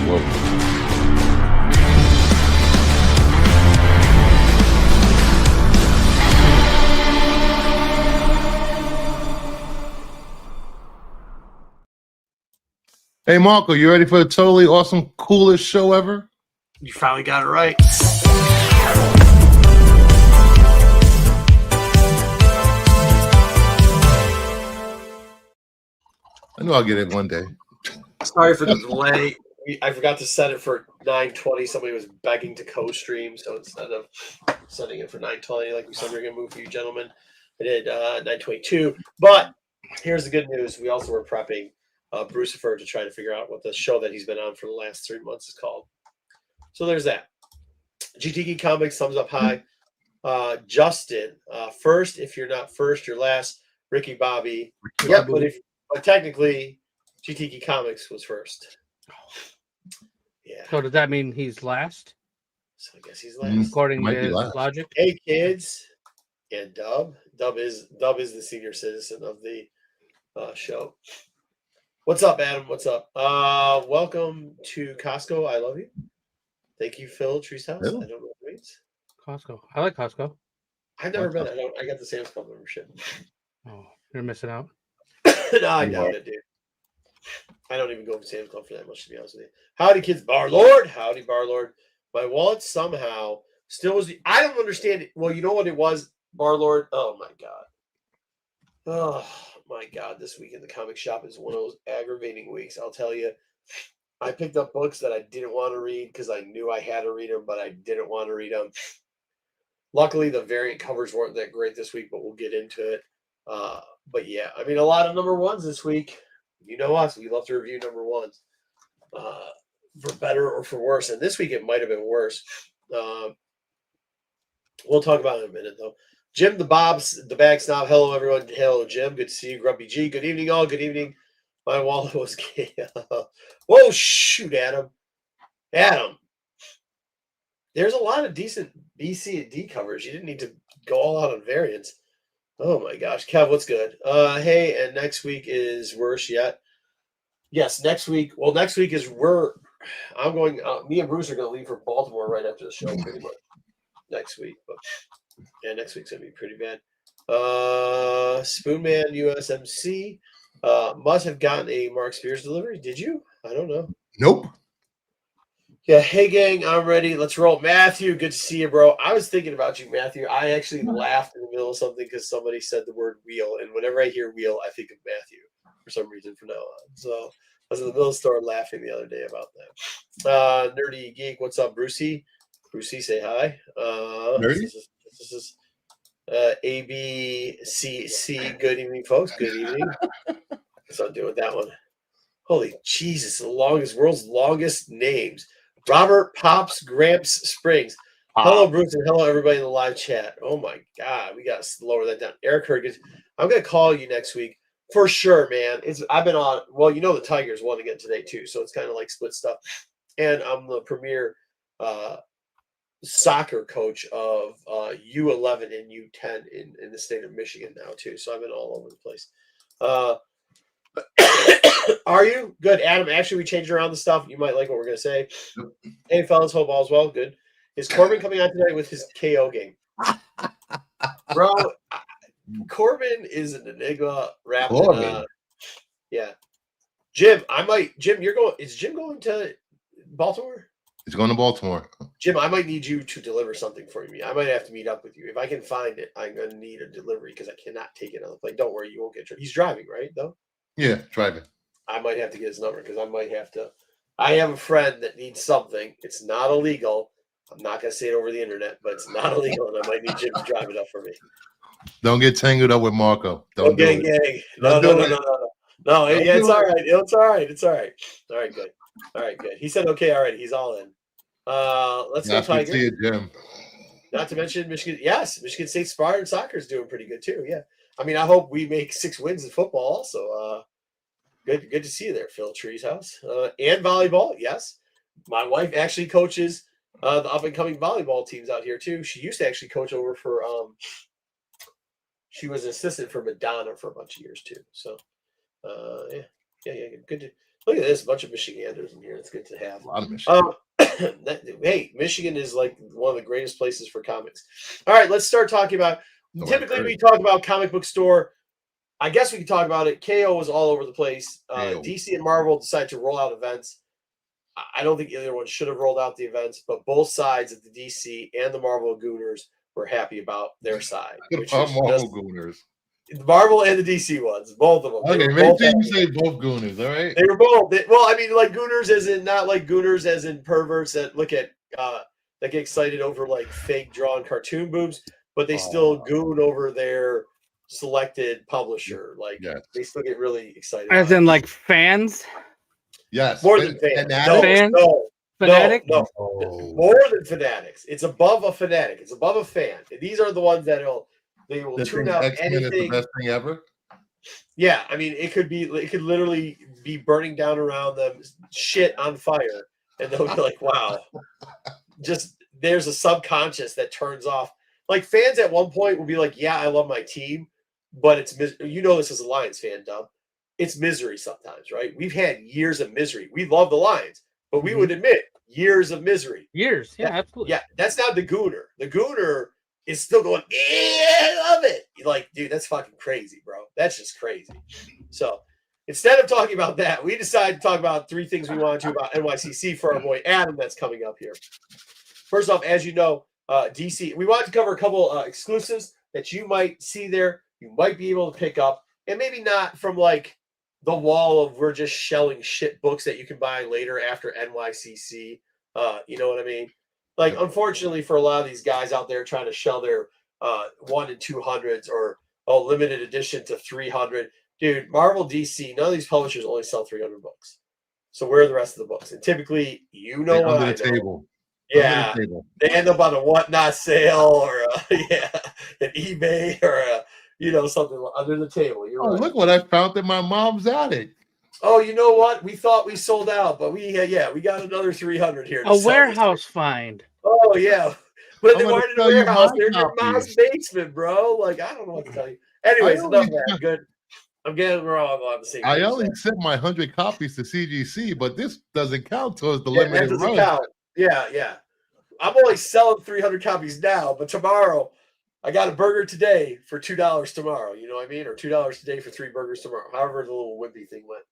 whoa. Hey, Marco, you ready for the totally awesome, coolest show ever? You finally got it right. I know I'll get it one day. Sorry for the delay. I forgot to set it for 9:20. Somebody was begging to co-stream, so instead of setting it for 9:20, like we said, we're gonna move for you gentlemen, I did 9:22. But here's the good news: we also were prepping Brucifer to try to figure out what the show that he's been on for the last 3 months is called. So there's that. GTK Comics, thumbs up high. Justin, first. If you're not first, you're last. Ricky Bobby. Yep, but technically, GTK Comics was first. Yeah. So does that mean he's last? So I guess he's last. According to logic. Hey kids, and Dub. Dub is the senior citizen of the show. What's up, Adam? What's up? Welcome to Costco. I love you. Thank you, Phil Treehouse. Really? I don't know what it means. Costco. I like Costco. I've never been. I got the Sam's Club membership. Oh, you're missing out. No, I doubt it, dude. I don't even go to Sam's Club for that much, to be honest with you. Howdy, kids. Bar Lord. Howdy, Bar Lord. My wallet somehow still was. I don't understand it. Well, you know what it was, Bar Lord? Oh, my God. Oh, my God. This week in the comic shop is one of those aggravating weeks. I'll tell you. I picked up books that I didn't want to read because I knew I had to read them, but I didn't want to read them. Luckily, the variant covers weren't that great this week, but we'll get into it. But yeah, I mean, a lot of number ones this week. You know us, we love to review number ones for better or for worse. And this week it might have been worse. We'll talk about it in a minute, though. Jim the Bag Snob. Hello, everyone. Hello, Jim. Good to see you. Grumpy G. Good evening, all. Good evening. My wallet was gay. Whoa, shoot, Adam. Adam. There's a lot of decent B, C, and D covers. You didn't need to go all out on variants. Oh, my gosh. Kev, what's good? Hey, and next week is worse yet. Yes, next week. Well, next week is I'm going, me and Bruce are going to leave for Baltimore right after the show, pretty much. Next week. But yeah, next week's going to be pretty bad. Spoonman USMC. Must have gotten a Mark Spears delivery. Did you? I don't know. Nope. Yeah, hey gang, I'm ready. Let's roll. Matthew, good to see you, bro. I was thinking about you, Matthew. I actually laughed in the middle of something because somebody said the word wheel, and whenever I hear wheel, I think of Matthew for some reason from now on. So I was in the middle of the store laughing the other day about that. Nerdy Geek, what's up, Brucey? Brucey, say hi. Nerdy? This is ABCC. Good evening, folks. Good evening. So I'm doing that one. Holy Jesus, world's longest names. Robert Pops Gramps Springs. Hello, Bruce, and hello, everybody in the live chat. Oh, my God. We got to lower that down. Eric Hergens, I'm going to call you next week for sure, man. I've been on, well, you know the Tigers won again today, too, so it's kind of like split stuff. And I'm the premier soccer coach of U11 and U10 in the state of Michigan now, too. So I've been all over the place. Are you good, Adam? Actually, we changed around the stuff. You might like what we're gonna say. Hey, fellas, hope all's well. Good. Is Corbin coming out tonight with his KO game? Bro, Corbin is an enigma wrapped in yeah. Jim, you're going. Is Jim going to Baltimore? He's going to Baltimore. Jim, I might need you to deliver something for me. I might have to meet up with you. If I can find it, I'm gonna need a delivery because I cannot take it on the plane. Don't worry, you won't get your. He's driving, right? Though. Yeah, driving. I might have to get his number because I might have to. I have a friend that needs something. It's not illegal. I'm not going to say it over the internet, but it's not illegal, and I might need Jim to drive it up for me. Don't get tangled up with Marco. Don't gang. No. It's all right. It's all right. It's all right. All right, good. All right, good. He said okay already. He's all in. Let's go Tigers. See you, Jim. Not to mention Michigan. Yes, Michigan State Spartan Soccer is doing pretty good too. Yeah. I mean, I hope we make 6 wins in football also. Good to see you there, Phil Treehouse. And volleyball, yes. My wife actually coaches the up-and-coming volleyball teams out here, too. She used to actually coach over for she was an assistant for Madonna for a bunch of years, too. So, yeah. Good Look at this, a bunch of Michiganders in here. It's good to have. A lot of Michigan. Hey, Michigan is like one of the greatest places for comics. All right, let's start talking about. Typically, we talk about comic book store. I guess we can talk about it. KO was all over the place. DC and Marvel decided to roll out events. I don't think either one should have rolled out the events, but both sides of the DC and the Marvel Gooners were happy about their side. Which Marvel Gooners. The Marvel and the DC ones, both of them. Okay, make sure you say both Gooners, all right? They were both. Well, I mean, like Gooners as in not like Gooners as in perverts that look at that get excited over like fake drawn cartoon boobs, but they still goon over their selected publisher. Like they still get really excited. As in like fans? Yes. More than fans. Fans? No. Fanatic? No. More than fanatics. It's above a fanatic. It's above a fan. These are the ones that they will tune out anything. Is the best thing ever. Yeah, I mean, it could literally be burning down around them, shit on fire, and they'll be like, "Wow!" Just there's a subconscious that turns off. Like fans at one point will be like, "Yeah, I love my team," but it's this as a Lions fan, Dub. It's misery sometimes, right? We've had years of misery. We love the Lions, but we would admit years of misery. Years, yeah, absolutely. Yeah, that's not the Gooner. The Gooner is still going, I love it. You're like, dude, that's fucking crazy, bro. That's just crazy. So instead of talking about that, we decided to talk about 3 things we wanted to about NYCC for our boy Adam that's coming up here. First off, as you know, DC, we wanted to cover a couple exclusives that you might see there, you might be able to pick up, and maybe not from like the wall of we're just shelling shit books that you can buy later after NYCC. You know what I mean? Like, unfortunately, for a lot of these guys out there trying to shell their 1 and 200s or limited edition to 300, dude, Marvel, DC, none of these publishers only sell 300 books. So where are the rest of the books? And typically, what under I the know. table. Yeah, they end up on a whatnot sale or an eBay or something under the table. You're right. Look what I found in my mom's attic. Oh, you know what? We thought we sold out, but we got another 300 here. A warehouse find. Oh yeah, but they weren't in a warehouse. They're in your copies. mom's basement, bro. Like I don't know what to tell you. Anyways, enough of that. Good. I'm getting wrong on the same. I only sent my 100 copies to CGC, but this doesn't count towards the limited that doesn't run. count. Yeah. I'm only selling 300 copies now, but tomorrow I got a burger today for $2 tomorrow. You know what I mean? Or $2 today for 3 burgers tomorrow. However the little wimpy thing went.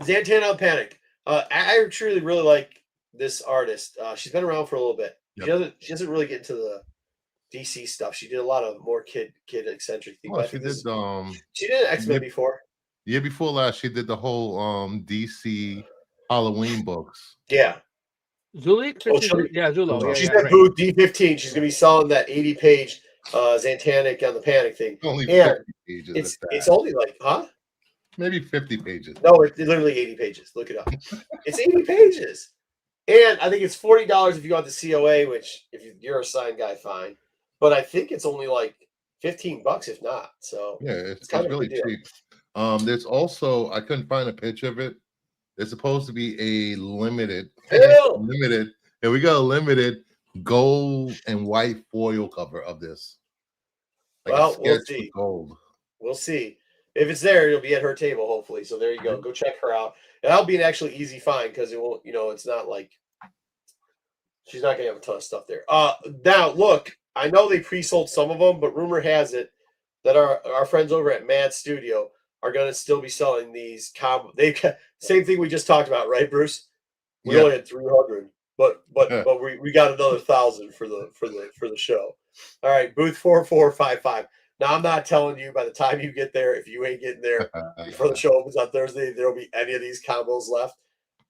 Zantana Panic. I truly really like this artist. She's been around for a little bit. Yep. She doesn't really get into the DC stuff. She did a lot of more kid eccentric things. Well, she did X-Men before. Year before last, she did the whole DC Halloween books. Yeah. Zulik? Zulo. She's at booth D15. She's gonna be selling that 80-page Zantanic on the Panic thing. Only 50 pages. It's only like, maybe 50 pages. No, it's literally 80 pages. Look it up. It's 80 pages. And I think it's $40 if you want the COA, which if you're a signed guy, fine. But I think it's only like $15 if not. So yeah, it's kind of really cheap. There's also, I couldn't find a picture of it. It's supposed to be a limited. And we got a limited gold and white foil cover of this. Well, we'll see. Gold. We'll see. If it's there, it'll be at her table, hopefully. So there you go. Go check her out. And that'll be an actually easy find because it won't, it's not like she's not gonna have a ton of stuff there. Now look, I know they pre-sold some of them, but rumor has it that our friends over at Mad Studio are gonna still be selling these combo. Same thing we just talked about, right, Bruce? We only had 300, but we got another 1,000 for the show. All right, booth 4455. Now, I'm not telling you by the time you get there, if you ain't getting there before the show opens on Thursday, there'll be any of these combos left.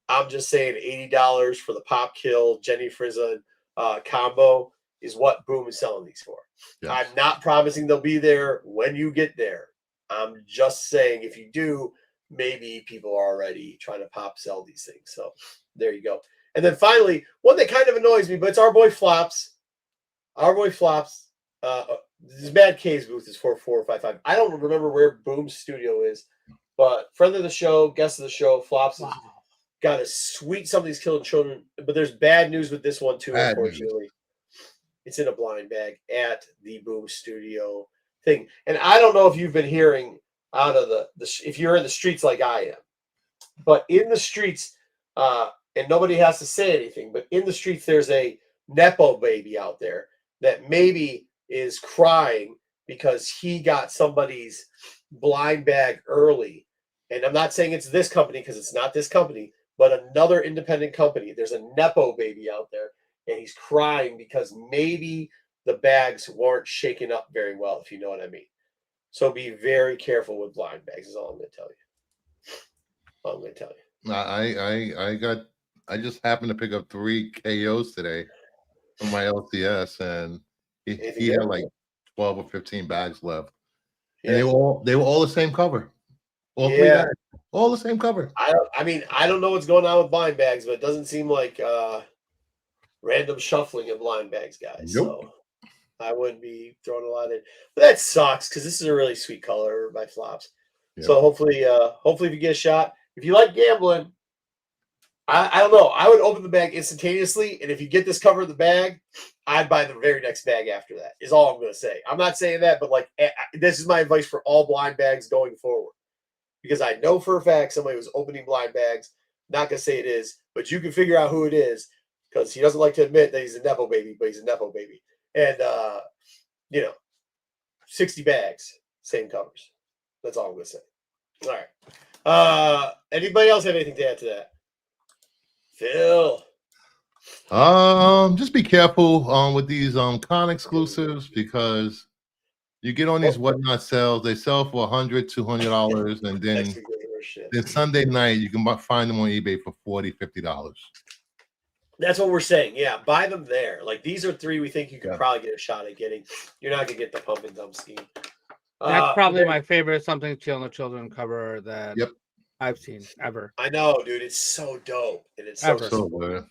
I'm just saying $80 for the Pop Kill Jenny Frizza combo is what Boom is selling these for. Yes. I'm not promising they'll be there when you get there. I'm just saying if you do, maybe people are already trying to pop sell these things. So there you go. And then finally, one that kind of annoys me, but it's our boy Flops. Our boy Flops. This Mad K's booth is 4455. I don't remember where Boom's studio is, but friend of the show, guest of the show, Flops has got to sweet some of these killing children. But there's bad news with this one too, unfortunately. It's in a blind bag at the Boom studio thing. And I don't know if you've been hearing out of the if you're in the streets like I am. But in the streets, and nobody has to say anything, but in the streets, there's a Nepo baby out there that maybe is crying because he got somebody's blind bag early. And I'm not saying it's this company because it's not this company, but another independent company. There's a Nepo baby out there, and he's crying because maybe the bags weren't shaken up very well, if you know what I mean. So be very careful with blind bags, is all I'm going to tell you. All I'm going to tell you. I just happened to pick up 3 KOs today from my LCS, and he had like 12 or 15 bags left. And they were all the same cover. All 3 bags. All the same cover. I mean, I don't know what's going on with blind bags, but it doesn't seem like random shuffling of blind bags, guys. Nope. So I wouldn't be throwing a lot in. But that sucks because this is a really sweet color by Flops. Yep. So hopefully if you get a shot, if you like gambling, I don't know. I would open the bag instantaneously, and if you get this cover of the bag, I'd buy the very next bag after that. Is all I'm going to say. I'm not saying that, but like this is my advice for all blind bags going forward, because I know for a fact somebody was opening blind bags. Not going to say it is, but you can figure out who it is because he doesn't like to admit that he's a Nepo baby, but he's a Nepo baby. And 60 bags, same covers. That's all I'm going to say. All right. Anybody else have anything to add to that? Phil. Just be careful with these con exclusives, because you get on these whatnot sales, they sell for $100, $200, and then Sunday night you can find them on eBay for $40, $50. That's what we're saying. Yeah, buy them there. Like these are 3 we think you can probably get a shot at getting. You're not gonna get the pump and dump scheme. That's probably my favorite Something Chill No Children cover that I've seen ever. I know, dude. It's so dope, and it's so good.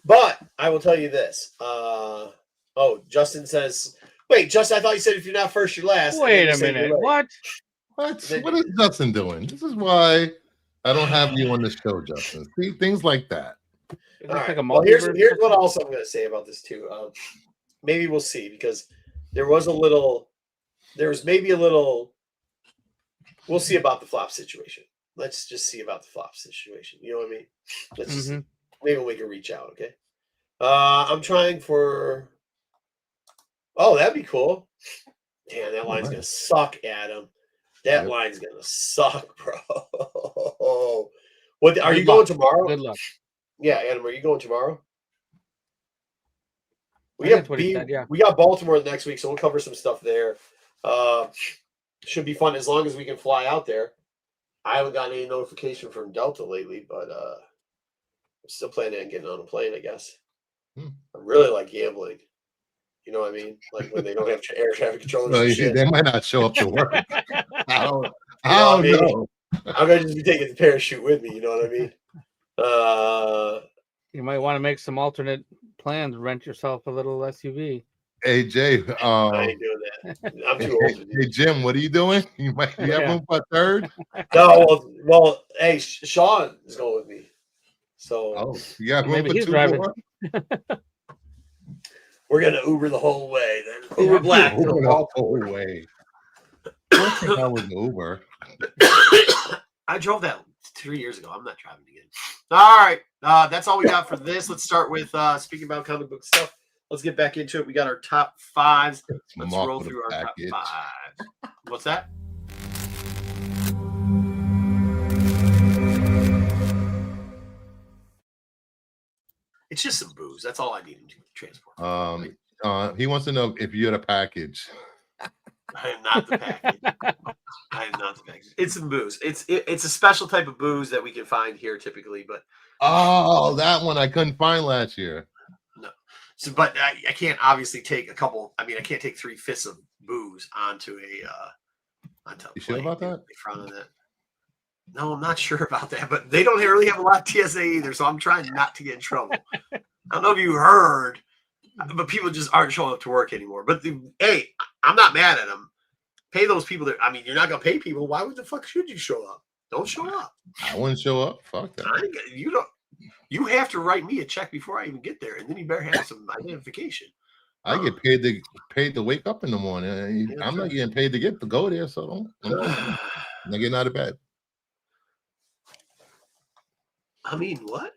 But I will tell you this. Justin says, "Wait, Justin. I thought you said if you're not first, you're last." Wait a minute. What? What is Justin doing? This is why I don't have you on the show, Justin. See, things like that. All right. Well, here's what else I'm going to say about this too. Maybe we'll see, because there was maybe a little. We'll see about the flop situation. Let's just see about the flop situation. You know what I mean? Let's just maybe we can reach out. Okay. I'm trying for. Oh, that'd be cool. Damn, that line's gonna suck, Adam. That line's gonna suck, bro. What are you going tomorrow? Good luck. Yeah, Adam, are you going tomorrow? We got Baltimore the next week, so we'll cover some stuff there. Should be fun as long as we can fly out there. I haven't gotten any notification from Delta lately, but I'm still planning on getting on a plane, I guess. I really like gambling. You know what I mean? Like when they don't have air traffic controllers. They might not show up to work. I don't know. I'm gonna just be taking the parachute with me. You know what I mean? You might want to make some alternate plans. Rent yourself a little SUV. Hey Jay, I ain't doing that. I'm too old. Hey Jim, what are you doing? You have room for a third? No, well, hey, Sean is going with me. So you got room for 2 more? We're gonna Uber the whole way. Then Uber Black the whole way. What the hell was Uber? I drove that 3 years ago. I'm not driving again. All right, that's all we got for this. Let's start with speaking about comic book stuff. Let's get back into it. We got our top 5s. Let's roll through our top 5. What's that? It's just some booze. That's all I need him to transport. He wants to know if you had a package. I am not the package. I am not the package. It's some booze. It's a special type of booze that we can find here typically, but that one I couldn't find last year. No. So, but I can't obviously take a couple. I mean, I can't take 3/5 of booze onto a. You sure about that? No, I'm not sure about that. But they don't really have a lot of TSA either, so I'm trying not to get in trouble. I don't know if you heard, but people just aren't showing up to work anymore. But hey, I'm not mad at them. Pay those people that. I mean, you're not gonna pay people. Why would the fuck should you show up? Don't show up. I wouldn't show up. Fuck that. You have to write me a check before I even get there, and then you better have some identification. I get paid to wake up in the morning. I'm not getting paid to go there, so I'm not getting out of bed. I mean, what?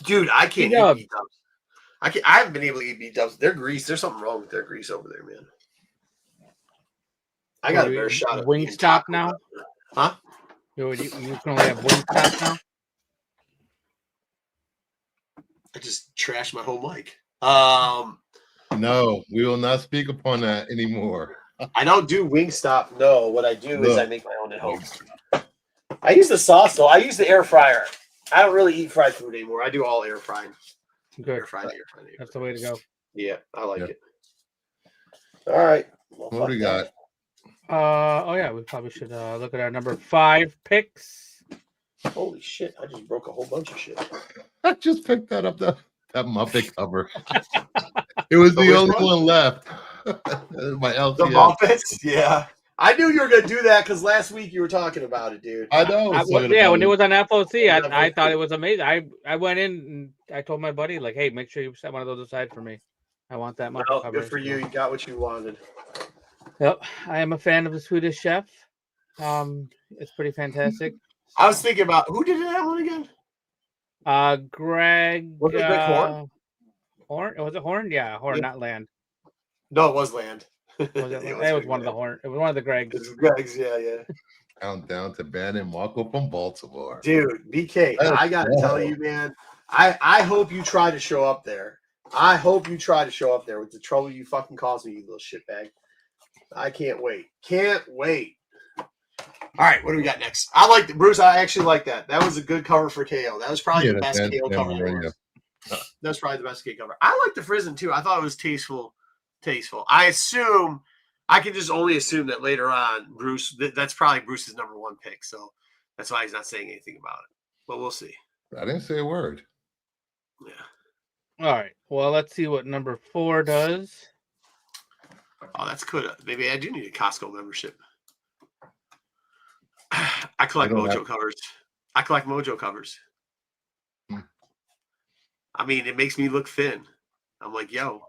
Dude, I can't eat B-dubs. I haven't been able to eat B-dubs. They're grease. There's something wrong with their grease over there, man. I got a better shot of Wingstop now. Huh? You can only have Wingstop now. I just trashed my whole mic. No, we will not speak upon that anymore. I don't do Wingstop. No, what I do is I make my own at home. I use the sauce though. I use the air fryer. I don't really eat fried food anymore. I do all air fried. Good. Air fried. That's the way to go. Yeah, I like it. All right. Well, what do we got? We probably should look at our number 5 picks. Holy shit! I just broke a whole bunch of shit. I just picked that up. That Muppet cover. It was the only one left. My LCS. The Muppets. Yeah. I knew you were going to do that because last week you were talking about it, dude. I know. When it was on FOC, I thought it was amazing. I went in and I told my buddy, like, hey, make sure you set one of those aside for me. I want that Muppet cover. Good for you. You got what you wanted. Yep. I am a fan of the Swedish Chef. It's pretty fantastic. I was thinking about who did that one again? Greg. Was it Horn? Horn? Was it Horn? Yeah, Horn, not Land. No, it was Land. Was it? It was one of the Horn. It was one of the Gregs. It was Gregs, yeah. Countdown to Ben and Marco from Baltimore. Dude, BK, I gotta tell you, man. I hope you try to show up there. I hope you try to show up there with the trouble you fucking caused me, you little shitbag. I can't wait. Can't wait. All right, what do we got next? I like Bruce. I actually like that. That was a good cover for KO. That was probably the best KO cover. That's probably the best KO cover. I like the Frizen too. I thought it was tasteful. I assume I can just only assume that later on, Bruce. That's probably Bruce's number 1 pick. So that's why he's not saying anything about it. But we'll see. I didn't say a word. Yeah. All right. Well, let's see what number 4 does. Oh, that's good. Maybe I do need a Costco membership. I collect Mojo covers. I mean, it makes me look thin. I'm like, yo.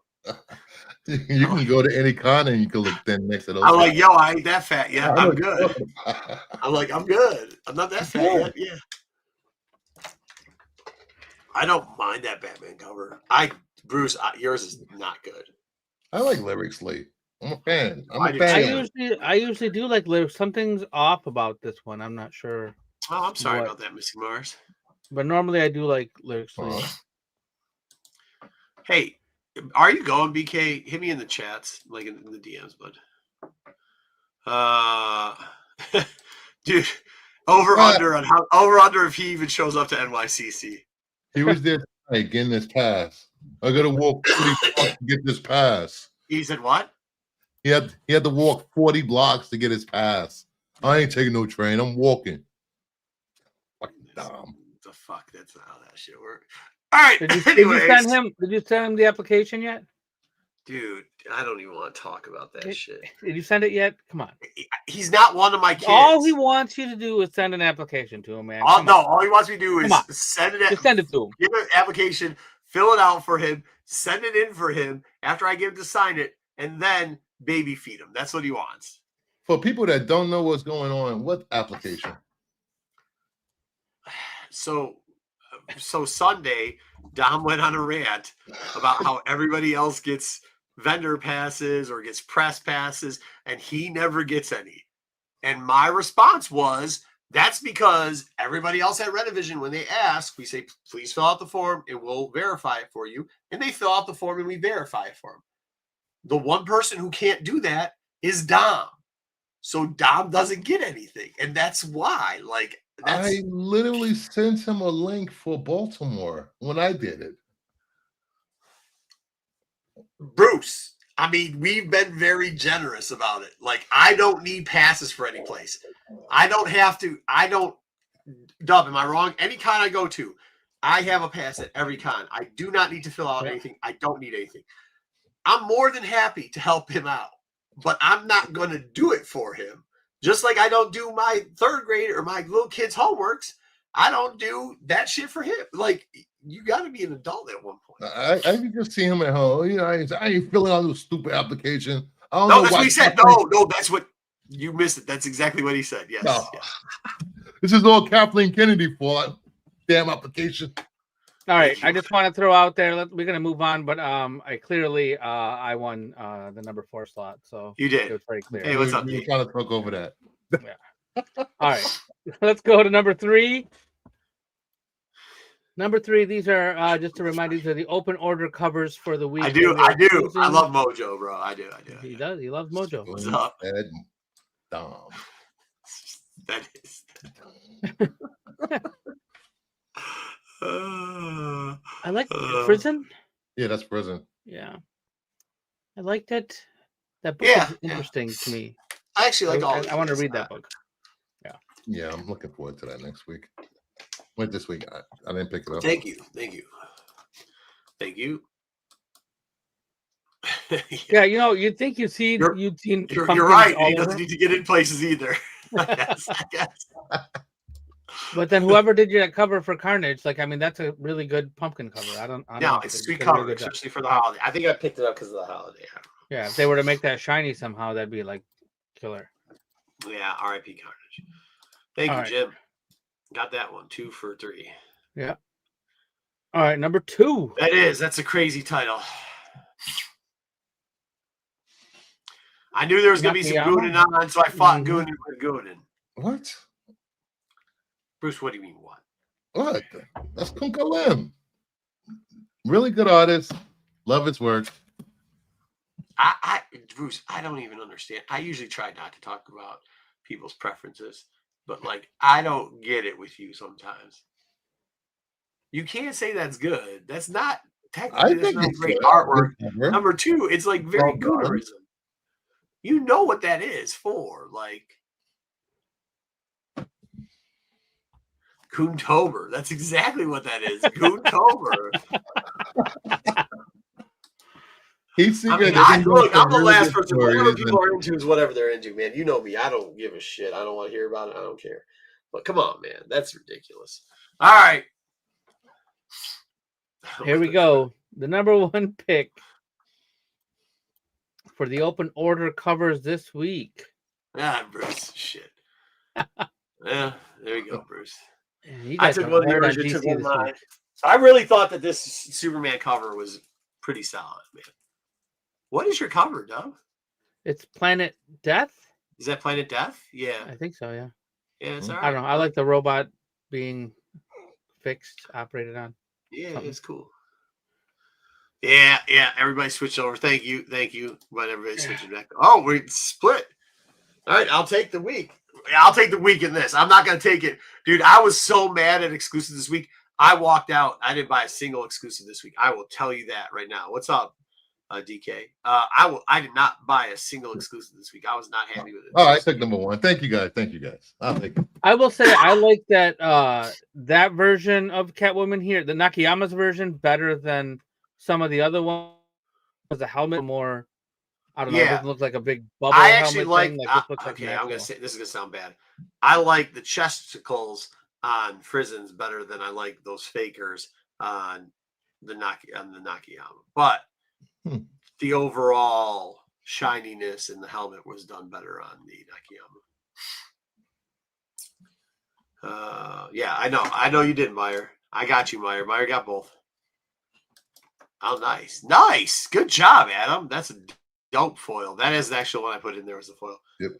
You can go to any con and you can look thin next to those. I'm like, yo, I ain't that fat yet. I'm good. I'm like, I'm good. I'm not that fat yet. Yeah. I don't mind that Batman cover. Bruce, yours is not good. I like lyrics late. I'm a fan. I usually do like lyrics. Something's off about this one. I'm not sure. Oh, I'm sorry about that, Missy Mars. But normally I do like lyrics. Hey, are you going, BK? Hit me in the chats, like in the DMs, bud. Dude, over under if he even shows up to NYCC. He was there tonight getting this pass. I gotta walk 40 blocks to get this pass. He said what? He had to walk 40 blocks to get his pass. I ain't taking no train. I'm walking. Fucking dumb. The fuck? That's not how that shit works. All right. Did you send him the application yet? Dude, I don't even want to talk about that shit. Did you send it yet? Come on. He's not one of my kids. All he wants you to do is send an application to him, man. All he wants me to do is send it. Just send it to him. Give an application, fill it out for him, send it in for him after I get him to sign it, and then baby feed him. That's what he wants. For people that don't know what's going on, what application? So Sunday, Dom went on a rant about how everybody else gets vendor passes or gets press passes, and he never gets any. And my response was, that's because everybody else at Renovision, when they ask, we say, please fill out the form and we'll verify it for you. And they fill out the form and we verify it for them. The one person who can't do that is Dom. So Dom doesn't get anything. And that's why, I literally sent him a link for Baltimore when I did it. Bruce, I mean, we've been very generous about it. I don't need passes for any place. I don't have to. Dub, am I wrong? Any con I go to, I have a pass at every con. I do not need to fill out anything. I don't need anything. I'm more than happy to help him out, but I'm not going to do it for him. Just like I don't do my 3rd grade or my little kids' homeworks, I don't do that shit for him. you got to be an adult at one point. I can just see him at home. You know, I ain't filling out those stupid applications. I don't No, know that's why what he said. No, that's what you missed it. That's exactly what he said. Yes. No. Yes. This is all Kathleen Kennedy for damn application. All right, I just want to throw out there. We're gonna move on, but I clearly I won the number 4 slot, so You did. It was very clear. Hey, what's up, You're D? trying to talk over that. All right, let's go to number 3. Number 3. These are just to remind you, these are the open order covers for the week. I do. I love Mojo, bro. I do. He does. He loves Mojo. What's up? Ed, Dom. That is. I like Prison. Yeah, that's prison. Yeah, I liked it. That book is interesting to me. I actually like all. I want to read that book. Yeah, I'm looking forward to that next week. Wait, this week I didn't pick it up. Thank you. Yeah, you know, you'd think you'd seen. You're right. He doesn't need to get in places either. I guess. But then whoever did that cover for Carnage, like, I mean, that's a really good pumpkin cover. I don't know. It's a sweet cover, especially for the holiday. I think I picked it up because of the holiday. Yeah, if they were to make that shiny somehow, that'd be like killer. Yeah, R.I.P. Carnage. Thank you, Jim. Got that one. 2 for 3. Yeah. All right, number 2. That's a crazy title. I knew there was going to be some Goonin on, so I fought Goonin with Goonin. What? Bruce, what do you mean what? What? That's Kunka Lim. Really good artist. Love his work. Bruce, I don't even understand. I usually try not to talk about people's preferences, but like, I don't get it with you sometimes. You can't say that's good. That's not technically that's not great artwork. Number 2, it's like very Goonerism. You know what that is for, like Goontober. That's exactly what that is. Goontober. Look, I'm the last person. Whatever people are into is whatever they're into, man. You know me. I don't give a shit. I don't want to hear about it. I don't care. But come on, man. That's ridiculous. All right. Here we go. The number 1 pick for the open order covers this week. Bruce. Shit. Yeah, there you go, Bruce. I took one of yours. You took one of mine. So I really thought that this Superman cover was pretty solid, man. What is your cover, Dub? It's Planet Death. Is that Planet Death? Yeah. I think so, yeah. Yeah, it's all right. I don't know. I like the robot being fixed, operated on. Yeah, it's cool. Yeah. Everybody switched over. Thank you. But everybody's switching back. Oh, we split. All right, I'll take the week. I'll take the week in this. I'm not going to take it. Dude, I was so mad at exclusives this week. I walked out. I didn't buy a single exclusive this week. I will tell you that right now. What's up, DK? I did not buy a single exclusive this week. I was not happy with it. Oh, I took number 1. Thank you, guys. I'll take it. I will say I like that that version of Catwoman here, the Nakayama's version, better than some of the other ones. The helmet more, I don't know. It doesn't look like a big bubble. I actually like. Okay, I'm gonna say this is gonna sound bad. I like the chesticles on Frizzens better than I like those fakers on the Nakayama. But the overall shininess in the helmet was done better on the Nakayama. Yeah, I know you did, Meyer. I got you, Meyer. Meyer got both. Oh, nice. Good job, Adam. That's a dope foil. That is the actual one I put in there as a foil. Yep.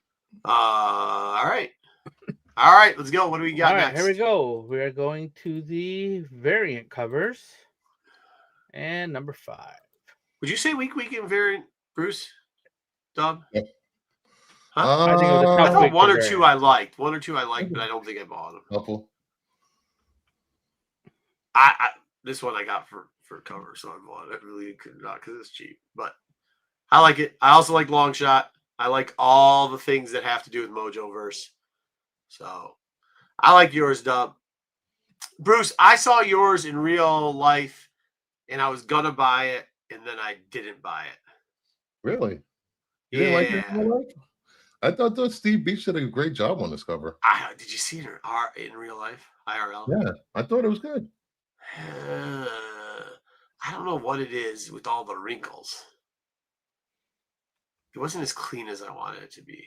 All right, let's go. What do we got next? Here we go. We are going to the variant covers. And number 5. Would you say week in variant, Bruce? Dub? Yep. Huh? I think it was a I tough thought week one for or two I liked. But I don't think I bought them. Couple. This one I got for cover, so I bought it. Really could not because it's cheap, but I like it. I also like Long Shot. I like all the things that have to do with Mojoverse. So I like yours, Dub. Bruce, I saw yours in real life, and I was gonna buy it, and then I didn't buy it. Really? You didn't like it in real life? I thought Steve Beach did a great job on this cover. Did you see it in real life? IRL? Yeah, I thought it was good. I don't know what it is with all the wrinkles. It wasn't as clean as I wanted it to be.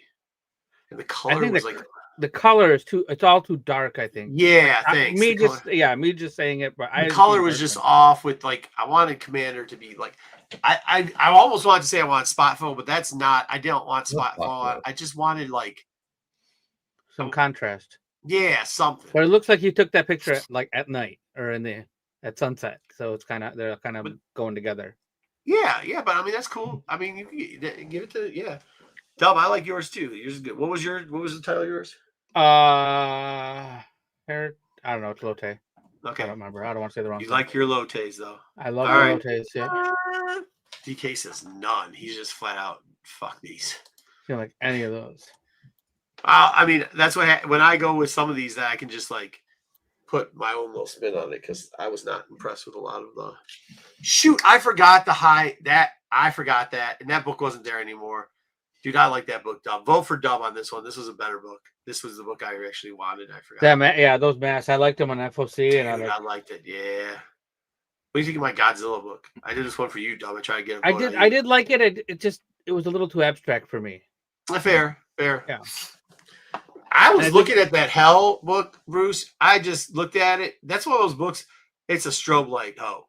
And the color was like the color is too. It's all too dark. I think. Yeah, thanks. Me just saying it, but the color was just off. With like, I wanted Commander to be like, I almost wanted to say I want spot foe, but that's not. I don't want spot foe. I just wanted like some contrast. Yeah, something. But it looks like you took that picture at night or at sunset, so it's they're kind of going together. Yeah, but I mean that's cool. I mean you can give it to Dub. I like yours too. Yours is good. What was the title of yours? I don't know. It's Lotte. Okay. I don't remember. I don't want to say the wrong thing. You like your Lottes though. I love my Lottes. Yeah. DK says none. He's just flat out fuck these. You don't like any of those. I mean, that's what when I go with some of these that I can just like put my own little spin on it because I was not impressed with a lot of the. Shoot, I forgot I forgot that, and that book wasn't there anymore. Dude, I like that book, Dub. Vote for Dub on this one. This was a better book. This was the book I actually wanted. I forgot. Those masks. I liked them on FOC, and I liked it. Yeah. What do you think of my Godzilla book? I did this one for you, Dub. I tried to get it. I did like it. It was a little too abstract for me. Fair. Yeah. I was looking at that Hell book, Bruce. I just looked at it. That's one of those books. It's a strobe light. Oh,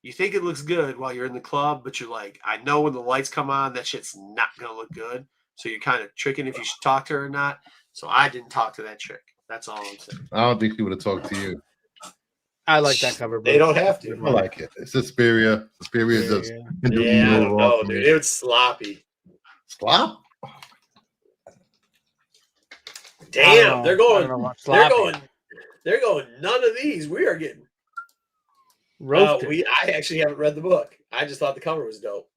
you think it looks good while you're in the club, but you're like, I know when the lights come on, that shit's not going to look good. So you're kind of tricking if you should talk to her or not. So I didn't talk to that chick. That's all I'm saying. I don't think she would have talked to you. I like that cover. They don't have to. I like it. It's Suspiria. Suspiria just. I don't know, dude. It was sloppy. Slop? Damn, they're going none of these. We are getting roasted. I actually haven't read the book. I just thought the cover was dope.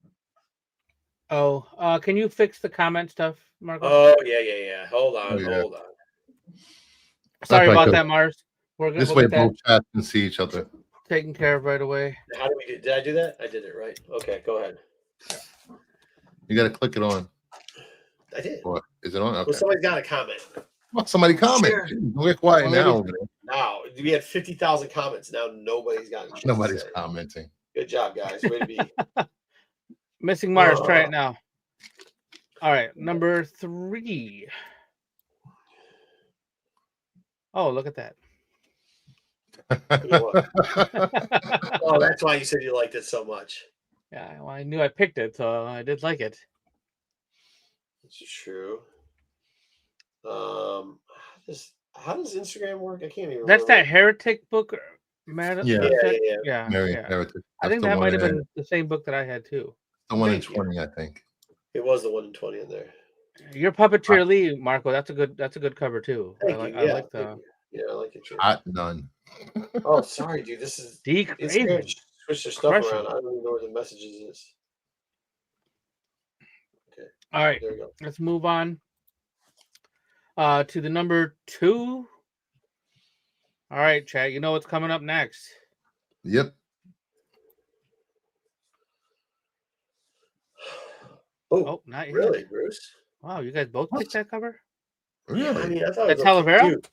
Oh, can you fix the comment stuff, Marco? Oh, yeah. Hold on. Sorry about that, Mars. This way both chats can see each other. Taken care of right away. How do we do? Did I do that? I did it right. Okay, go ahead. You got to click it on. I did. What? Is it on? Okay. Well, somebody's got a comment. Well, somebody comment. Sure. We're quiet now. Now we had 50,000 comments. Now nobody's commenting. Good job, guys. Way to be. Missing Mars. Try it now. All right, number 3. Oh, look at that. Oh, that's why you said you liked it so much. Yeah, well, I knew I picked it, so I did like it. This is true. How does Instagram work? I can't even remember. That's that Heretic book. Yeah. Heretic. I think that might have been the same book that I had too. The one in 20, I think. It was the one in 20 in there. Your Puppeteer Lee, Marco. That's a good cover too. I like it. Hot none. Oh, sorry, dude. This is Instagram switch their stuff around. I don't even know where the messages is. Okay. All right. There we go. Let's move on to the number 2. All right, Chad. You know what's coming up next. Yep. Oh, not really, yet. Bruce? Wow, you guys both picked that cover? Really? I mean, I thought that's Talavera?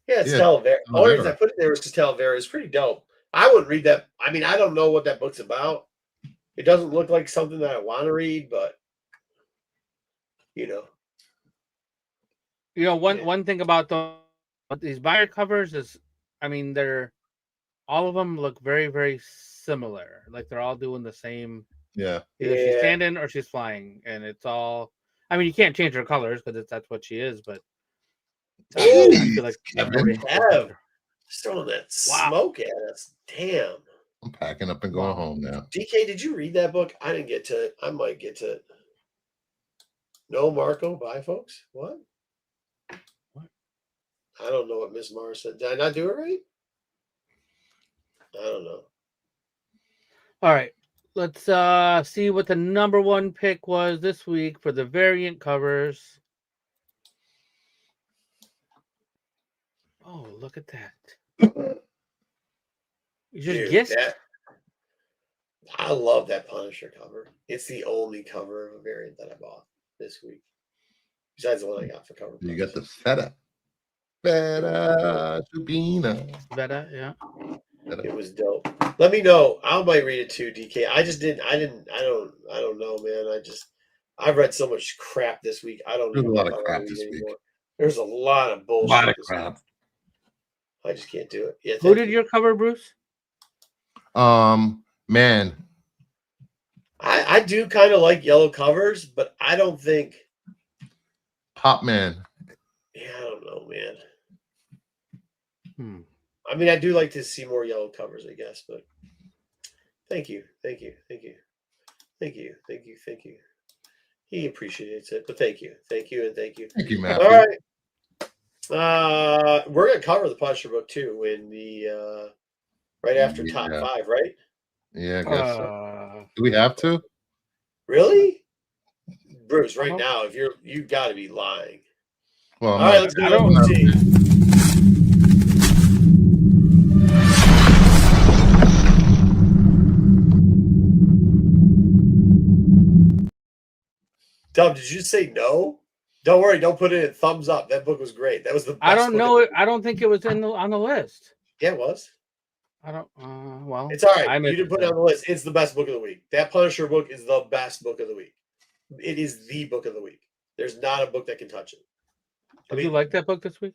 Yeah, it's Talavera. The only reason I put it there was because Talavera is pretty dope. I wouldn't read that. I mean, I don't know what that book's about. It doesn't look like something that I want to read, but one thing about these buyer covers is, I mean, all of them look very, very similar. Like they're all doing the same. Yeah. Either she's standing or she's flying, and it's all. I mean, you can't change her colors because that's what she is, but I feel like just throwing that smoke at us. Damn. I'm packing up and going home now. DK, did you read that book? I didn't get to it. I might get to it. No, Marco. Bye, folks. What? I don't know what Miss Mars said. Did I not do it right? I don't know. All right. Let's see what the number 1 pick was this week for the variant covers. Oh, look at that. You just guessed. I love that Punisher cover. It's the only cover of a variant that I bought this week. Besides the one I got for cover. You got the Feta. Feta Subina. Feta, yeah. It was dope. Let me know. I might read it too, DK. I just didn't. I don't know, man. I've read so much crap this week. I don't There's a even know lot if of I crap want to this read week. anymore. There's a lot of A bullshit. lot of this crap. week. I just can't do it. Yeah. Who did your cover, Bruce? Man. I do kind of like yellow covers, but I don't think. Pop Man. Yeah, I don't know, man. Hmm. I mean, I do like to see more yellow covers, I guess, but thank you. He appreciates it, but thank you. Thank you, All Matthew. right. We're gonna cover the Punisher book too in the right after top 5, right? Yeah, I guess so. Do we have to? Really? Bruce, right now, if you got to be lying. Well, all right, let's go to FOC. Dub, did you say no? Don't worry, don't put it in thumbs up. That book was great. That was the best I don't book know. I don't think it was on the list. Yeah, it was. I don't. Well, it's all right. I You didn't put it on the list. It's the best book of the week. That Punisher book is the best book of the week. It is the book of the week. There's not a book that can touch it. Did you like that book this week?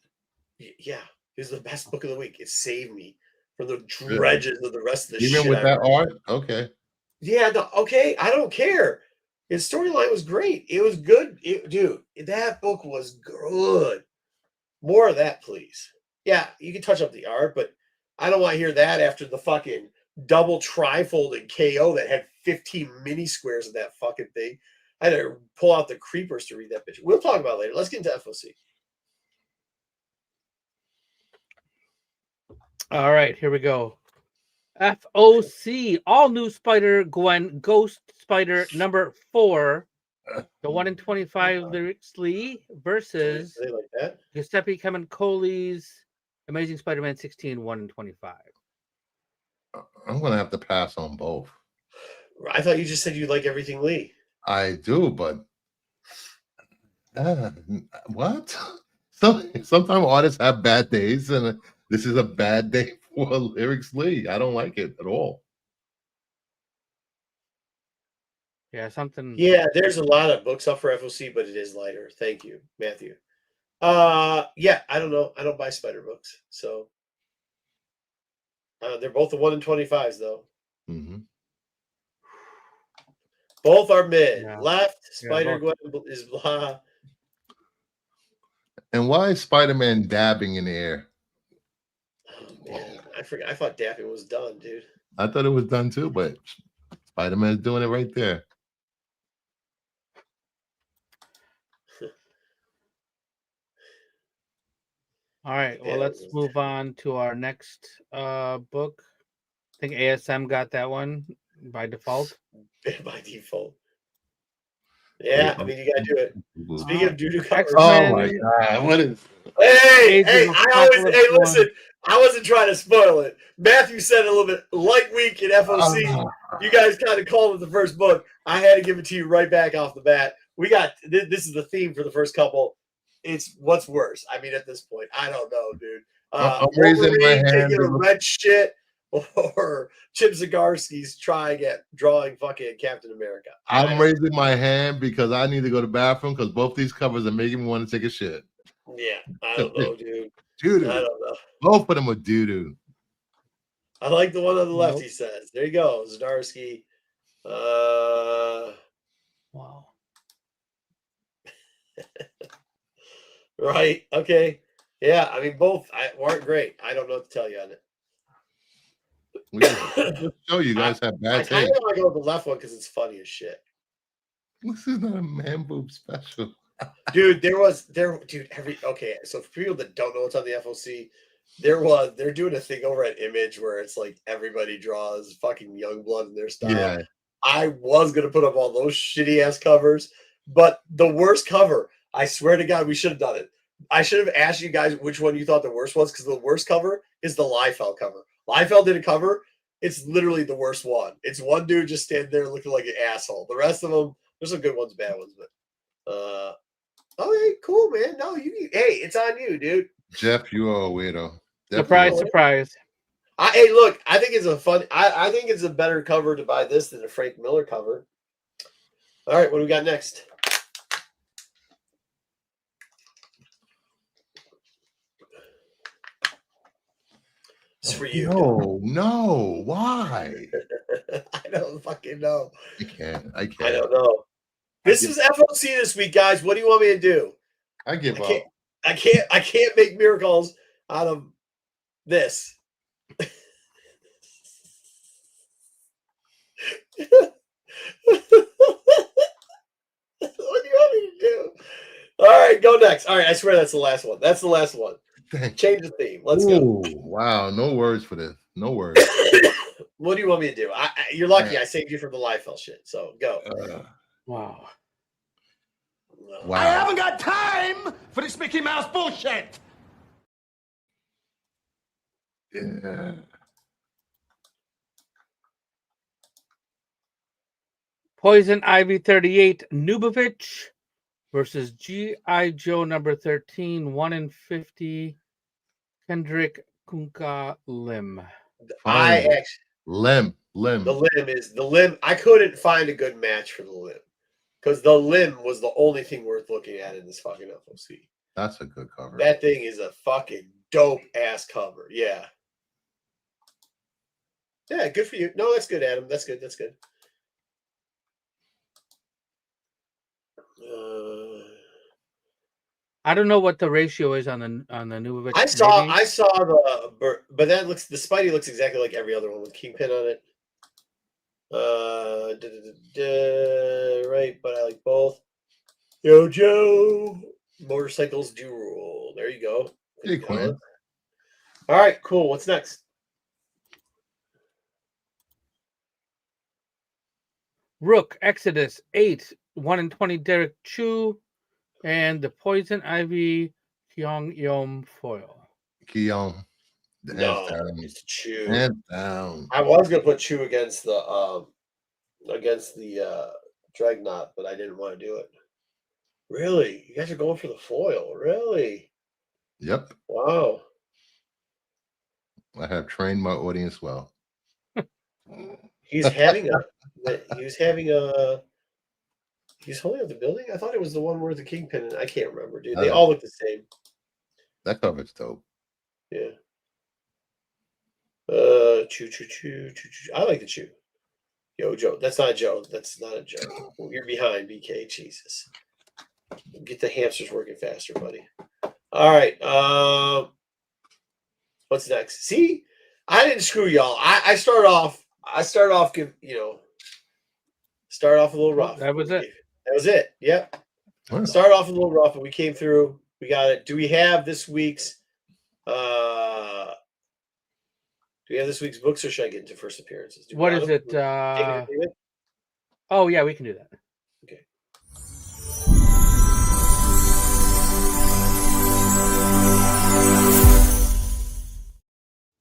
Yeah, it was the best book of the week. It saved me from the dredges of the rest of the Even shit. with that art? Okay. Yeah, okay. I don't care. His storyline was great. It was good. Dude, that book was good. More of that, please. Yeah, you can touch up the art, but I don't want to hear that after the fucking double trifolded KO that had 15 mini squares of that fucking thing. I had to pull out the creepers to read that bitch. We'll talk about it later. Let's get into FOC. All right, here we go. FOC, all new Spider-Gwen Ghost Spider number 4. The 1 in 25 lyrics Lee versus like that? Giuseppe Camuncoli's Amazing Spider-Man 16 1 in 25. I'm gonna have to pass on both. I thought you just said you like everything Lee. I do, but what? Sometimes artists have bad days, and this is a bad day for lyrics Lee. I don't like it at all. Yeah, something. Yeah, there's a lot of books up for FOC, but it is lighter. Thank you, Matthew. Yeah, I don't know. I don't buy Spider books, so they're both the 1 in 25s though. Mm-hmm. Both are mid. Yeah. Left, Spider-Gwen is blah. And why is Spider-Man dabbing in the air? Oh man, I forgot. I thought dabbing was done, dude. I thought it was done too, but Spider-Man's doing it right there. All right, well, let's move on to our next book. I think ASM got that one by default. By default. Yeah, I mean, you got to do it. Speaking of doo-doo covers. Oh, my God. What is... Hey, listen. I wasn't trying to spoil it. Matthew said a little bit light week in FOC. You guys kind of called it the first book. I had to give it to you right back off the bat. We got, this is the theme for the first couple. It's what's worse. I mean, at this point, I don't know, dude. I'm raising my hand. Taking a red shit, or Chip Zdarsky's trying at drawing fucking Captain America. I'm raising my hand because I need to go to the bathroom because both these covers are making me want to take a shit. Yeah, I don't know, dude. Doo-doo. I don't know. Both of them are doo-doo. I like the one on the left, he says. There you go, Zdarsky. Wow. Right. Okay. Yeah. I mean, both weren't great. I don't know what to tell you on it. We just show you guys have bad taste. I kind of want to go with the left one because it's funny as shit. This is not a man boob special. Dude, okay. So for people that don't know what's on the FOC, they're doing a thing over at Image where it's like everybody draws fucking Youngblood in their style. Yeah. I was gonna put up all those shitty ass covers, but the worst cover, I swear to God, we should have done it. I should have asked you guys which one you thought the worst was, because the worst cover is the Liefeld cover. Liefeld did a cover. It's literally the worst one. It's one dude just standing there looking like an asshole. The rest of them, there's some good ones, bad ones, but okay, cool, man. No, hey, it's on you, dude. Jeff, you are a weirdo. Surprise, surprise. Hey, look, I think it's a fun. I think it's a better cover to buy this than a Frank Miller cover. All right, what do we got next? It's for you. No. Why? I don't fucking know. I can't. I I don't know. This is FOC this week, guys. What do you want me to do? I give up. I can't make miracles out of this. What do you want me to do? All right, go next. All right, I swear that's the last one. That's the last one. Change the theme. Let's go. Wow, no words for this. No words. What do you want me to do? You're lucky I saved you from the Liefeld shit. So go. Wow. I haven't got time for this Mickey Mouse bullshit. Yeah. Poison Ivy 38, Nubovich versus G.I. Joe number 13, 1 in 50, Kendrick Kunka Lim. Lim. The limb. I couldn't find a good match for the limb because the limb was the only thing worth looking at in this fucking FOC. That's a good cover. That thing is a fucking dope ass cover. Yeah. Yeah, good for you. No, that's good, Adam. That's good. That's good. I don't know what the ratio is on the Nubovich. I saw the, but that looks, the Spidey looks exactly like every other one with Kingpin on it. Right, but I like both. Yo, Joe, motorcycles do rule. There you go. Hey, Quinn. All right, cool. What's next? Rook Exodus 8, 1 in 20, Derek Chu, and the Poison Ivy Kyung Yom foil. Kyung. No, it's Chu. Hands down. I was gonna put Chu against the Dreadnought, but I didn't want to do it. Really? You guys are going for the foil? Really? Yep. Wow. I have trained my audience well. He's holding up the building? I thought it was the one where the Kingpin, I can't remember, dude. They all look the same. That cover's dope. Yeah. Choo. I like the Choo. Yo, Joe. That's not a Joe. That's not a Joe. You're behind, BK. Jesus. Get the hamsters working faster, buddy. All right. What's next? See, I didn't screw y'all. I start off a little rough. That was it. That was it. Yep. Start off a little rough, and we came through. We got it. Do we have this week's books, or should I get into first appearances? What is it? Oh yeah, we can do that. Okay.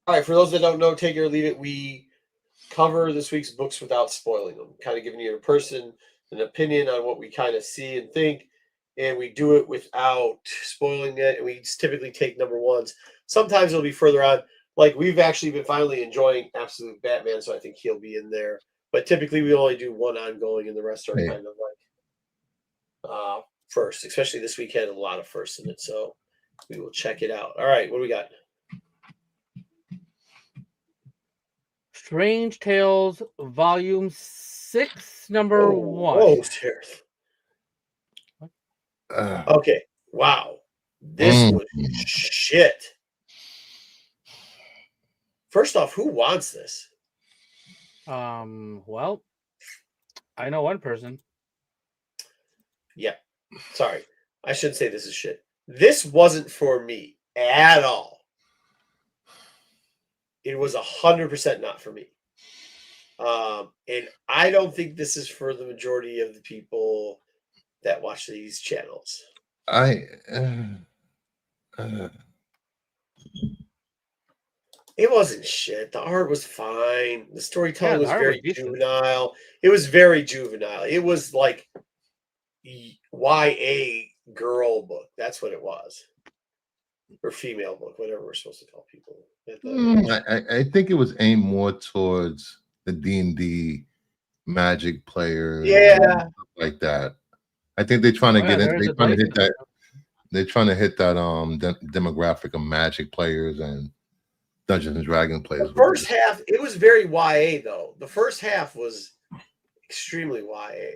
All right, for those that don't know, take it or leave it. We cover this week's books without spoiling them, kind of giving you an opinion on what we kind of see and think, and we do it without spoiling it. And we typically take number ones. Sometimes it'll be further on. Like we've actually been finally enjoying Absolute Batman, so I think he'll be in there. But typically we only do one ongoing, and the rest are kind of like first. Especially this week had a lot of firsts in it, so we will check it out. All right, what do we got? Strange Tales, Volume 6, number 1. Oh, Sheriff. Okay. Wow. This was shit. First off, who wants this? Well, I know one person. Yeah. Sorry. I shouldn't say this is shit. This wasn't for me at all. It was 100% not for me. And I don't think this is for the majority of the people that watch these channels. It wasn't shit. The art was fine. The storytelling was very juvenile. It was very juvenile. It was like YA girl book. That's what it was. Or female book, whatever we're supposed to call people. I think it was aimed more towards the D&D Magic players, stuff like that. I think they're trying to get in. They're trying to hit that. They're trying to hit that demographic of Magic players and Dungeons and Dragons players. The first half, it was very YA though. The first half was extremely YA,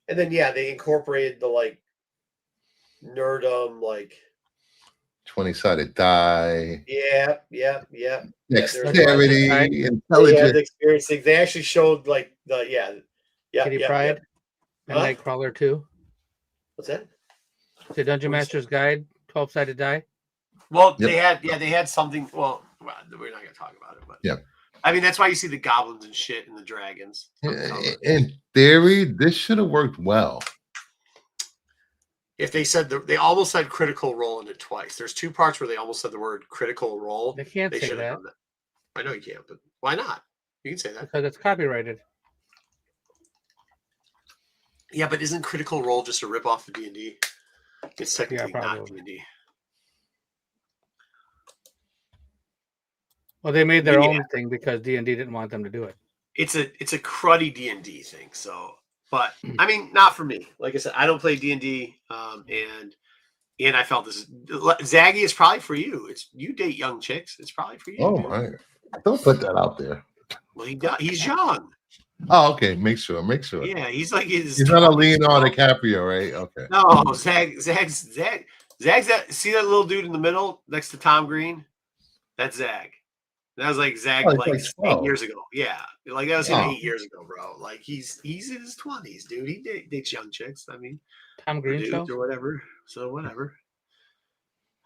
and then they incorporated the like nerdum, like 20-sided die. Yeah. Dexterity, intelligence. The experience thing. They actually showed like the Kitty Pryde and Nightcrawler too. What's that? The Dungeon Master's Guide, 12-sided die. Well, they had something. Well, we're not gonna talk about it, but I mean that's why you see the goblins and shit and the dragons. In theory, this should have worked well. If they said they almost said critical role in it twice. There's two parts where they almost said the word critical role. They can't say that. I know you can't, but why not? You can say that because it's copyrighted. Yeah, but isn't critical role just a rip off of D&D? It's technically not D&D. Well, they made their own thing because D&D didn't want them to do it. It's a cruddy D&D thing. So, but I mean, not for me. Like I said, I don't play D&D, and I felt this Zaggy is probably for you. You date young chicks. It's probably for you. Oh my! Don't put that out there. Well, he's young. Oh, okay. Make sure. Yeah, he's like he's not a Leonardo DiCaprio, right? Okay. No, Zag's that. See that little dude in the middle next to Tom Green? That's Zag. That was like Zag, like 8 years ago. Yeah, like that was him 8 years ago, bro. Like he's in his 20s, dude. He dates young chicks. I mean, Tom Green show or whatever. So whatever.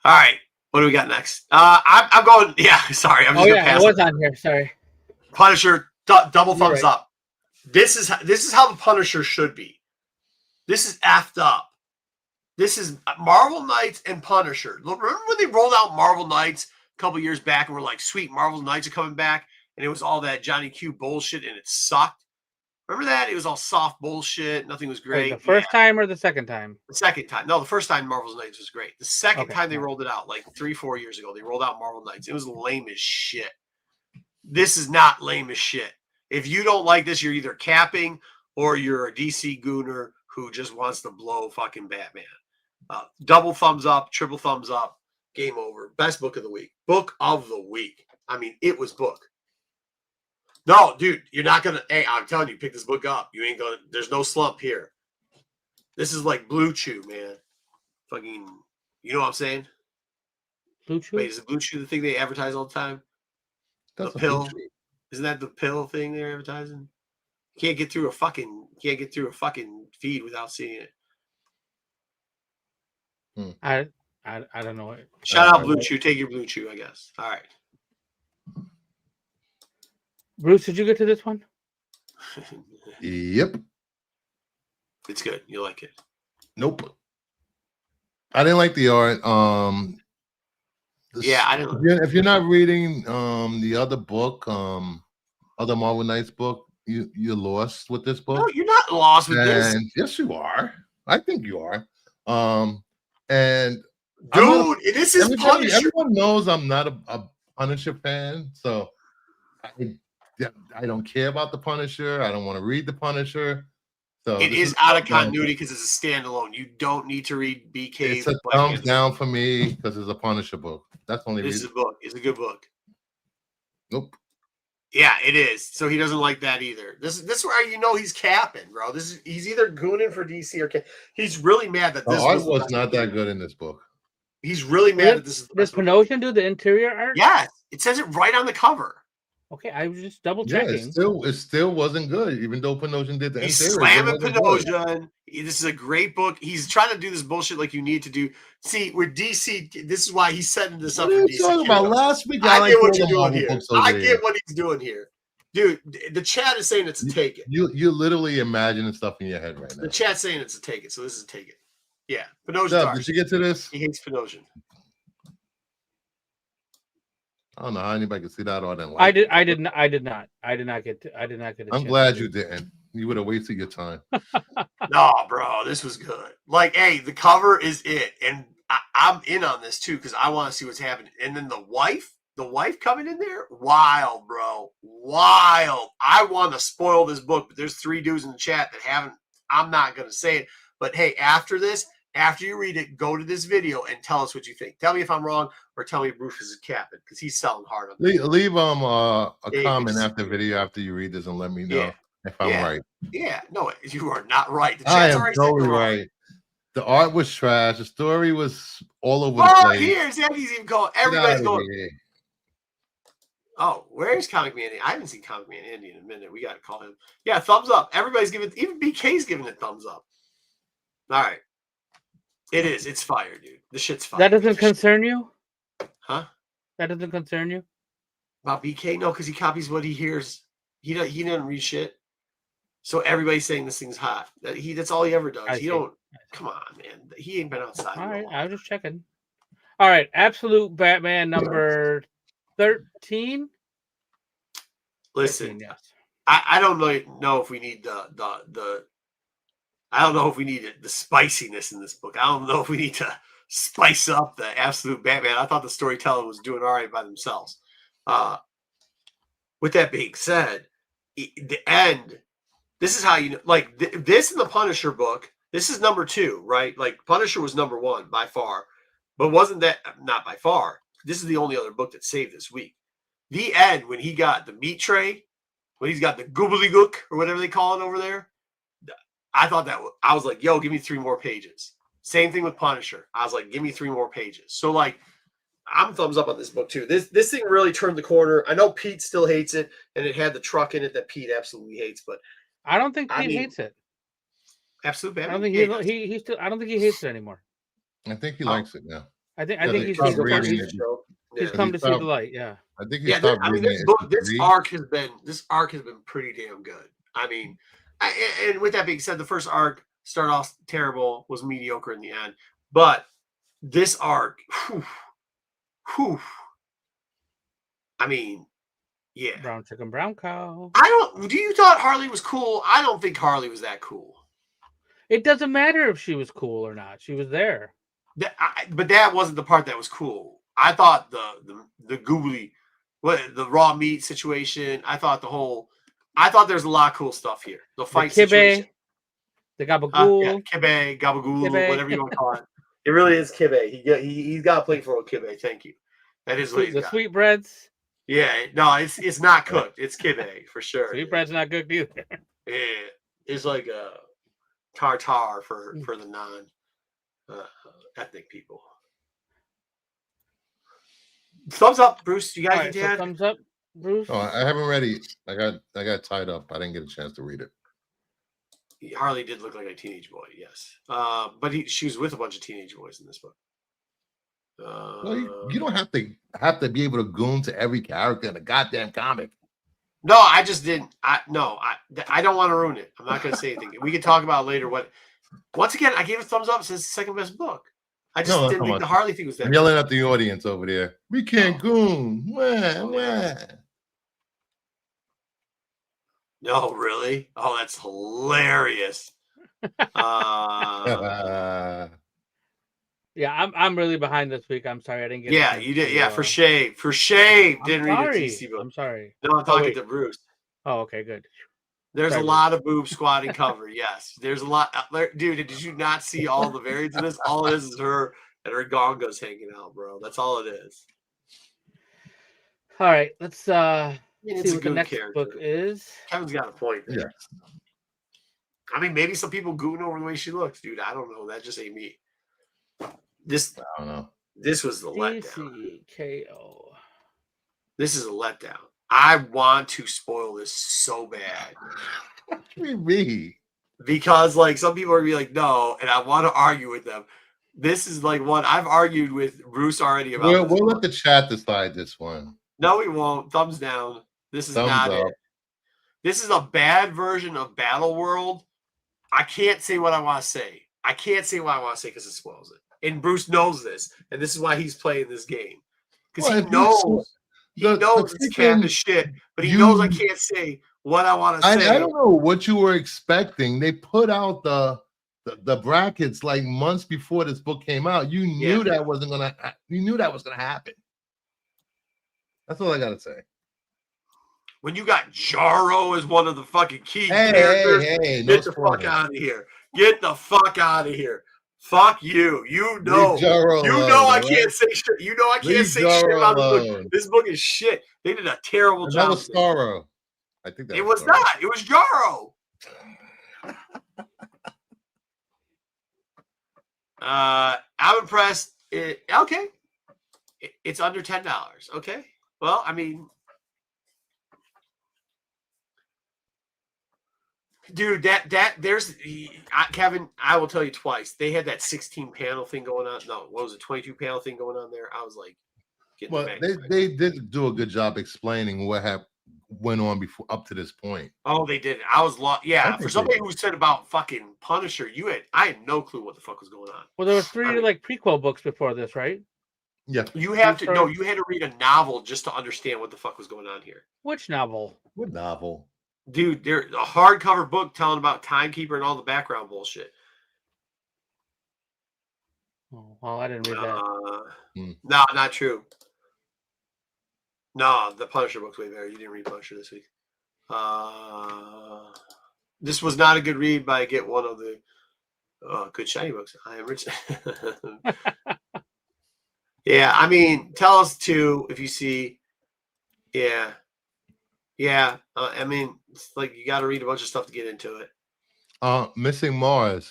All right, what do we got next? I'm going. Yeah, sorry. I'm just gonna pass. I was on here. Sorry. Punisher, double thumbs up. This is how the Punisher should be. This is effed up. This is Marvel Knights and Punisher. Remember when they rolled out Marvel Knights a couple years back and we're like, sweet, Marvel Knights are coming back, and it was all that Johnny Q bullshit and it sucked. Remember that? It was all soft bullshit. Nothing was great. Wait, the first time or the second time? The second time. No, the first time Marvel Knights was great. The second time they rolled it out, like 3-4 years ago, they rolled out Marvel Knights. It was lame as shit. This is not lame as shit. If you don't like this, you're either capping or you're a DC gooner who just wants to blow fucking Batman. Double thumbs up, triple thumbs up, game over. Best book of the week. Book of the week. I mean, it was book. No, dude, you're not going to. Hey, I'm telling you, pick this book up. You ain't going to. There's no slump here. This is like Blue Chew, man. Fucking, you know what I'm saying? Blue Chew? Wait, is it Blue Chew the thing they advertise all the time? The pill? Isn't that the pill thing they're advertising? Can't get through a fucking feed without seeing it. I don't know. Shout out Blue Chew. Take your Blue Chew, I guess. All right. Bruce, did you get to this one? Yep. It's good. You like it? Nope. I didn't like the art. I didn't. If you're not reading the other book, other Marvel Knights book, you're lost with this book. No, you're not lost with this. Yes, you are. I think you are. And dude, this is Punisher. Everyone knows I'm not a Punisher fan, so I don't care about the Punisher. I don't want to read the Punisher. So it is out of continuity because it's a standalone. You don't need to read BK. It's a thumbs down for me because it's a Punisher book. That's the only reason. This is a book. It's a good book. Nope. Yeah, it is. So he doesn't like that either. This is where you know he's capping, bro. He's either gooning for DC or he's really mad that this art was not that good in this book. He's really mad that this is. Does Pinocchio do the interior art? Yes, it says it right on the cover. Okay, I was just double checking. It still wasn't good, even though Pinocchio did the He's interior. Slamming Pinocchio. This is a great book. He's trying to do this bullshit like you need to do. See, with DC, this is why he's setting this up for DC. Talking about last week, I get what you're doing here. I get what he's doing here. Dude, the chat is saying it's a take it. You're literally imagining stuff in your head right now. The chat's saying it's a take it, so this is a take it. Yeah. Pinocchio. Did you get to this? He hates Pinocchio. I don't know how anybody can see that or didn't like I did not get to. I'm glad you didn't. You would have wasted your time. No, bro, this was good. Like, hey, the cover is it, and I'm in on this too because I want to see what's happening. And then the wife, the wife coming in there, wild, bro, wild. I want to spoil this book, but there's 3 dudes in the chat that haven't. I'm not gonna say it, but hey, after this, after you read it, go to this video and tell us what you think. Tell me if I'm wrong, or tell me Bruce is capping because he's selling hard on this. Leave a comment after the video after you read this and let me know if I'm right. Yeah, no, you are not right. The I chat's am already totally right. The art was trash. The story was all over the place. Here's Eddie's even going. Everybody's going. Oh, where is Comic Man? I haven't seen Comic Man Andy in a minute. We got to call him. Yeah, thumbs up. Everybody's giving, even BK's giving it thumbs up. All right. It is. It's fire, dude. The shit's fire. That doesn't concern you? Huh? That doesn't concern you? About BK? No, because he copies what he hears. He doesn't read shit. So everybody's saying this thing's hot. That's all he ever does. Come on, man. He ain't been outside. All right, I was just checking. All right, Absolute Batman number 13. Listen, 13, yes. I don't know if we need the I don't know if we need the spiciness in this book. I don't know if we need to spice up the Absolute Batman. I thought the storytelling was doing all right by themselves. With that being said, the end. This is how you know, like this in the Punisher book. This is number 2, right? Like Punisher was number 1 by far, but wasn't that not by far? This is the only other book that saved this week. The end when he got the meat tray, when he's got the gobbledygook or whatever they call it over there. I thought I was like, yo, give me 3 more pages. Same thing with Punisher. I was like, give me 3 more pages. So like, I'm thumbs up on this book too. This thing really turned the corner. I know Pete still hates it, and it had the truck in it that Pete absolutely hates, but I don't think Pete hates it. Absolute Batman. I don't think he still. I don't think he hates it anymore. I think he likes it now. I think he's come to see the light. Yeah. I think he's stopped reading it. This arc has been pretty damn good. I mean, and with that being said, the first arc started off terrible, was mediocre in the end, but this arc, I mean, yeah. Brown chicken, brown cow. Do you thought Harley was cool? I don't think Harley was that cool. It doesn't matter if she was cool or not. She was there. But that wasn't the part that was cool. I thought the googly, the raw meat situation. I thought there's a lot of cool stuff here. The fight situation. The gabagool. Kibe, gabagool, whatever you want to call it. It really is Kibe. He's got a plate for a Kibe. Thank you. That is what he's got. The sweetbreads. Yeah, no, it's not cooked. It's Kibe for sure. Sweetbread's not cooked either. Yeah, it's like a tartar for the non ethnic people. Thumbs up, Bruce. You guys so thumbs up, Bruce. Oh, I haven't read it. I got tied up. I didn't get a chance to read it. Harley did look like a teenage boy, yes. But she was with a bunch of teenage boys in this book. Well, you don't have to be able to goon to every character in a goddamn comic. No, I just didn't. I don't want to ruin it. I'm not going to say anything. We can talk about it later. Once again, I gave it a thumbs up. It says the second best book. I just didn't think the Harley thing was that. I'm yelling at the audience over there. We can't goon. Wah. No, really? Oh, that's hilarious. Yeah, I'm really behind this week. I'm sorry I didn't get. Yeah, you did. Yeah, for shame. For shame, didn't read the DC book. I'm sorry. No, I'm talking to Bruce. Oh, okay, good. There's a lot of boob squatting cover. Yes, there's a lot. Dude, did you not see all the variants of this? All it is her and her gongos hanging out, bro. That's all it is. All right, let's see what the next character. book is. Kevin's got a point there. Yeah. I mean, maybe some people goon over the way she looks, dude. I don't know. That just ain't me. I don't know. This was the letdown. DCKO. This is a letdown. I want to spoil this so bad. What do you mean? Because like some people are gonna be like, no, and I want to argue with them. This is like one I've argued with Bruce already about. We'll let the chat decide this one. No, we won't. Thumbs down. This is not it. This is a bad version of Battle World. I can't say what I want to say. I can't say what I want to say because it spoils it. And Bruce knows this, and this is why he's playing this game. Because he knows it's cap of shit, but he knows I can't say what I want to say. I don't know what you were expecting. They put out the brackets like months before this book came out. You knew that wasn't gonna. You knew that was gonna happen. That's all I gotta say. When you got Jarro as one of the fucking key characters, hey, get the fuck out of here. Get the fuck out of here. Fuck you. You know I can't say shit. You know I can't say shit about this book. This book is shit. They did a terrible job. That was Starro. I think that it was not. It was Jarro. I'm impressed. Okay. It's under $10. Okay. Well, I mean, dude, there's Kevin. I will tell you twice. They had that 16 panel thing going on. No, what was it? 22 panel thing going on there. I was like, well, they did do a good job explaining what went on before up to this point. Oh, they did. I was lost. Yeah, for somebody who said about fucking Punisher, I had no clue what the fuck was going on. Well, there was 3 like prequel books before this, right? Yeah. You had to read a novel just to understand what the fuck was going on here. Which novel? What novel? Dude, there's a hardcover book telling about Timekeeper and all the background bullshit. Oh, well, I didn't read that. No, not true. No, the Punisher book's way better. You didn't read Punisher this week. This was not a good read, but I get one of the good shiny books. I am rich. Yeah, I mean, tell us too if you see. Yeah. I mean, it's like you got to read a bunch of stuff to get into it. Missing Mars.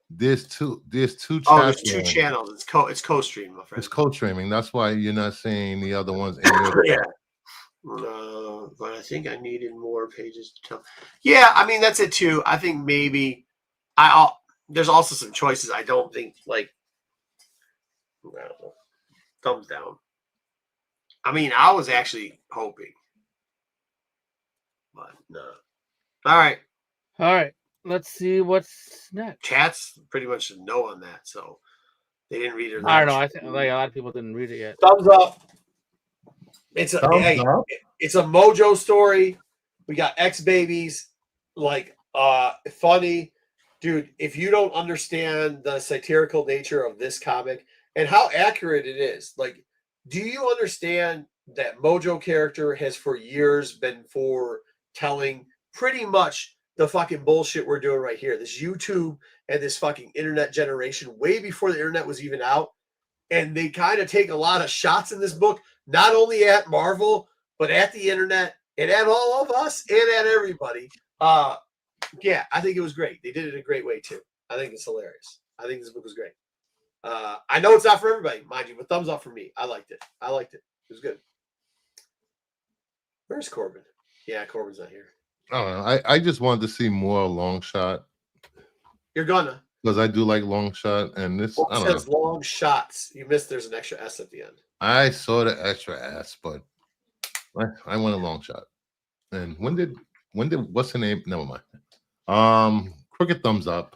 There's two channels. Oh, there's 2 channels. It's co-stream, my friend. It's co-streaming. That's why you're not seeing the other ones. Yeah. But I think I needed more pages to tell. Yeah, I mean that's it too. I think maybe there's also some choices. I don't think like. I don't know. Thumbs down. I mean, I was actually hoping, but no. All right. Let's see what's next. Chat's pretty much a no on that, so they didn't read it. I don't know. I think like a lot of people didn't read it yet. Thumbs up. It's a Mojo story. We got X babies, like funny, dude. If you don't understand the satirical nature of this comic and how accurate it is, like, do you understand that Mojo character has for years been foretelling pretty much the fucking bullshit we're doing right here? This YouTube and this fucking internet generation, way before the internet was even out. And they kind of take a lot of shots in this book, not only at Marvel, but at the internet and at all of us and at everybody. Yeah, I think it was great. They did it in a great way too. I think it's hilarious. I think this book was great. I know it's not for everybody, mind you, but thumbs up for me. I liked it. It was good. Where's Corbin? Yeah, Corbin's not here. I don't know. I just wanted to see more Long Shot. You're gonna. Because I do like Long Shot, and this I don't know. Long Shots. You missed. There's an extra S at the end. I saw the extra S, but I want a Long Shot. And when did what's the name? Never mind. Crooked thumbs up.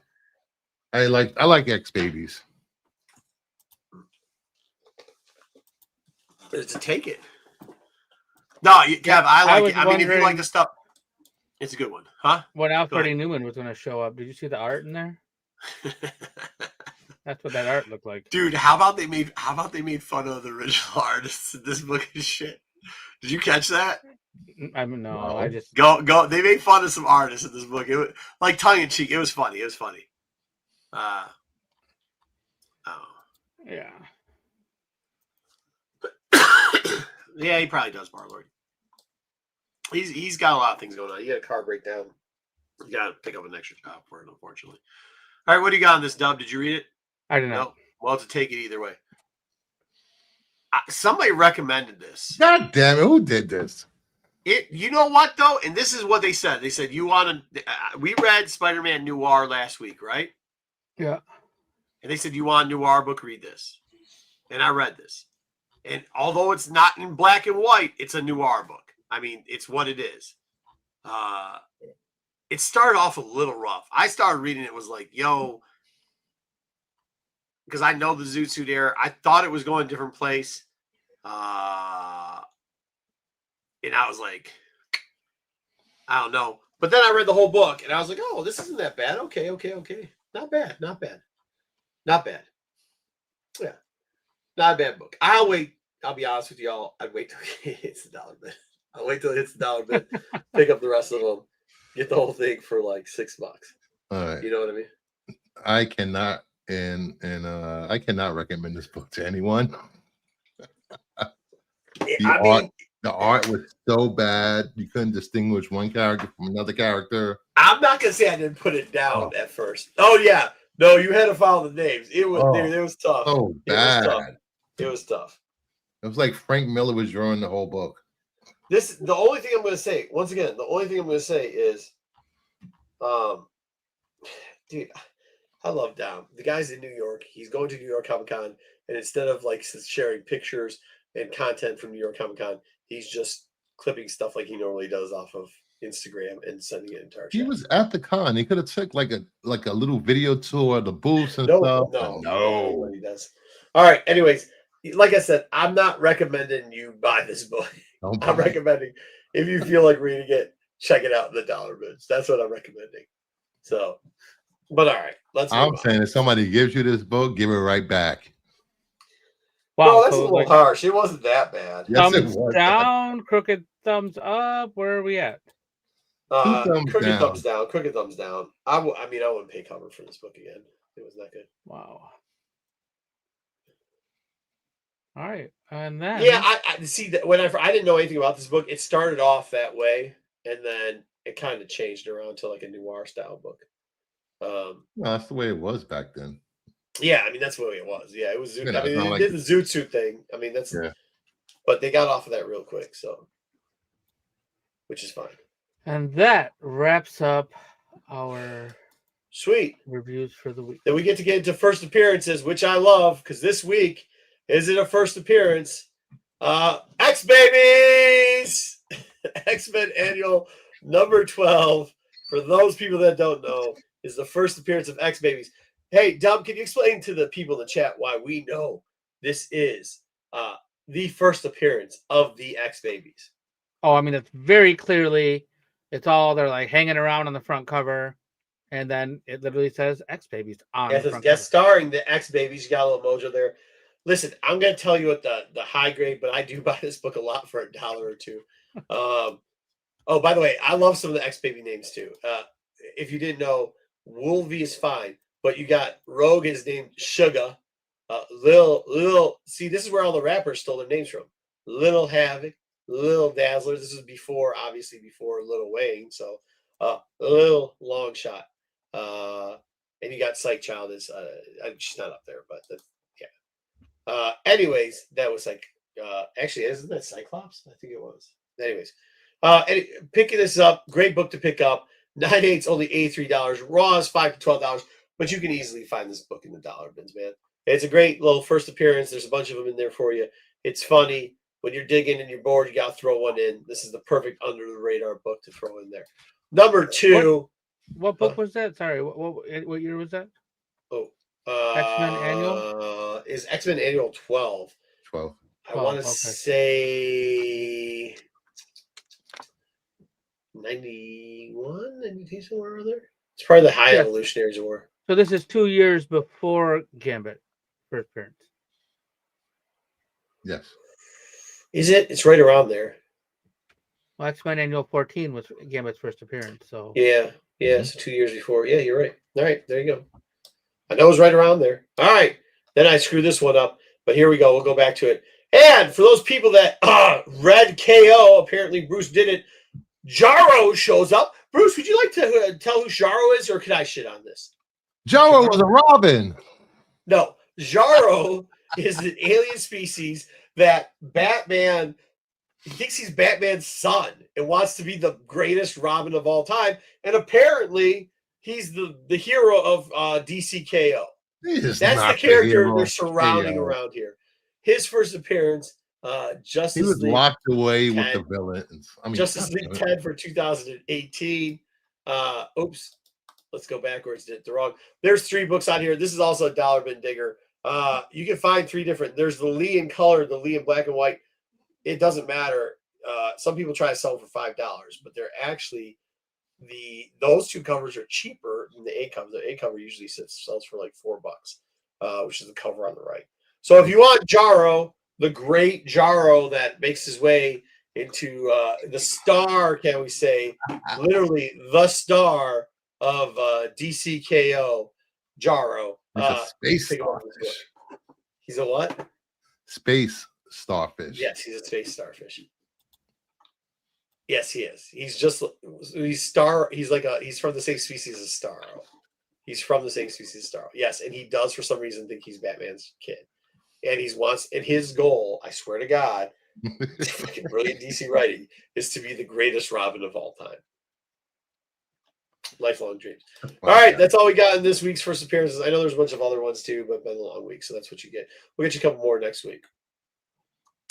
I like X babies. To take it. No, Kev, I like it. I mean, if you like the stuff, it's a good one, huh? When Alfred Newman was going to show up, did you see the art in there? That's what that art looked like, dude. How about they made fun of the original artists in this book of shit? Did you catch that? I mean, no, I just go. They made fun of some artists in this book. It was like tongue in cheek. It was funny. Yeah. Yeah, he probably does, Barlord. He's got a lot of things going on. You got a car breakdown. You got to pick up an extra job for it, unfortunately. All right, what do you got on this, Dub? Did you read it? I didn't know. No. Well, to take it either way. Somebody recommended this. God damn it! Who did this? You know what though, and this is what they said. They said you want to. We read Spider-Man Noir last week, right? Yeah. And they said you want a Noir book. Read this, and I read this. And although it's not in black and white, it's a Noir book. I mean, it's what it is. It started off a little rough. I started reading it, was like, yo, because I know the Zoot Suit era. I thought it was going a different place. And I was like, I don't know. But then I read the whole book, and I was like, oh, this isn't that bad. Okay. Not bad. Yeah. Not a bad book. I'll wait. I'll be honest with y'all. I'd wait till it hits the dollar bin. I'll wait till it hits the dollar bin, pick up the rest of them, get the whole thing for like $6. All right. You know what I mean? I cannot I cannot recommend this book to anyone. The art was so bad you couldn't distinguish one character from another character. I'm not gonna say I didn't put it down at first. Oh yeah, no, you had to follow the names. It was dude, it was tough. So bad. It was tough. It was like Frank Miller was drawing the whole book. The only thing I'm gonna say, once again, the only thing I'm gonna say is, dude, I love Dom. The guy's in New York. He's going to New York Comic Con, and instead of like sharing pictures and content from New York Comic Con, he's just clipping stuff like he normally does off of Instagram and sending it into our chat. He was at the con. He could have took like a little video tour of the booths and stuff. No, he does. All right. Anyways, like I said, I'm not recommending you buy this book. I'm recommending if you feel like reading it, check it out in the dollar bins. That's what I'm recommending. So, but all right, I'm saying if somebody gives you this book, give it right back. Wow, no, that's a little harsh. It wasn't that bad. Yes, thumbs down, crooked thumbs up. Where are we at? Crooked thumbs down. Crooked thumbs down. I mean, I wouldn't pay cover for this book again. It was not good. Wow. All right, and then I see that when I didn't know anything about this book. It started off that way, and then it kind of changed around to like a noir style book. Well, that's the way it was back then. Yeah, I mean that's the way it was. Yeah, it was. I mean, they did the Zoot Suit thing. I mean that's. Yeah. But they got off of that real quick, so which is fine. And that wraps up our sweet reviews for the week. Then we get to get into first appearances, which I love because this week is it a first appearance? X Babies, X-Men Annual number 12. For those people that don't know, is the first appearance of X Babies. Hey, Dom, can you explain to the people in the chat why we know this is the first appearance of the X Babies? Oh, I mean, it's very clearly, it's all they're like hanging around on the front cover, and then it literally says X Babies on the front guest starring the X Babies. You got a little mojo there. Listen, I'm going to tell you what the high grade, but I do buy this book a lot for $1 or $2. Oh, by the way, I love some of the X Baby names too. If you didn't know, Wolvie is fine, but you got Rogue is named Sugar. Lil. See, this is where all the rappers stole their names from. Little Havoc, Lil Dazzler. This is obviously before Lil Wayne. So, Lil Long Shot. And you got Psych Child is she's not up there, but yeah. Anyways, that was like actually isn't that Cyclops? I think it was. Anyways, picking this up, great book to pick up. 9/8's only $83. Raw is $5 to $12, but you can easily find this book in the dollar bins, man. It's a great little first appearance. There's a bunch of them in there for you. It's funny. When you're digging and you're bored, you got to throw one in. This is the perfect under the radar book to throw in there. Number 2. What book was that? Sorry, what year was that? Oh, X-Men Annual is X-Men Annual 12. 12. I want to say 91, 92, somewhere over there. It's probably the High Evolutionaries War. So this is 2 years before Gambit first appearance. Yes. Is it? It's right around there. Well, X-Men Annual 14 was Gambit's first appearance. So yeah. So 2 years before. Yeah, you're right. All right, there you go. I know it was right around there. All right, then I screwed this one up, but here we go. We'll go back to it. And for those people that read KO, apparently Bruce did it. Jarro shows up. Bruce, would you like to tell who Jarro is, or can I shit on this? Jarro was a Robin. No, Jarro is an alien species that Batman, he thinks he's Batman's son and wants to be the greatest Robin of all time. And apparently he's the hero of DCKO. That's the character they're surrounding around here. His first appearance, Justice League. He was locked away with the villains. Justice League 10 for 2018. Oops. Let's go backwards. Did the wrong. There's 3 books on here. This is also a dollar bin digger. You can find 3 different. There's the Lee in color, the Lee in black and white. It doesn't matter. Some people try to sell them for $5, but they're actually those 2 covers are cheaper than the A cover. The A cover usually sells for like $4, which is the cover on the right. So if you want Jarro, the great Jarro that makes his way into the star, can we say, literally the star of DCKO, Jarro. He's a space take a look at this starfish. book. He's a what? Space starfish. Yes, he's a space starfish. Yes, he is. He's just he's star. He's from the same species as Starro. He's from the same species as Starro. Yes, and he does for some reason think he's Batman's kid, and his goal, I swear to God, fucking brilliant DC writing, is to be the greatest Robin of all time. Lifelong dreams. All right, that's all we got in this week's first appearances. I know there's a bunch of other ones too, but it's been a long week, so that's what you get. We'll get you a couple more next week.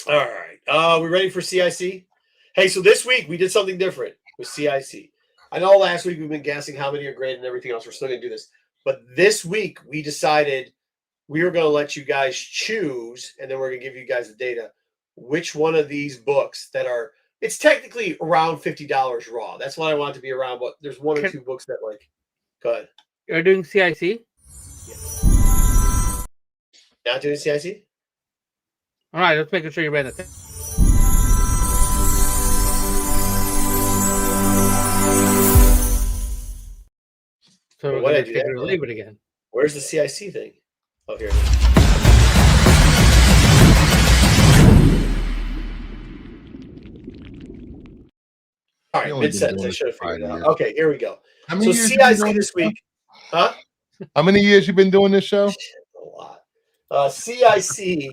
All right, we ready for CIC? Hey, so this week we did something different with CIC. I know last week we've been guessing how many are graded and everything else. We're still going to do this. But this week we decided we were going to let you guys choose, and then we're going to give you guys the data, which one of these books that are, it's technically around $50 raw. That's what I want it to be around, but there's one or two books that go ahead. You're doing CIC? Yeah. Not doing CIC? All right, let's make sure you're ready. So we're going to take it or leave it again. Where's the CIC thing? Oh, here it is. All right, mid-sentence. I should have figured it out. Okay, here we go. So CIC this week. Huh? How many years you been doing this show? A lot. CIC,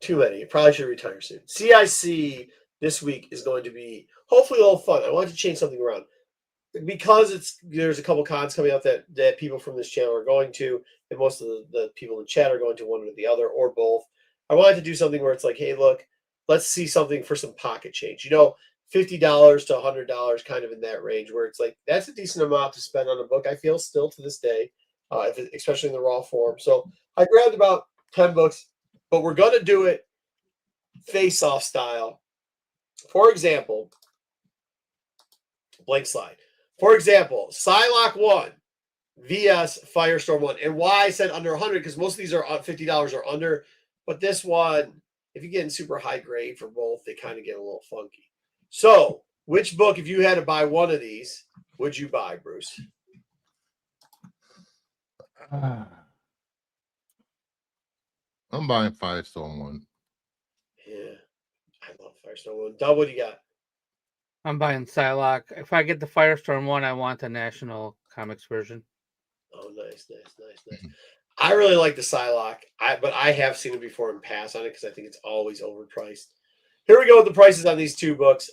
too many. You probably should retire soon. CIC this week is going to be hopefully a little fun. I wanted to change something around. Because there's a couple cons coming out that people from this channel are going to, and most of the people in the chat are going to one or the other or both. I wanted to do something where it's like, hey, look, let's see something for some pocket change. $50 to $100, kind of in that range, where it's like that's a decent amount to spend on a book. I feel still to this day, especially in the raw form. So I grabbed about 10 books, but we're going to do it face-off style. For example, blank slide. For example, Psylocke 1 vs Firestorm 1. And why I said under 100, because most of these are $50 or under. But this one, if you get in super high grade for both, they kind of get a little funky. So, which book, if you had to buy one of these, would you buy, Bruce? I'm buying Firestorm 1. Yeah, I love Firestorm 1. Doug, what do you got? I'm buying Psylocke. If I get the Firestorm 1, I want the National Comics version. Oh, nice. I really like the Psylocke, but I have seen it before and pass on it because I think it's always overpriced. Here we go with the prices on these two books.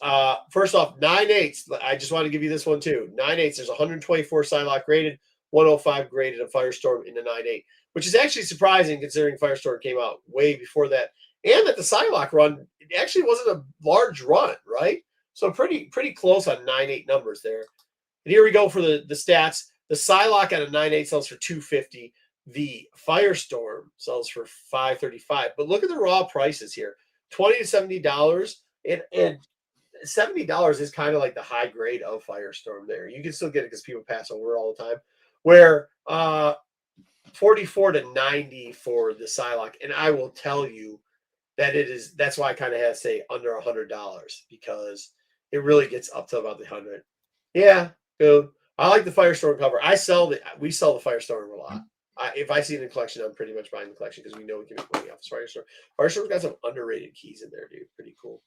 First off, 9/8. I just want to give you this one too. 9/8. There's 124 Psylocke graded, 105 graded of Firestorm in the 9/8, which is actually surprising considering Firestorm came out way before that, and that the Psylocke run actually wasn't a large run, right? So pretty close on 9/8 numbers there. And here we go for the stats. The Psylocke at a 9/8 sells for $250. The Firestorm sells for $535. But look at the raw prices here: $20 to $70, and $70 is kind of like the high grade of Firestorm. There, you can still get it because people pass over it all the time. Where $44 to $90 for the Psylocke, and I will tell you that it is. That's why I kind of had to say under $100 because it really gets up to about the 100. Yeah, good. I like the Firestorm cover. We sell the Firestorm a lot. If I see it in the collection, I'm pretty much buying the collection because we know we can make money off this Firestorm. Firestorm's got some underrated keys in there, dude. Pretty cool.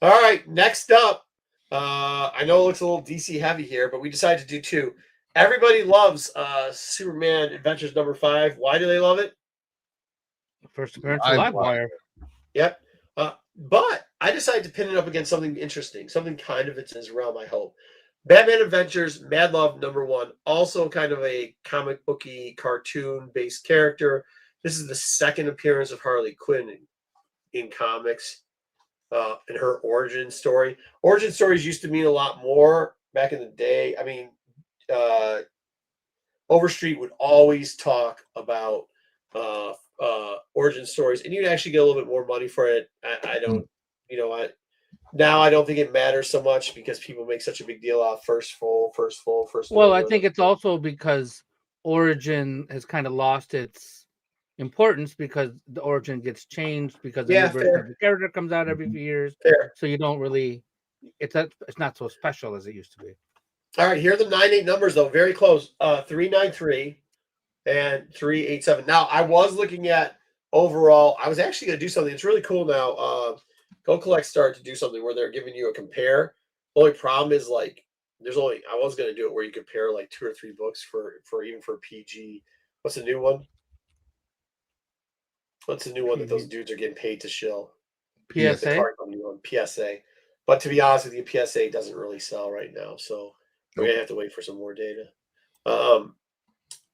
All right, next up. I know it looks a little DC heavy here, but we decided to do two. Everybody loves Superman Adventures #5. Why do they love it? First appearance of Livewire. Yep. But I decided to pin it up against something interesting, something kind of in his realm, I hope. Batman Adventures, Mad Love #1, also kind of a comic booky, cartoon-based character. This is the second appearance of Harley Quinn in comics, in her origin story. Origin stories used to mean a lot more back in the day. I mean, Overstreet would always talk about origin stories, and you'd actually get a little bit more money for it. I don't, now I don't think it matters so much because people make such a big deal out first full. Well, I think it's also because Origin has kind of lost its importance because the origin gets changed because the Yeah, new version fair. of the character comes out every few years. Fair. So you don't really, it's not so special as it used to be. All right, here are the 9-8 numbers though, very close. 393 and 387. Now I was looking at overall. I was actually going to do something. It's really cool now. Go Collect started to do something where they're giving you a compare. The only problem is like there's only. I was going to do it where you compare like 2 or 3 books for even for PG. What's the new one? What's the new one that those dudes are getting paid to shill? The PSA. card company one, PSA. But to be honest with you, PSA doesn't really sell right now, so we're gonna have to wait for some more data.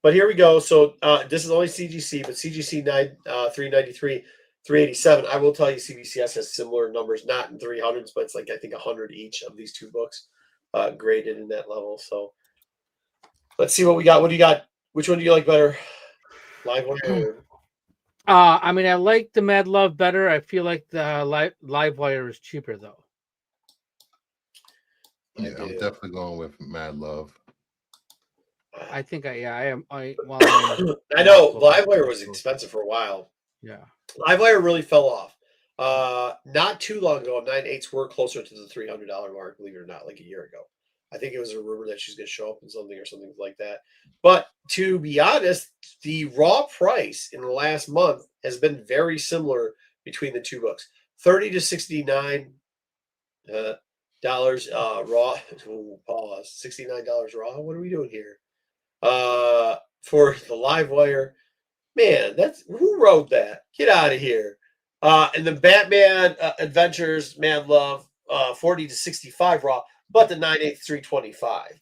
But here we go. So this is only CGC, but CGC 393, 387. I will tell you, CBCS has similar numbers, not in 300s, but it's like I think 100 each of these 2 books graded in that level. So let's see what we got. What do you got? Which one do you like better? Live Wire. I mean, I like the Mad Love better. I feel like the Live Wire is cheaper though. Yeah, I'm definitely going with Mad Love. I think I am. I know Livewire was expensive for a while. Yeah, Livewire really fell off. Not too long ago, 9/8s were closer to the $300 mark, believe it or not, like a year ago. I think it was a rumor that she's going to show up in something or something like that. But to be honest, the raw price in the last month has been very similar between the 2 books. $30 to $69 raw. Ooh, pause. $69 raw. What are we doing here? For the Livewire, man, that's who wrote that? Get out of here. And the Batman Adventures, Mad Love, 40 to 65 raw, but the 9/8 325.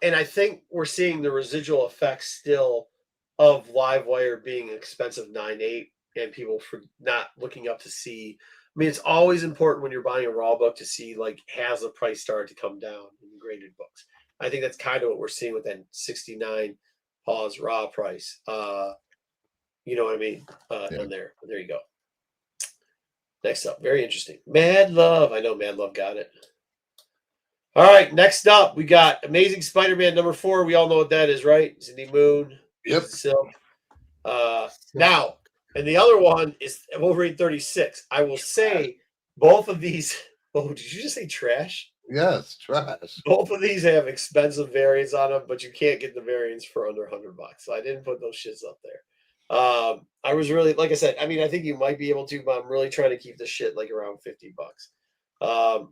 And I think we're seeing the residual effects still of Livewire being an expensive 9/8 and people for not looking up to see. I mean, it's always important when you're buying a raw book to see like has the price started to come down in the graded books. I think that's kind of what we're seeing with that 69 pause raw price. You know what I mean? And there you go. Next up, very interesting. Mad Love. I know Mad Love got it. All right, next up, we got Amazing Spider-Man number 4. We all know what that is, right? Cindy Moon. Yep. Silk. Now, and the other one is Wolverine 36. I will say both of these. Oh, did you just say trash? Yes, trash. Both of these have expensive variants on them, but you can't get the variants for under $100. So I didn't put those shits up there. I was really, like I said, I mean, I think you might be able to, but I'm really trying to keep the shit like around $50.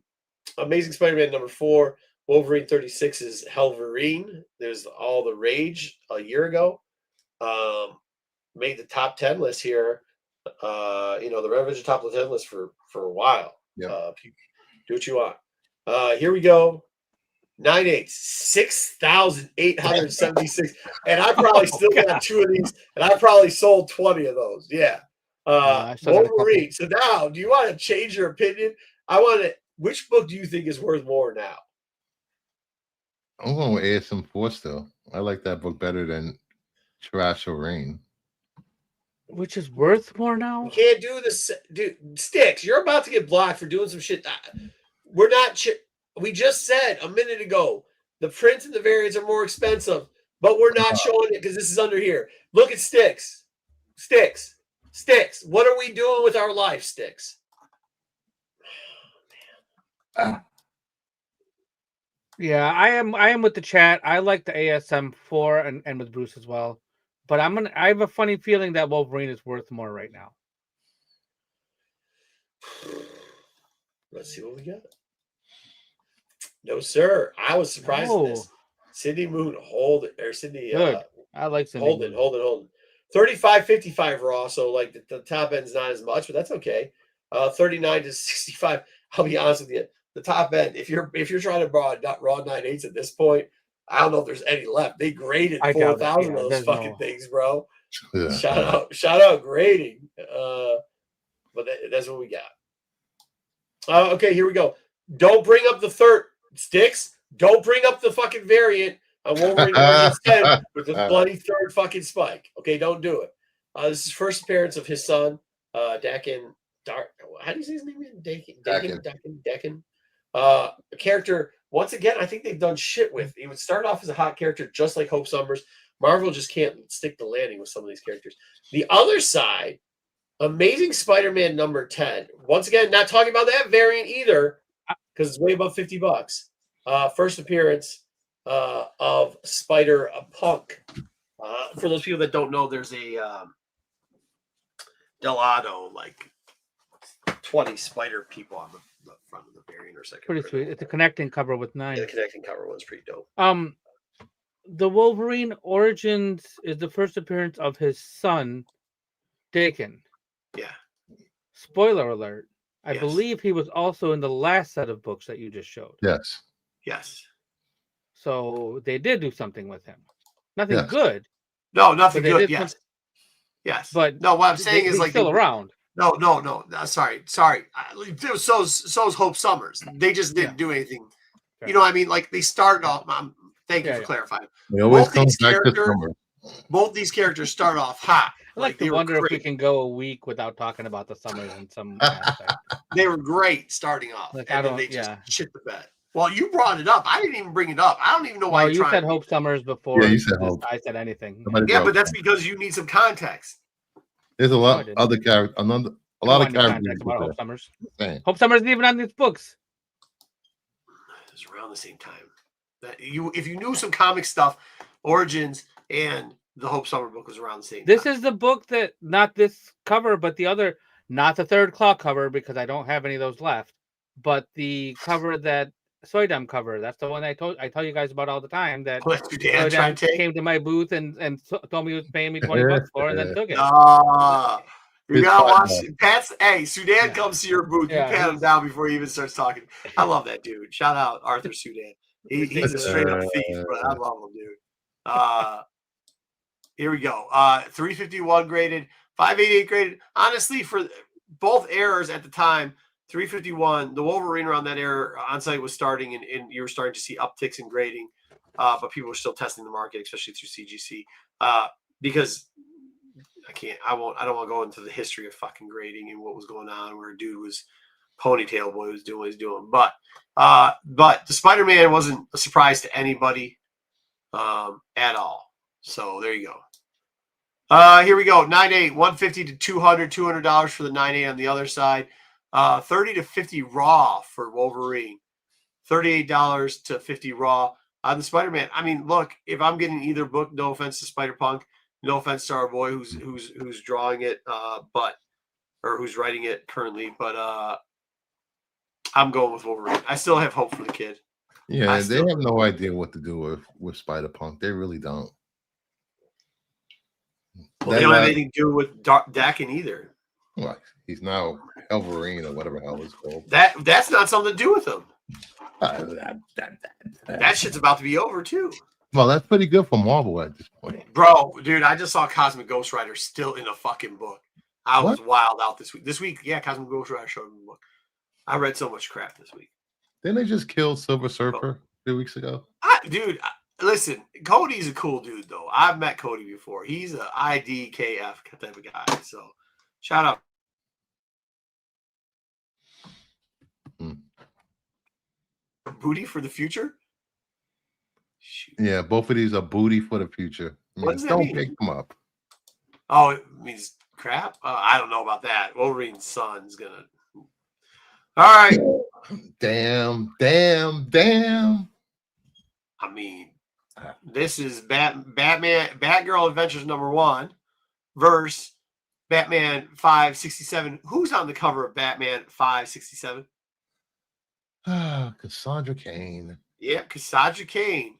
Amazing Spider-Man number 4, Wolverine 36 is Helverine. There's All the Rage a year ago. Made the top 10 list here. The Revenge top 10 list for a while. Yeah. Do what you want. Here we go. 9/8, 6,876. And I probably still got 2 of these, and I probably sold 20 of those. Yeah. Wolverine. So now, do you want to change your opinion? Which book do you think is worth more now? I'm going with ASM 4 still. I like that book better than Trash or Rain. Which is worth more now? You can't do this. Dude, Sticks, you're about to get blocked for doing some shit. We're not. We just said a minute ago the prints and the variants are more expensive, but we're not showing it because this is under here. Look at Sticks. Sticks. What are we doing with our life, Sticks? Yeah, I am with the chat. I like the ASM 4 and with Bruce as well. But I have a funny feeling that Wolverine is worth more right now. Let's see what we got. No, sir. I was surprised at this. Cindy Moon, hold it. Or Cindy. Good. I like Cindy Moon. Hold it. 35.55 raw. So like the top end's not as much, but that's okay. 39 to 65. I'll be honest with you. The top end, if you're trying to raw 9/8s at this point, I don't know if there's any left. They graded 4,000 of those fucking things, bro. Yeah. Shout out grading. But that's what we got. Okay, here we go. Don't bring up the third Sticks. Don't bring up the fuking variant on Wolverine instead with the bloody third fucking spike. Okay, don't do it. This is first appearance of his son, Dakin. How do you say his name again? Dakin. A character, once again, I think they've done shit with. He would start off as a hot character just like Hope Summers, Marvel just can't stick the landing with some of these characters. The other side, Amazing Spider-Man number 10. Once again, not talking about that variant either, because it's way above $50. First appearance of Spider-Punk. For those people that don't know, there's a Delado, like 20 spider people on the front of the variant or second. Pretty sweet. It's a connecting cover with 9. Yeah, the connecting cover one's pretty dope. The Wolverine Origins is the first appearance of his son, Dakin. Yeah. Spoiler alert. I Yes. believe he was also in the last set of books that you just showed. Yes. Yes. So they did do something with him. Nothing Yes. good. No, nothing But they good. did Yes. Yes. But no, what I'm saying is he's like still around. No. Sorry. So's Hope Summers. They just didn't do anything. Okay. You know what I mean? Like they started off. Thank you for Yeah. clarifying. We always Both come these back to characters- summer. Both these characters start off hot. I like they to were wonder if we great. can go a week without talking about the Summers in some aspect. They were great starting off, Like, and I then they don't- just yeah. shit the bed. Well, you brought it up. I didn't even bring it up. I don't even know why No, you're you trying said to- Hope Summers before. Yeah, you said Hope. I said anything. Somebody Yeah, broke but that's them. because you need some context. There's a I lot didn't. other characters. A lot Don't of want any characters. context about Hope Summers. Saying. Hope Summers isn't even on these books. It's around the same time. If you knew some comic stuff, Origins and the Hope Summer book was around the same This time. is the book that, not this cover, but the other, not the third claw cover because I don't have any of those left, but the cover that Soydam cover. That's the one I tell you guys about all the time. That Let you Dan try Soydam and take. came to my booth and told me he was paying me $20 for, and then took it. You His gotta watch partner. Pat's. Hey, Sudan Yeah. comes to your booth. Yeah, you pat him he's- down before he even starts talking. I love that dude. Shout out Arthur Sudan. He's a straight up thief, but I love him, dude. Here we go. 351 graded, 588 graded. Honestly, for both errors at the time, 351, the Wolverine around that error on site was starting, and you were starting to see upticks in grading, but people were still testing the market, especially through CGC, because I don't want to go into the history of fucking grading and what was going on, where a dude was ponytail boy was doing what he's doing. But the Spider-Man wasn't a surprise to anybody at all. So there you go. Here we go. 9.8, 150 to 200, $200 for the 9.8 on the other side. 30 to 50 raw for Wolverine. $38 to 50 raw on the Spider-Man. I mean, look, if I'm getting either book, no offense to Spider-Punk, no offense to our boy who's drawing it, or who's writing it currently, but I'm going with Wolverine. I still have hope for the kid. Yeah, they have no idea what to do with Spider-Punk. They really don't. Well, they don't have anything to do with Dakin either. Well, he's now Wolverine or whatever the hell it's called. That's not something to do with him. That shit's about to be over too. Well, that's pretty good for Marvel at this point. Bro, dude, I just saw Cosmic Ghost Rider still in a fucking book. I was wild out this week. This week, yeah, Cosmic Ghost Rider showed me the book. I read so much crap this week. Didn't they just kill Silver Surfer 2 weeks ago? Listen, Cody's a cool dude, though. I've met Cody before. He's a IDKF type of guy. So, shout out. Booty for the future? Shoot. Yeah, both of these are booty for the future. What does that Don't mean? pick them up. Oh, it means crap? I don't know about that. Wolverine's son's going to. All right. Damn. I mean, this is Batgirl Adventures #1 versus Batman 567. Who's on the cover of Batman 567? Cassandra Cain. Yeah, Cassandra Cain.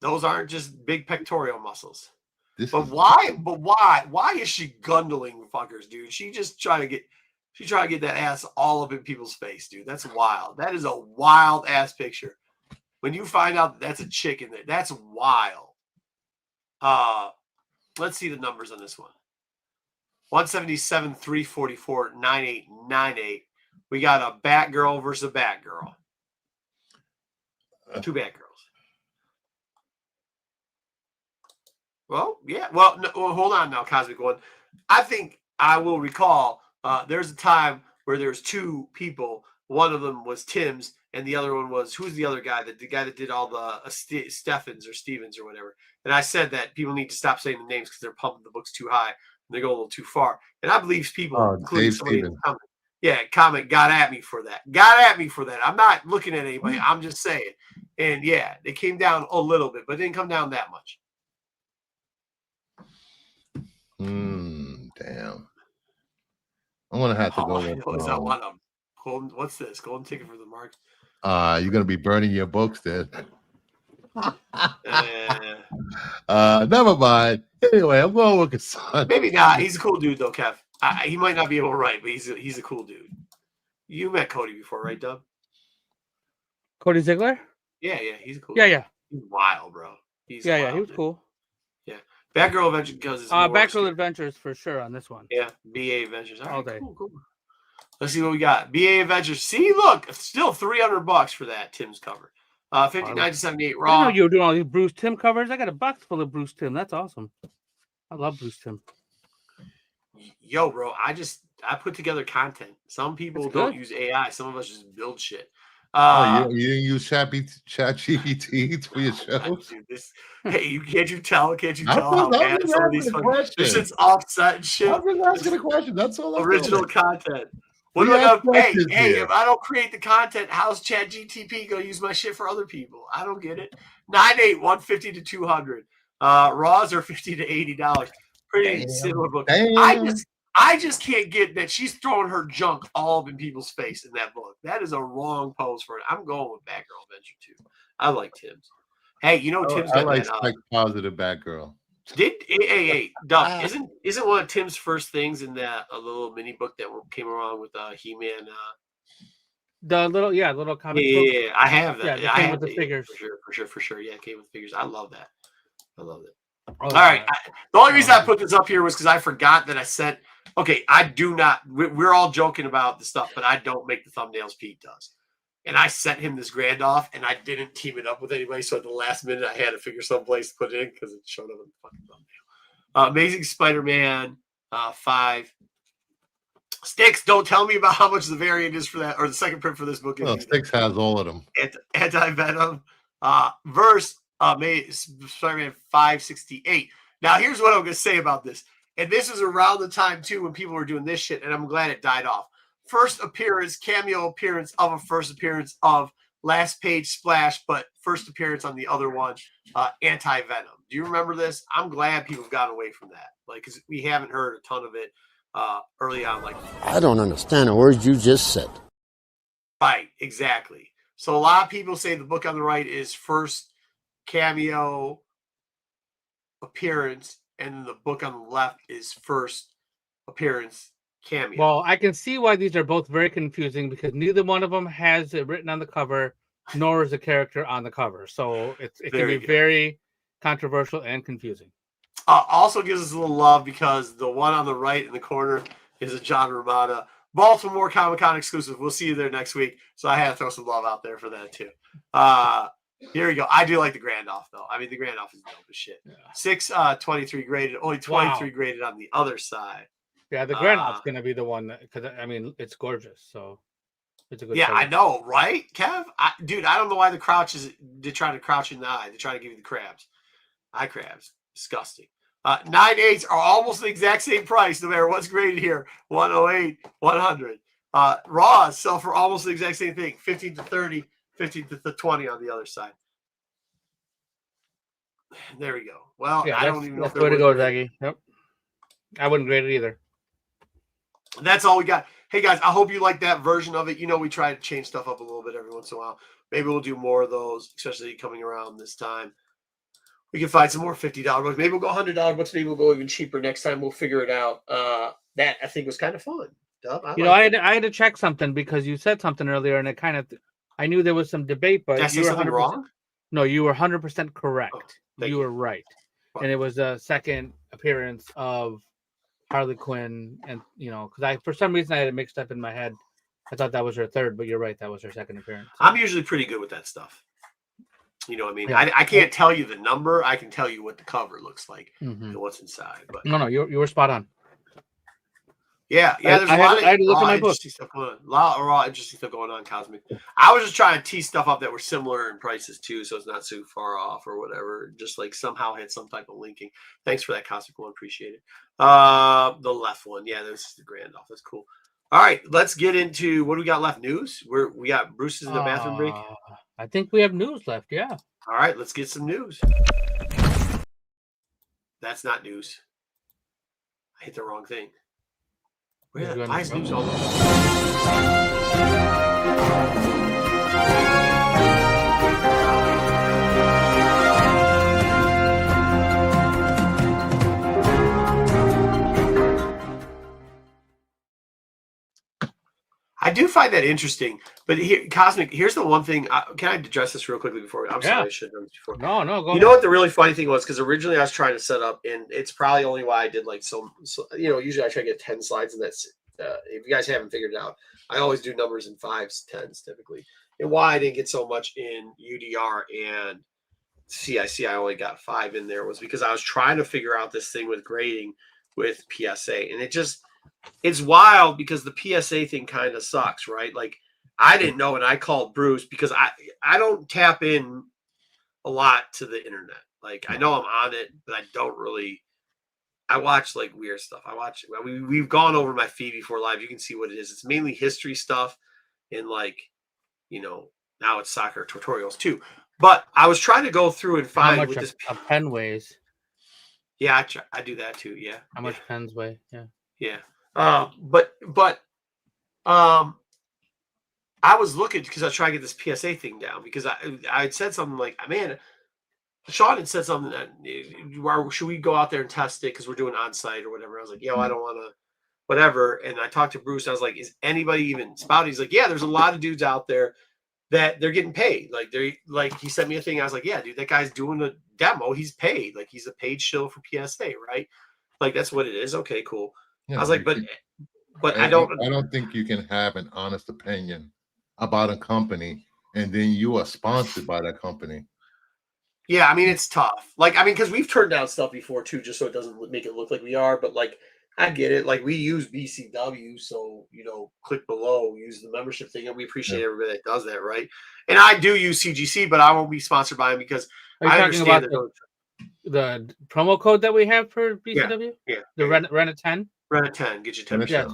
Those aren't just big pectoral muscles. Why? Why is she gundling fuckers, dude? She trying to get that ass all up in people's face, dude. That's wild. That is a wild ass picture. When you find out that's a chick in there, that's wild. Let's see the numbers on this one. 177, 344, 9898. We got a Batgirl versus a Batgirl. Two Batgirls. Well, yeah. Well, hold on now, Cosmic One. I think I will recall there's a time where there's two people. One of them was Tim's, and the other one was, who's the other guy? The guy that did all the Stevens or whatever. And I said that people need to stop saying the names because they're pumping the books too high and they go a little too far. And I believe people, including Dave somebody in Stevens. the comment, got at me for that. I'm not looking at anybody. I'm just saying. And yeah, they came down a little bit, but it didn't come down that much. Damn. I'm gonna have to go with. I want them. Golden. What's this? Golden ticket for the mark. You're gonna be burning your books then. Never mind. Anyway, I'm going with Kassan. Maybe not. He's a cool dude though, Kev. He might not be able to write, but he's a cool dude. You met Cody before, right, Dub? Cody Ziegler? Yeah, he's cool. Yeah. He's wild, bro. He was cool. Yeah. Batgirl Adventure because Batgirl Adventures for sure on this one. Yeah, BA Adventures. All day. Cool. Let's see what we got. BA Adventures. See, look, still $300 for that Tim's cover. 59.78 raw. I know you were doing all these Bruce Timm covers. I got a box full of Bruce Timm. That's awesome. I love Bruce Timm. Yo, bro, I put together content. Some people don't use AI. Some of us just build shit. You didn't use ChatGPT for your show? Hey, can't you tell how bad some of these this shit's offset and shit? I'm just asking a question. That's all. Original content. What do hey, if I don't create the content, how's ChatGPT gonna use my shit for other people? I don't get it. 9.8, 150 to 200. Raws are $50 to $80. Pretty similar book. I just can't get that she's throwing her junk all up in people's face in that book. That is a wrong pose for it. I'm going with Batgirl Adventure 2. I like Tim's. Hey, Tim's got like positive Batgirl. Duck, isn't one of Tim's first things in that a little mini book that came along with He-Man? The little comic book. Yeah, I have that. Yeah, it came with the figures. For sure. Yeah, it came with figures. I love that. All right. The only reason I put this up here was because I forgot that I sent. Okay, I do not. We're all joking about the stuff, but I don't make the thumbnails. Pete does. And I sent him this grand off, and I didn't team it up with anybody. So at the last minute, I had to figure someplace to put it in because it showed up in the fucking thumbnail. Amazing Spider-Man 5. Sticks, don't tell me about how much the variant is for that, or the second print for this book. Well, Sticks has all of them. Anti-Venom. Verse Spider-Man 568. Now, here's what I'm going to say about this. And this is around the time, too, when people were doing this shit, and I'm glad it died off. Cameo appearance of last page splash, but first appearance on the other one, Anti-Venom. Do you remember this? I'm glad people have gotten away from that. Because we haven't heard a ton of it early on. I don't understand a word you just said. Right, exactly. So a lot of people say the book on the right is first cameo appearance, and the book on the left is first appearance cameo. Well, I can see why these are both very confusing because neither one of them has it written on the cover, nor is a character on the cover. So it can be very controversial and confusing. Also gives us a little love because the one on the right in the corner is a John Romita Baltimore Comic-Con exclusive. We'll see you there next week. So I had to throw some love out there for that too. Here we go. I do like the Grand Off though. I mean, the Grand Off is dope as shit. Yeah. 623 graded, only 23 graded on the other side. Yeah, the Grand Off's gonna be the one because I mean it's gorgeous. So it's a good. Yeah, I know, right, Kev? Dude, I don't know why the crouch is. They're trying to crouch in the eye. They're trying to give you the crabs. Eye crabs, disgusting. 9.8s are almost the exact same price, no matter what's graded here. 108, 100. Raws sell for almost the exact same thing. 15 to 30, 15 to 20 on the other side. There we go. Well, yeah, I don't even know if that's the way to go, Zaggy. Yep. I wouldn't grade it either. That's all we got. Hey guys, I hope you like that version of it. We try to change stuff up a little bit every once in a while. Maybe we'll do more of those, especially coming around this time. We can find some more $50 books. Maybe we'll go $100 books. Maybe we'll go even cheaper next time. We'll figure it out. That I think was kind of fun. I had to check something because you said something earlier, and it kind of I knew there was some debate, but did I say something wrong? No, you were 100% correct. Oh, you were right, and it was a second appearance of Harley Quinn, and because for some reason I had it mixed up in my head. I thought that was her third, but you're right, that was her second appearance. I'm usually pretty good with that stuff. You know what I mean? Yeah. I can't tell you the number. I can tell you what the cover looks like and what's inside. But no, you were spot on. Yeah, there's a lot of I had to look at my book. interesting stuff going on. A lot of interesting stuff going on, Cosmic. I was just trying to tee stuff up that were similar in prices too, so it's not too far off or whatever. Just like somehow had some type of linking. Thanks for that, Cosmic One. Appreciate it. The left one, yeah, this is the Grand Off. That's cool. All right, let's get into what do we got left. News. We got Bruce's in the bathroom break. I think we have news left. Yeah. All right, let's get some news. That's not news. I hit the wrong thing. Why is news all I do find that interesting, but here, Cosmic, here's the one thing. Can I address this real quickly before? I'm sorry, I should have done this before. No, go ahead. You know what the really funny thing was? Because originally I was trying to set up, and it's probably only why I did like so usually I try to get 10 slides, and that's if you guys haven't figured it out, I always do numbers in 5s, 10s typically. And why I didn't get so much in UDR and CIC, I only got 5 in there, was because I was trying to figure out this thing with grading with PSA, and it's wild because the PSA thing kind of sucks, right? Like I didn't know, and I called Bruce because I don't tap in a lot to the internet. Like I know I'm on it, but I don't really. I watch like weird stuff. We've gone over my feed before live. You can see what it is. It's mainly history stuff, and like now it's soccer tutorials too. But I was trying to go through and find how much a pen weighs. Yeah, I do that too. Yeah. How much pens weigh? Yeah. Yeah. But I was looking because I was trying to get this PSA thing down because I had said something like, man, Sean had said something that should we go out there and test it because we're doing on-site or whatever. I was like, I don't want to, whatever. And I talked to Bruce. I was like, is anybody even spouting? He's like, yeah, there's a lot of dudes out there that they're getting paid. Like he sent me a thing. I was like, yeah, dude, that guy's doing a demo. He's paid. Like he's a paid shill for PSA, right? Like that's what it is. Okay, cool. Yeah, I was like, but I don't think you can have an honest opinion about a company and then you are sponsored by that company. Yeah, I mean it's tough. Like I mean, because we've turned down stuff before too, just so it doesn't make it look like we are. But like, I get it. Like we use BCW, so click below, use the membership thing, and we appreciate everybody that does that, right? And I do use CGC, but I won't be sponsored by them because I understand the promo code that we have for BCW. Yeah. The rent at 10. Rent at 10, get you 10%. Yeah,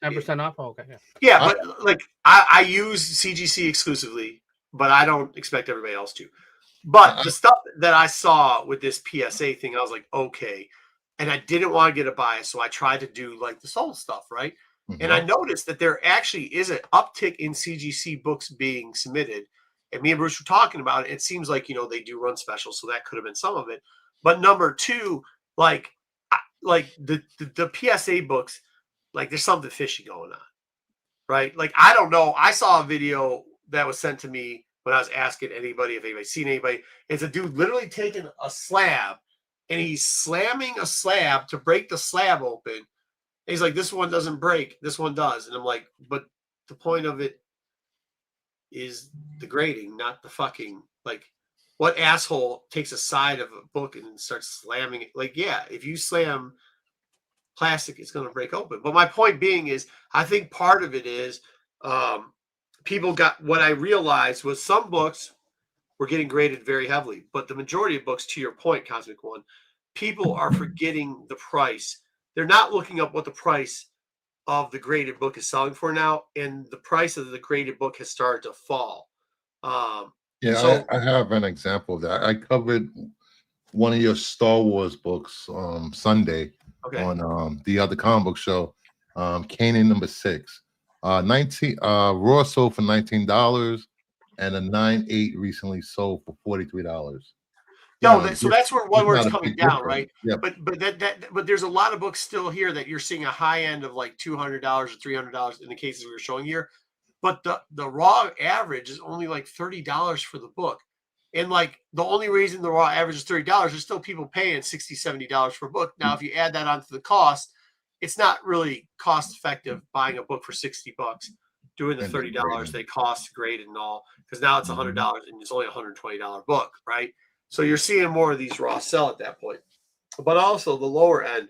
10% off. Oh, okay. Yeah, but like I use CGC exclusively, but I don't expect everybody else to. But the stuff that I saw with this PSA thing, I was like, okay. And I didn't want to get a bias, so I tried to do like the sold stuff, right? Mm-hmm. And I noticed that there actually is an uptick in CGC books being submitted. And me and Bruce were talking about it. It seems like, they do run specials, so that could have been some of it. But number two, like the PSA books, like there's something fishy going on, right? Like, I don't know. I saw a video that was sent to me when I was asking anybody if anybody's seen anybody. It's a dude literally taking a slab and he's slamming a slab to break the slab open. And he's like, this one doesn't break. This one does. And I'm like, but the point of it is the grading, not the fucking, like, what asshole takes a side of a book and starts slamming it? Like, yeah, if you slam plastic, it's going to break open. But my point being is, I think part of it is people got, what I realized was some books were getting graded very heavily, but the majority of books, to your point, Cosmic One, people are forgetting the price. They're not looking up what the price of the graded book is selling for now, and the price of the graded book has started to fall. So I have an example of that. I covered one of your Star Wars books Sunday on the other comic book show, Kanan #6. 19 Raw sold for $19, and a 9.8 recently sold for $43. So that's where one word's coming down, right? Yeah. But there's a lot of books still here that you're seeing a high end of like $200 or $300 in the cases we were showing here. But the raw average is only like $30 for the book. And like the only reason the raw average is $30, there's still people paying $60, $70 for a book. Now, if you add that onto the cost, it's not really cost effective buying a book for $60, doing the $30 they cost to grade and all, because now it's $100 and it's only a $120 book, right? So you're seeing more of these raw sell at that point. But also the lower end,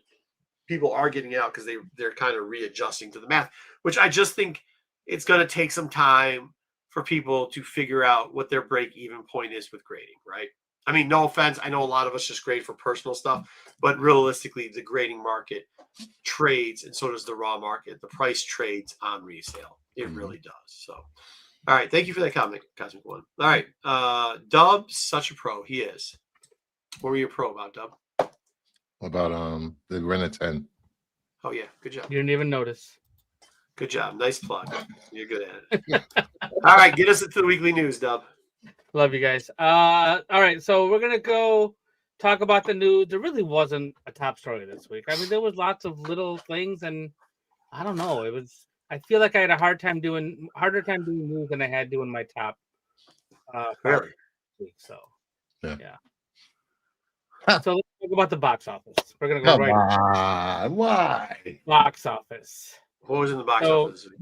people are getting out because they're kind of readjusting to the math, which I just think it's going to take some time for people to figure out what their break-even point is with grading, right? I mean, no offense. I know a lot of us just grade for personal stuff, but realistically, the grading market trades, and so does the raw market. The price trades on resale. It really does. So, all right. Thank you for that comment, Cosmic One. All right. Dub's such a pro. He is. What were you pro about, Dub? About the Renault 10. Oh, yeah. Good job. You didn't even notice. Good job. Nice plug. You're good at it. All right. Get us into the weekly news, Dub. Love you guys. All right. So we're going to go talk about the news. There really wasn't a top story this week. I mean, there was lots of little things, and I don't know. I feel like I had a harder time doing news than I had doing my top. Really? Week, so yeah. So let's talk about the box office. We're gonna go Why? Box office. What was in the box office this week?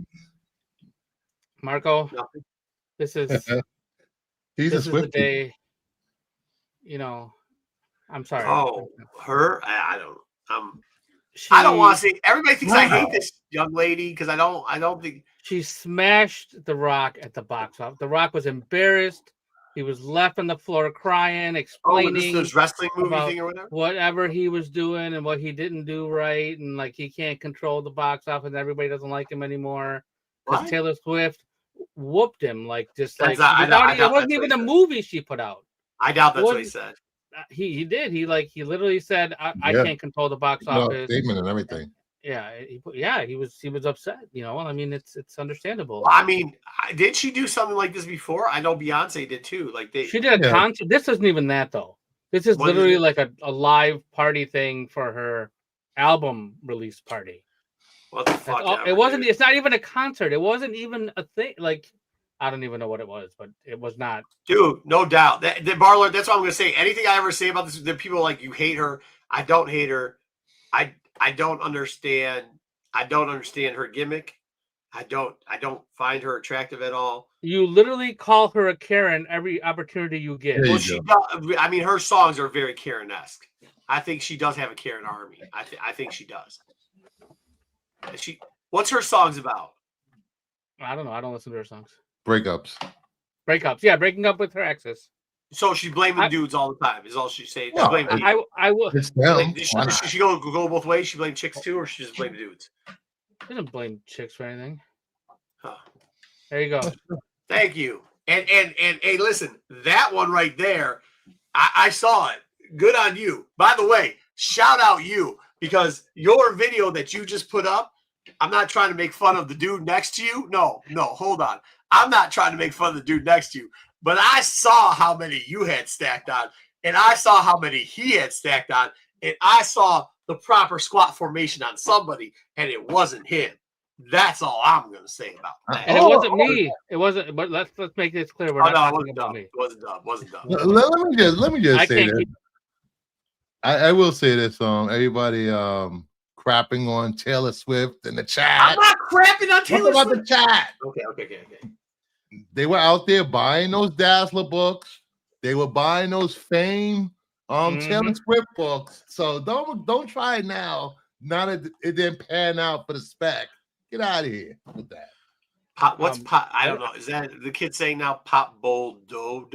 Marco, Nothing. this is the day. You know, I'm sorry. Oh, her? I don't. I don't want to say. Everybody thinks I hate this young lady because I don't think she smashed The Rock at the box office. The Rock was embarrassed. He was left on the floor crying, explaining this wrestling movie thing or whatever he was doing and what he didn't do right, and like he can't control the box office, and everybody doesn't like him anymore because Taylor Swift whooped him it wasn't even a movie she put out. I doubt that's what he said. He did. He literally said, "I can't control the box office." Statement and everything. Yeah, he was upset. You know, I mean, it's understandable. Well, I mean, did she do something like this before? I know Beyonce did too. Like she did a concert. This isn't even that though. This is literally like a live party thing for her album release party. What the fuck? It wasn't. It's not even a concert. It wasn't even a thing. Like I don't even know what it was, but it was not. Dude, no doubt. The Barlord, that's what I'm going to say. Anything I ever say about this, the people are like, you hate her. I don't hate her. I don't understand. I don't understand her gimmick. I don't find her attractive at all. You literally call her a Karen every opportunity you get. Well, she does. I mean, her songs are very Karen-esque. I think she does have a Karen army. I think she does. What's her songs about? I don't know. I don't listen to her songs. Breakups. Yeah, breaking up with her exes. So she's blaming dudes all the time. Is all she's saying. Well, I will. She go both ways. She blame chicks too, or she just blame dudes. She doesn't blame chicks for anything. Huh. There you go. Thank you. And hey, listen, that one right there, I saw it. Good on you. By the way, shout out you, because your video that you just put up, I'm not trying to make fun of the dude next to you. No, hold on. I'm not trying to make fun of the dude next to you, but I saw how many you had stacked on, and I saw how many he had stacked on, and I saw the proper squat formation on somebody, and it wasn't him. That's all I'm going to say about that. And it wasn't me. It wasn't. But let's make this clear. We're not talking about me. It wasn't dumb. Let me just say this. I will say this. Everybody crapping on Taylor Swift in the chat. I'm not crapping on Taylor Swift. What about the chat? Okay. They were out there buying those Dazzler books. They were buying those Fame Taylor Swift books. So don't try it now. Now that it didn't pan out for the spec. Get out of here with that. Pop, what's pop? I don't know. Is that the kid saying now? Pop bowl do?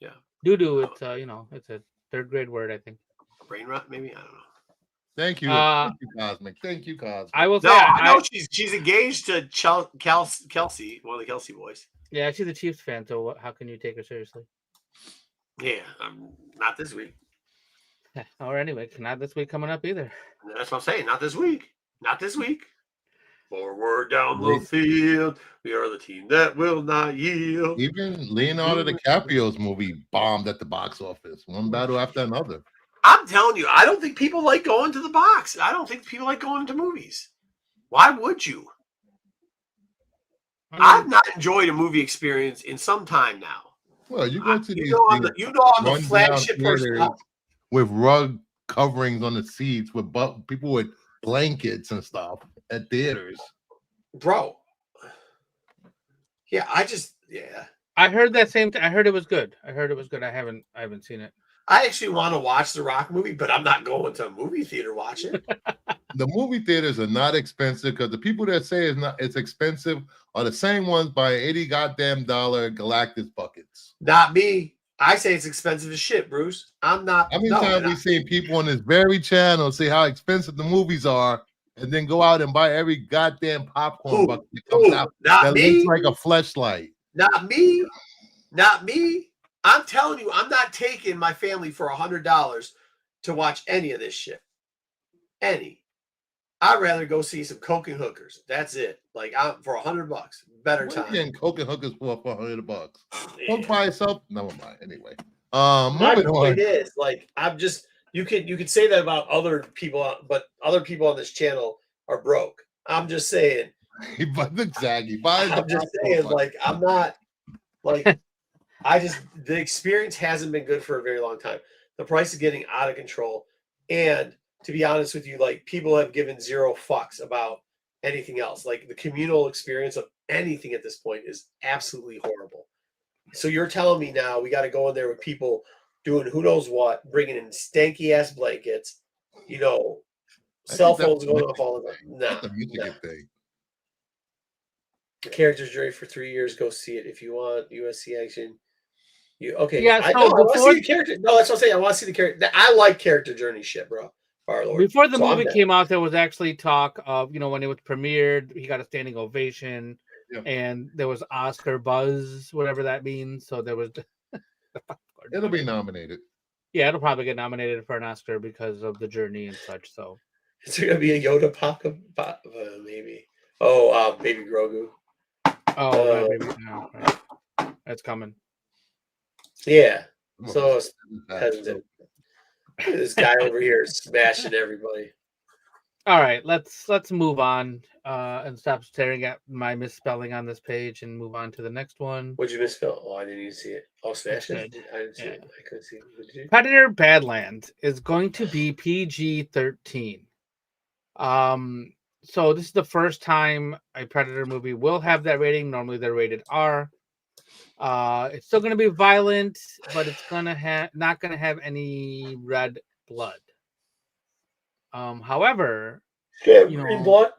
Yeah. Doo-doo. It's it's a third grade word, I think. Brain rot, maybe? I don't know. Thank you. Thank you, Cosmic. Thank you, Cosmic. I will say I know she's engaged to Kelsey, one of the Kelsey boys. Yeah, she's a Chiefs fan, so how can you take her seriously? Yeah, not this week. Or anyway, not this week coming up either. That's what I'm saying. Not this week. Forward down the field, we are the team that will not yield. Even Leonardo DiCaprio's movie bombed at the box office. One battle after another. I'm telling you, I don't think people like going to the box. I don't think people like going to movies. Why would you? I've not enjoyed a movie experience in some time now. Well, you go to these on the flagship person with rug coverings on the seats with people with blankets and stuff at theaters. Bro. Yeah, I heard that same thing. I heard it was good. I haven't seen it. I actually want to watch the Rock movie, but I'm not going to a movie theater to watch it. The movie theaters are not expensive because the people that say it's expensive are the same ones buying $80 goddamn Galactus buckets. Not me. I say it's expensive as shit, Bruce. I'm not. How many times we seen people on this very channel say how expensive the movies are, and then go out and buy every goddamn popcorn bucket that comes out that looks like a fleshlight? Not me. Not me. I'm telling you, I'm not taking my family for $100 to watch any of this shit. Any. I'd rather go see some Coke and hookers. That's it. Like for $100, better time. Getting Coke and hookers for $100. Coke by itself, never mind. Anyway, my point is, like, I'm just you could say that about other people, but other people on this channel are broke. I'm just saying. But exactly. I'm just saying, like, I'm not like the experience hasn't been good for a very long time. The price is getting out of control, and to be honest with you, like, people have given zero fucks about anything else. Like, the communal experience of anything at this point is absolutely horrible. So you're telling me now we got to go in there with people doing who knows what, bringing in stanky ass blankets, cell phones going off all the time. Nah. Thing. The character's journey for 3 years. Go see it if you want USC action. Okay? Yeah. I want to see the character. No, that's what I'm saying. I want to see the character. I like character journey shit, bro. Before the movie came out, there was actually talk of, when it was premiered, he got a standing ovation, and there was Oscar buzz, whatever that means. So there was. It'll be nominated. Yeah, it'll probably get nominated for an Oscar because of the journey and such. So is there gonna be a Yoda pop? Maybe. Oh, Baby Grogu. Oh, maybe. No, right. That's coming. Yeah. So hesitant. This guy over here is smashing everybody. All right, let's move on and stop staring at my misspelling on this page and move on to the next one. What'd you misspell? Oh, I didn't even see it. Oh, smash it. I didn't see it. I couldn't see it. Predator Badlands is going to be PG-13. So this is the first time a Predator movie will have that rating. Normally they're rated R. It's still going to be violent, but it's not going to have any red blood. However, green blood.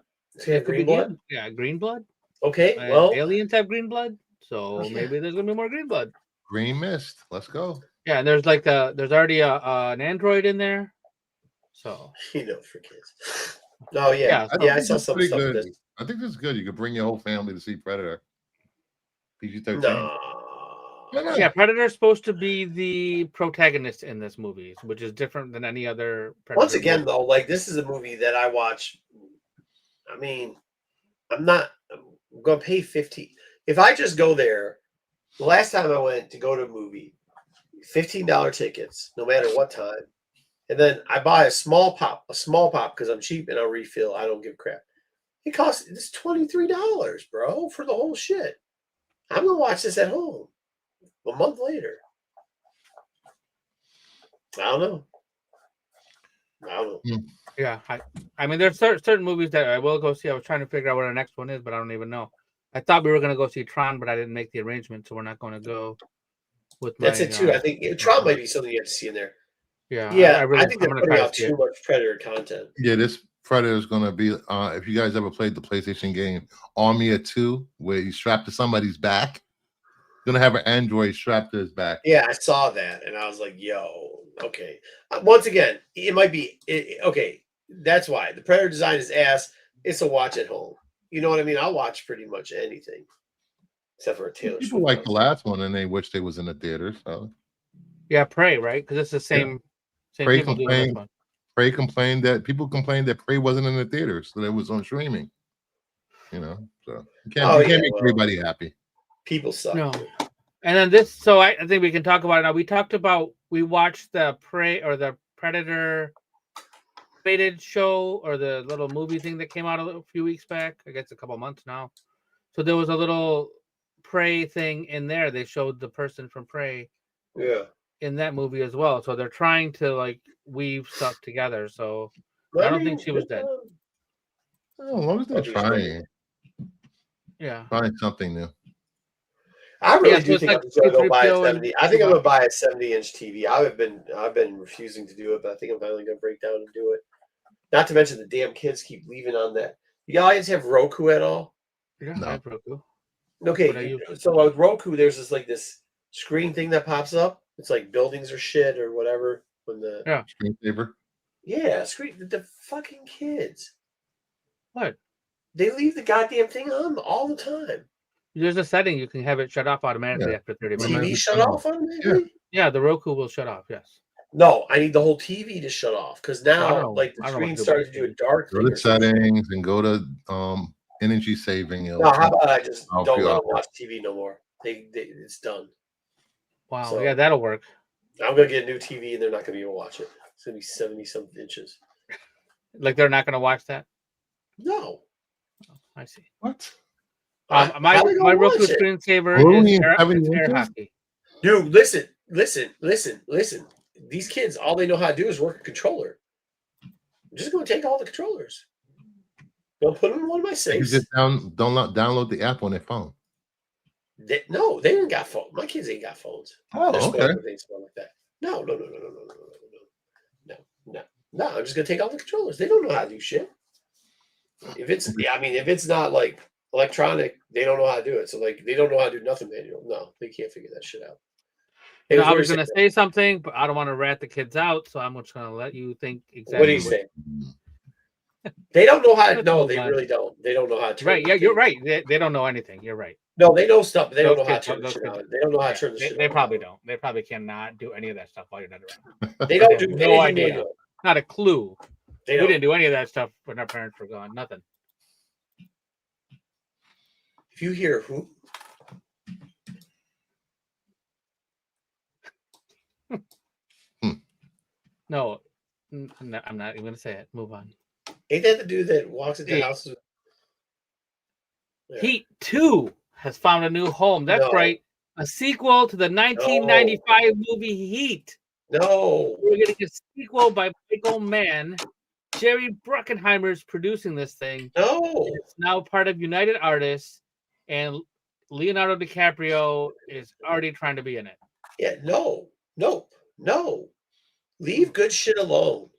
Green blood. Yeah, green blood. Okay, well, aliens have green blood, so maybe there's going to be more green blood. Green mist. Let's go. Yeah, and there's there's already an android in there, so for kids. Oh yeah, I saw some stuff. Good. I think this is good. You could bring your whole family to see Predator. PG-13. No. Yeah, Predator's supposed to be the protagonist in this movie, which is different than any other Predator Once again, movie. though, like, this is a movie that I watch. I mean, I'm going to pay $15. If I just go there, the last time I went to go to a movie, $15 tickets, no matter what time. And then I buy a small pop because I'm cheap and I'll refill. I don't give a crap. It's $23, bro, for the whole shit. I'm going to watch this at home a month later. I don't know. Yeah, I mean, there's certain movies that I will go see. I was trying to figure out what our next one is, but I don't even know. I thought we were going to go see Tron, but I didn't make the arrangement, so we're not going to go with That's it, too. I think Tron might be something you have to see in there. Yeah, I think they're putting out too much Predator content. Yeah, this Predator is going to be, if you guys ever played the PlayStation game Army of Two, where you strap to somebody's back, going to have an android strapped to his back. Yeah, I saw that, and I was like, yo, okay. Once again, it might be, okay, that's why. The Predator design is ass. It's a watch at home. You know what I mean? I'll watch pretty much anything, except for a Taylor Swift. People like the last one, and they wish they was in the theater. So. Yeah, Prey, right? Because it's the same Prey people doing this one. Prey complained that Prey wasn't in the theaters, so it was on streaming. So you can't make everybody happy. People suck. No. And then this, so I think we can talk about it now. We watched the Prey or the Predator rated show or the little movie thing that came out a few weeks back. I guess a couple months now. So there was a little Prey thing in there. They showed the person from Prey. Yeah. In that movie as well. So they're trying to weave stuff together. So I don't think she was dead. As long as they're trying. Yeah. Find something new. I really Yeah, so do it's think like I'm just gonna go buy a C-3PO and 70. I think I'm Chewbacca. gonna buy a 70-inch TV. I've been refusing to do it, but I think I'm finally gonna break down and do it. Not to mention the damn kids keep leaving on that. You guys have Roku at all? Yeah, No. I have Roku. Okay, What I use. so with Roku, there's this screen thing that pops up. It's like buildings or shit or whatever. When the Screensaver. screen, the fucking kids, What? they leave the goddamn thing on all the time. There's a setting you can have it shut off automatically after 30 minutes. TV shut off automatically? Yeah, the Roku will shut off. Yes. No, I need the whole TV to shut off because now, know. like, the I don't know screen what to do started with to do a TV. dark Go thing. to or something. settings and go to energy saving. No, how about I just I'll don't feel let out. them watch TV no more? It's done. Wow. So- yeah, that'll work. I'm gonna get a new TV and they're not gonna be able to watch it. It's gonna be 70-something inches. Like they're not going to watch that. No, I see. What? My How they my gonna Roku watch it? screensaver Only is in air, 70 it's air inches? hockey. Dude, listen. These kids, all they know how to do is work a controller. I'm just gonna take all the controllers. Gonna put them in one of my You safes. just download the app on their phone. No, they ain't got phones. My kids ain't got phones. Oh, They're smart, okay. but they ain't smart like that. No. I'm just gonna take all the controllers. They don't know how to do shit. If it's not like electronic, they don't know how to do it. So like they don't know how to do nothing manual. No, they can't figure that shit out. Hey, I was going to say something, but I don't want to rat the kids out, so I'm just going to let you think exactly. What do you say? They don't know how to. Let's No, move they on. really don't. They don't know how to. Turn Right? Yeah, the you're thing. right. They don't know anything. You're right. No, they know stuff, but they don't Those know how to kids- turn the those shit kids- on. They don't know how to Yeah, turn the shit they on. probably don't. They probably cannot do any of that stuff while you're not around. They don't have do no anything idea. manual. Not a clue. They We don't. didn't do any of that stuff when our parents were gone. Nothing. If you hear who, No, I'm not even going to say it. Move on. ain't that the dude that walks into Yeah. houses? Yeah. Heat 2 has found a new home. That's No. right. A sequel to the 1995 movie Heat. No. We're getting a sequel by Michael Mann. Jerry Bruckheimer is producing this thing. No. It's now part of United Artists, and Leonardo DiCaprio is already trying to be in it. Yeah. No. Leave good shit alone.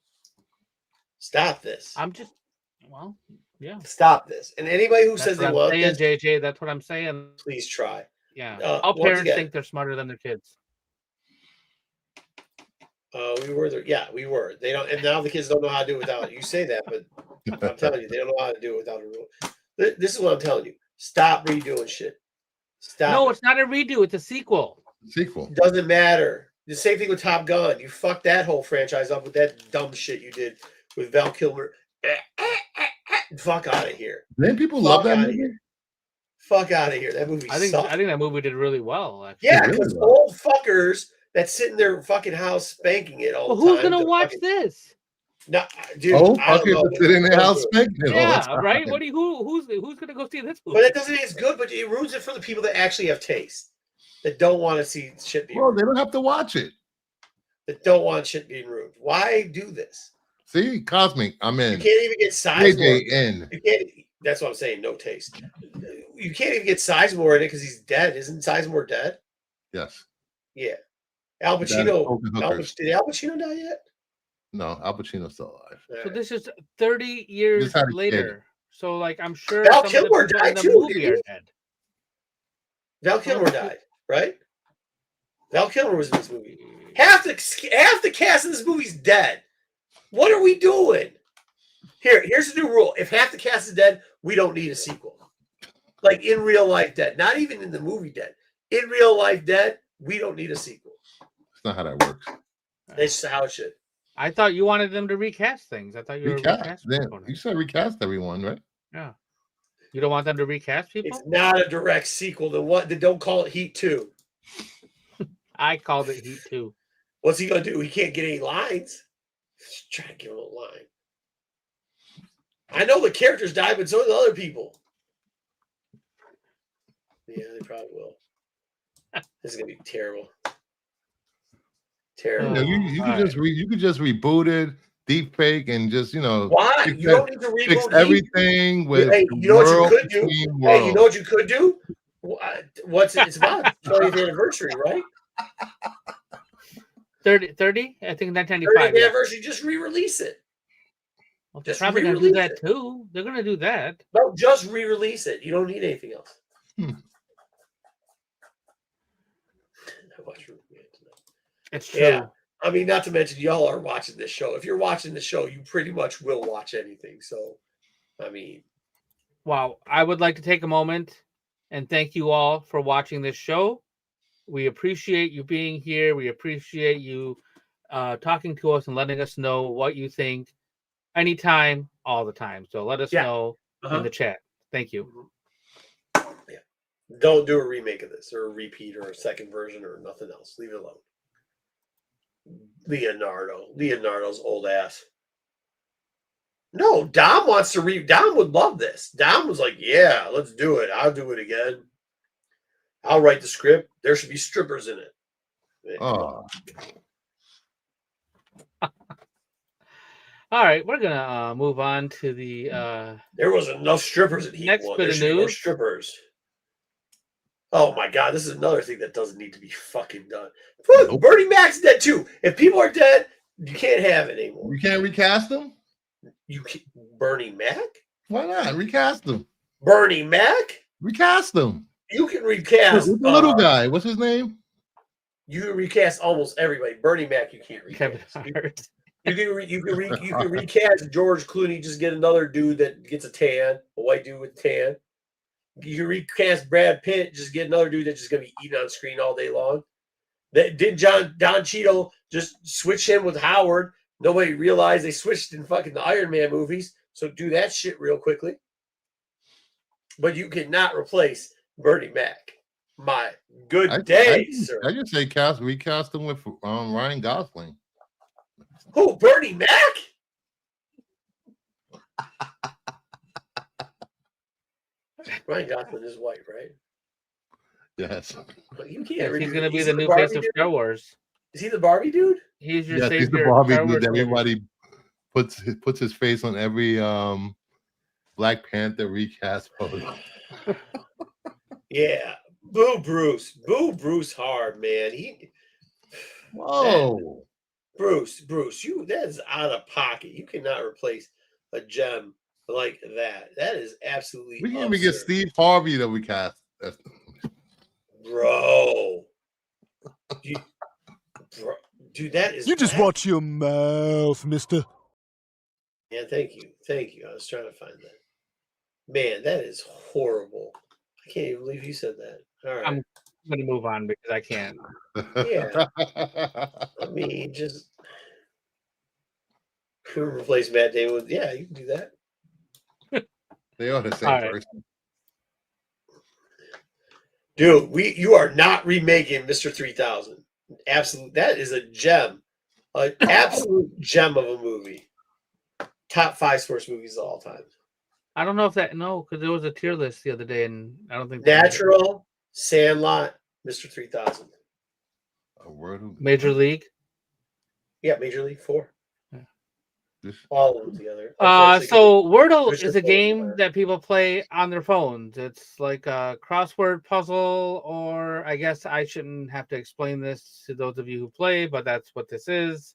Stop this. Yeah. Stop this. And anybody who That's says what they I'm want saying, this, JJ. That's what I'm saying. please try. Yeah. once All parents again- think they're smarter than their kids. We were there. Yeah, we were. They don't, and now the kids don't know how to do it without it. You say that, but I'm telling you, they don't know how to do it without a rule. This is what I'm telling you. Stop redoing shit. Stop. No, it. it's not a redo. It's a sequel. Sequel. Doesn't matter. The same thing with Top Gun. You fucked that whole franchise up with that dumb shit you did with Val Kilmer. Fuck out of here. Then people love that outta movie. here. Fuck out of here. That movie I think sucked. that movie did really well. Actually. Yeah, Really because well. old fuckers that sit in their fucking house spanking it all Well, the time. who's gonna to watch fucking- this? No, dude. Oh, I don't okay, know. to sit in the Don't house do it. spanking all the Yeah, time. right. What do you, who's gonna go see this But movie? that doesn't mean it's good, but it ruins it for the people that actually have taste. That don't want to see shit being Well, ruined. they don't have to watch it. That don't want shit being ruined. Why do this? See, Cosmic, I'm You in. can't even get Sizemore. JJ in. You can't. That's what I'm saying. No taste. You can't even get Sizemore in it because he's dead. Isn't Sizemore dead? Yes. Yeah. Al That is Pacino. Open Hookers. Did Al Pacino die yet? No, Al Pacino's still alive. So Alright. this is 30 years Just had a kid. later. So like I'm sure Val some of Kilmer the people in died the too, movie didn't are he? dead. Val Kilmer died, right? Val Kilmer was in this movie. Half the cast of this movie's dead. What are we doing? Here's the new rule. If half the cast is dead, we don't need a sequel. Like in real life dead. Not even in the movie dead. In real life dead, we don't need a sequel. That's not how that works. That's how it should. I thought you wanted them to recast things. I thought you were Recast. recast. Then you said recast everyone, right? Yeah. You don't want them to recast people? It's not a direct sequel to what? Don't call it Heat 2. I called it Heat 2. What's he gonna do? He can't get any lines. Just try to give him a line. I know the characters died, but so do the other people. Yeah, they probably will. This is gonna be terrible. Terrible. You know, you all could just reboot it, deep fake, and just Why? fix You don't need to fix reboot. everything with Hey, the you know what you world could do? between Hey, you worlds. know what you could do? What's it? It's about 20th anniversary, right? 30? I think 1995. 30th Yeah. anniversary. Just re-release it. Well, they're Just probably going to do re-release that too. They're going to do that. No, just re-release it. You don't need anything else. I watched it tonight. It's true. Yeah. I mean, not to mention, y'all are watching this show. If you're watching the show, you pretty much will watch anything. So, I mean, Wow. I would like to take a moment and thank you all for watching this show. We appreciate you being here. We appreciate you talking to us and letting us know what you think anytime, all the time. So let us know in the chat. Thank you. Yeah. Don't do a remake of this or a repeat or a second version or nothing else. Leave it alone. Leonardo's old ass. No, Dom wants to Dom would love this. Dom was like, yeah, let's do it. I'll do it again. I'll write the script. There should be strippers in it. Oh. All right, we're gonna move on to the there was enough strippers in Heat next 1. bit There of should be more news. strippers. Oh my god, this is another thing that doesn't need to be fucking done. Nope. Bernie Mac's dead too. If people are dead, you can't have it anymore. You can't recast them? You can't, Bernie Mac? Why not? Recast them. Bernie Mac? Recast them. You can recast the little guy. What's his name? You can recast almost everybody. Bernie Mac, you can't Kevin recast. Hart. You can recast George Clooney. Just get another dude that gets a tan, a white dude with a tan. You can recast Brad Pitt. Just get another dude that's just gonna be eating on screen all day long. That did Don Cheadle just switch him with Howard? Nobody realized they switched in fucking the Iron Man movies. So do that shit real quickly. But you cannot replace Bernie Mac. My good day, sir. I just say recast him with Ryan Gosling. Who? Bernie Mac? Ryan Gosling is white, right? Yes. But you can't. He's going to be the new face of Star Wars. Is he the Barbie dude? He's your Yes, he's the savior. Barbie dude. Everybody puts his face on every Black Panther recast photo. Yeah. Boo Bruce. Boo Bruce hard, man. Whoa. Bruce, that's out of pocket. You cannot replace a gem like that. That is absolutely We can absurd. even get Steve Harvey to recast. Bro. Dude, that is. You just watch your mouth, mister. Yeah, thank you. I was trying to find that. Man, that is horrible. I can't even believe you said that. All right. I'm going to move on because I can't. Yeah. I mean, just replace Matt Damon with, yeah, you can do that. They are the same person. Dude, you are not remaking Mr. 3000. Absolute. That is a gem. An absolute gem of a movie. Top 5 sports movies of all time. I don't know if because there was a tier list the other day, and I don't think Natural, Sandlot, Mr. 3000. Major League. Yeah, Major League 4. Yeah. All of them together. So Wordle is a game that people play on their phones. It's like a crossword puzzle, or I guess I shouldn't have to explain this to those of you who play, but that's what this is.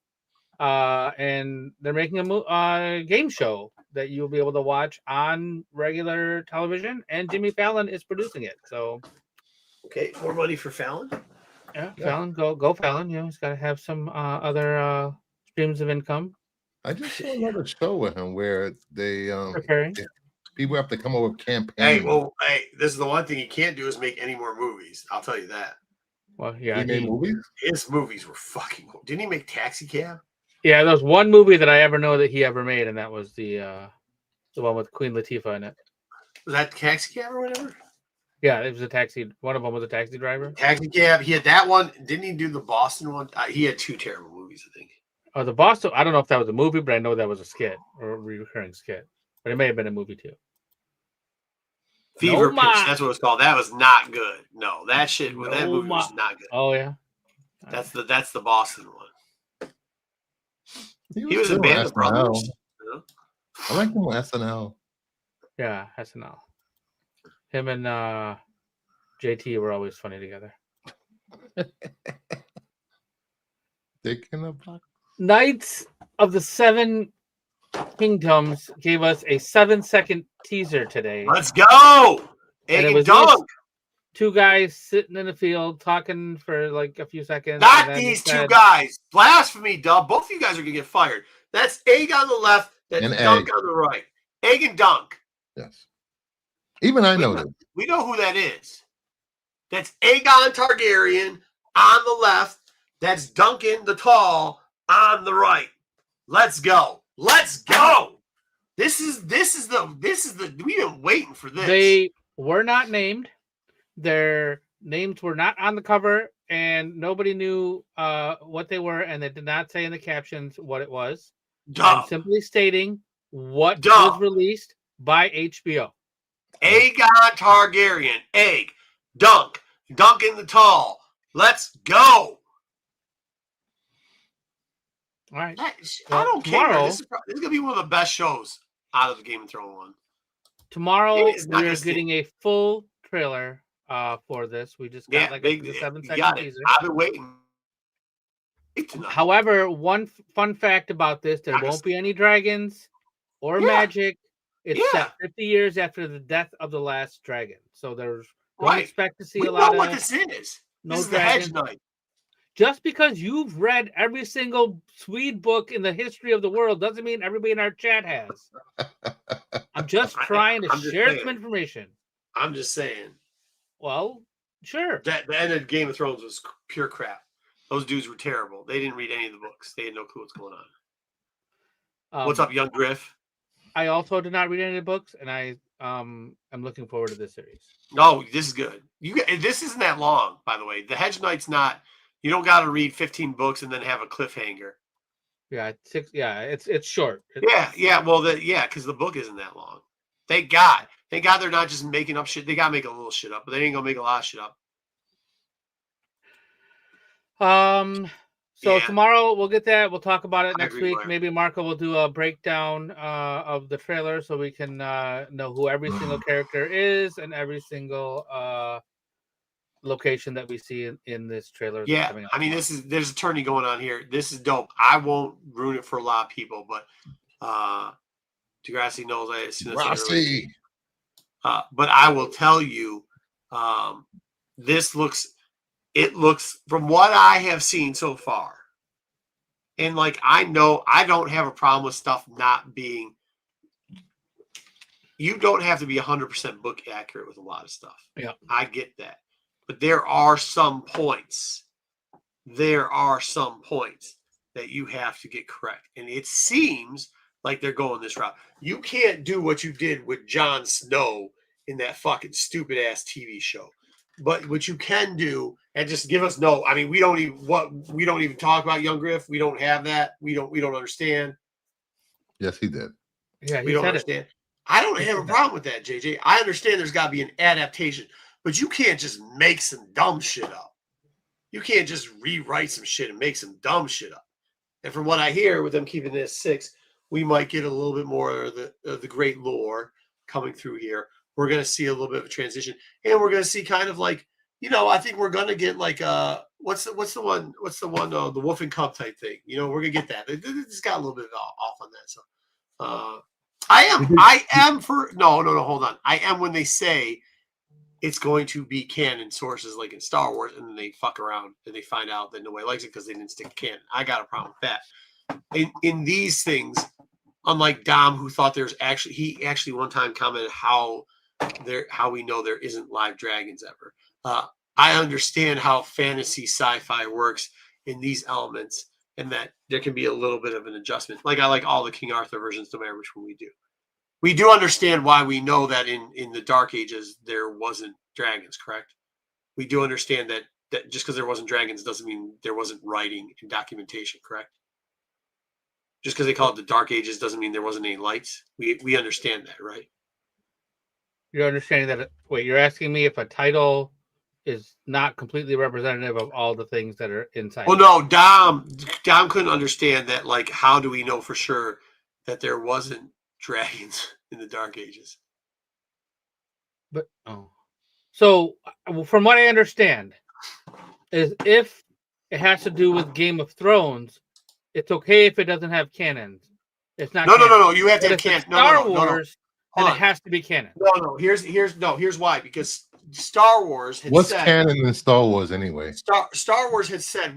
And they're making a game show that you'll be able to watch on regular television, and Jimmy Fallon is producing it. So, okay, more money for Fallon. Yeah. Fallon, go Fallon. He's got to have some other streams of income. I just saw another show with him where they preparing. People have to come up with campaigns. Hey, this is the one thing you can't do is make any more movies. I'll tell you that. Well, yeah, he made movies. His movies were fucking. Didn't he make Taxi Cab? Yeah, there was one movie that I ever know that he ever made, and that was the one with Queen Latifah in it. Was that Taxi Cab or whatever? Yeah, it was a taxi. One of them was a taxi driver. Taxi Cab. He had that one. Didn't he do the Boston one? He had 2 terrible movies, I think. Oh, the Boston. I don't know if that was a movie, but I know that was a skit or a recurring skit. But it may have been a movie too. Fever Pitch. That's what it was called. That was not good. No, that shit. That movie was not good. Oh yeah. That's the Boston one. He was in Band of SNL. Brothers. I like him on SNL. Yeah, SNL. Him and JT were always funny together. Dick in a box. Knights of the Seven Kingdoms gave us a 7-second teaser today. Let's go! And it was two guys sitting in the field talking for like a few seconds. Not these two guys. Blasphemy, dub. Both of you guys are going to get fired. That's Egg on the left. That's And Dunk Egg. on the right. Egg and Dunk. Yes. Even I know that. We know who that is. That's Aegon Targaryen on the left. That's Duncan the Tall on the right. Let's go. Let's go. This is the we've been waiting for this. They were not named. Their names were not on the cover, and nobody knew what they were, and they did not say in the captions what it was. I'm simply stating what was released by HBO. Aegon Targaryen, Egg, Dunk, Duncan the Tall. Let's go. All right. I don't care. This is going to be one of the best shows out of the Game of Thrones one. Tomorrow, we are getting a full trailer for this. We just got a 7-second teaser. I've been waiting. However, one fun fact about this, there won't be any dragons or magic. It's set 50 years after the death of the last dragon. So don't expect to see a lot of... what this is. No this is the Hedge Knight. Just because you've read every single Swede book in the history of the world doesn't mean everybody in our chat has. I'm just trying to share some information. I'm just saying. Well, sure. The end of Game of Thrones was pure crap. Those dudes were terrible. They didn't read any of the books. They had no clue what's going on. What's up, young Griff? I also did not read any of the books, and I am looking forward to this series. No, this is good. This isn't that long, by the way. The Hedge Knight's not. You don't got to read 15 books and then have a cliffhanger. Yeah, it's short. Because the book isn't that long. Thank God they're not just making up shit. They got to make a little shit up, but they ain't gonna make a lot of shit up. So tomorrow we'll get that. We'll talk about it next week. Maybe Marco will do a breakdown of the trailer so we can know who every single character is and every single location that we see in this trailer. Yeah, I mean, there's a tourney going on here. This is dope. I won't ruin it for a lot of people, but Degrassi knows I assume that's but I will tell you, this looks from what I have seen so far, and like I know I don't have a problem with stuff not being. You don't have to be 100% book accurate with a lot of stuff. Yeah, I get that. But there are some points that you have to get correct. And it seems like they're going this route. You can't do what you did with Jon Snow in that fucking stupid ass TV show. But what you can do, and just give us we don't even talk about Young Griff. We don't have that. We don't understand. Yes, he did. Yeah, we don't understand. I don't have a problem with that, JJ. I understand there's got to be an adaptation. But you can't just make some dumb shit up. You can't just rewrite some shit and make some dumb shit up. And from what I hear, with them keeping this 6, we might get a little bit more of the great lore coming through here. We're going to see a little bit of a transition, and we're going to see kind of like, I think we're going to get like what's the one the Wolf and Cub type thing. We're going to get that. It's got a little bit off on that. So I am for no hold on. I am when they say it's going to be canon sources like in Star Wars, and then they fuck around and they find out that nobody likes it because they didn't stick canon. I got a problem with that. In these things, unlike Dom, who thought he actually one time commented how we know there isn't live dragons ever. I understand how fantasy sci-fi works in these elements, and that there can be a little bit of an adjustment. Like I like all the King Arthur versions, no matter which one we do. We do understand why we know that in the Dark Ages there wasn't dragons, correct? We do understand that just because there wasn't dragons doesn't mean there wasn't writing and documentation, correct? Just because they call it the Dark Ages doesn't mean there wasn't any lights. We understand that, right? You're understanding that. Wait, you're asking me if a title is not completely representative of all the things that are inside. Well, no, Dom couldn't understand that. Like, how do we know for sure that there wasn't dragons in the Dark Ages? But So, from what I understand, is if it has to do with Game of Thrones, it's okay if it doesn't have cannons. It's not. No. You have to But have if it's canon. Star No. Wars, then Hold it on. has to be canon. No. Here's why. Because Star Wars had What's said canon in Star Wars anyway? Star Wars had said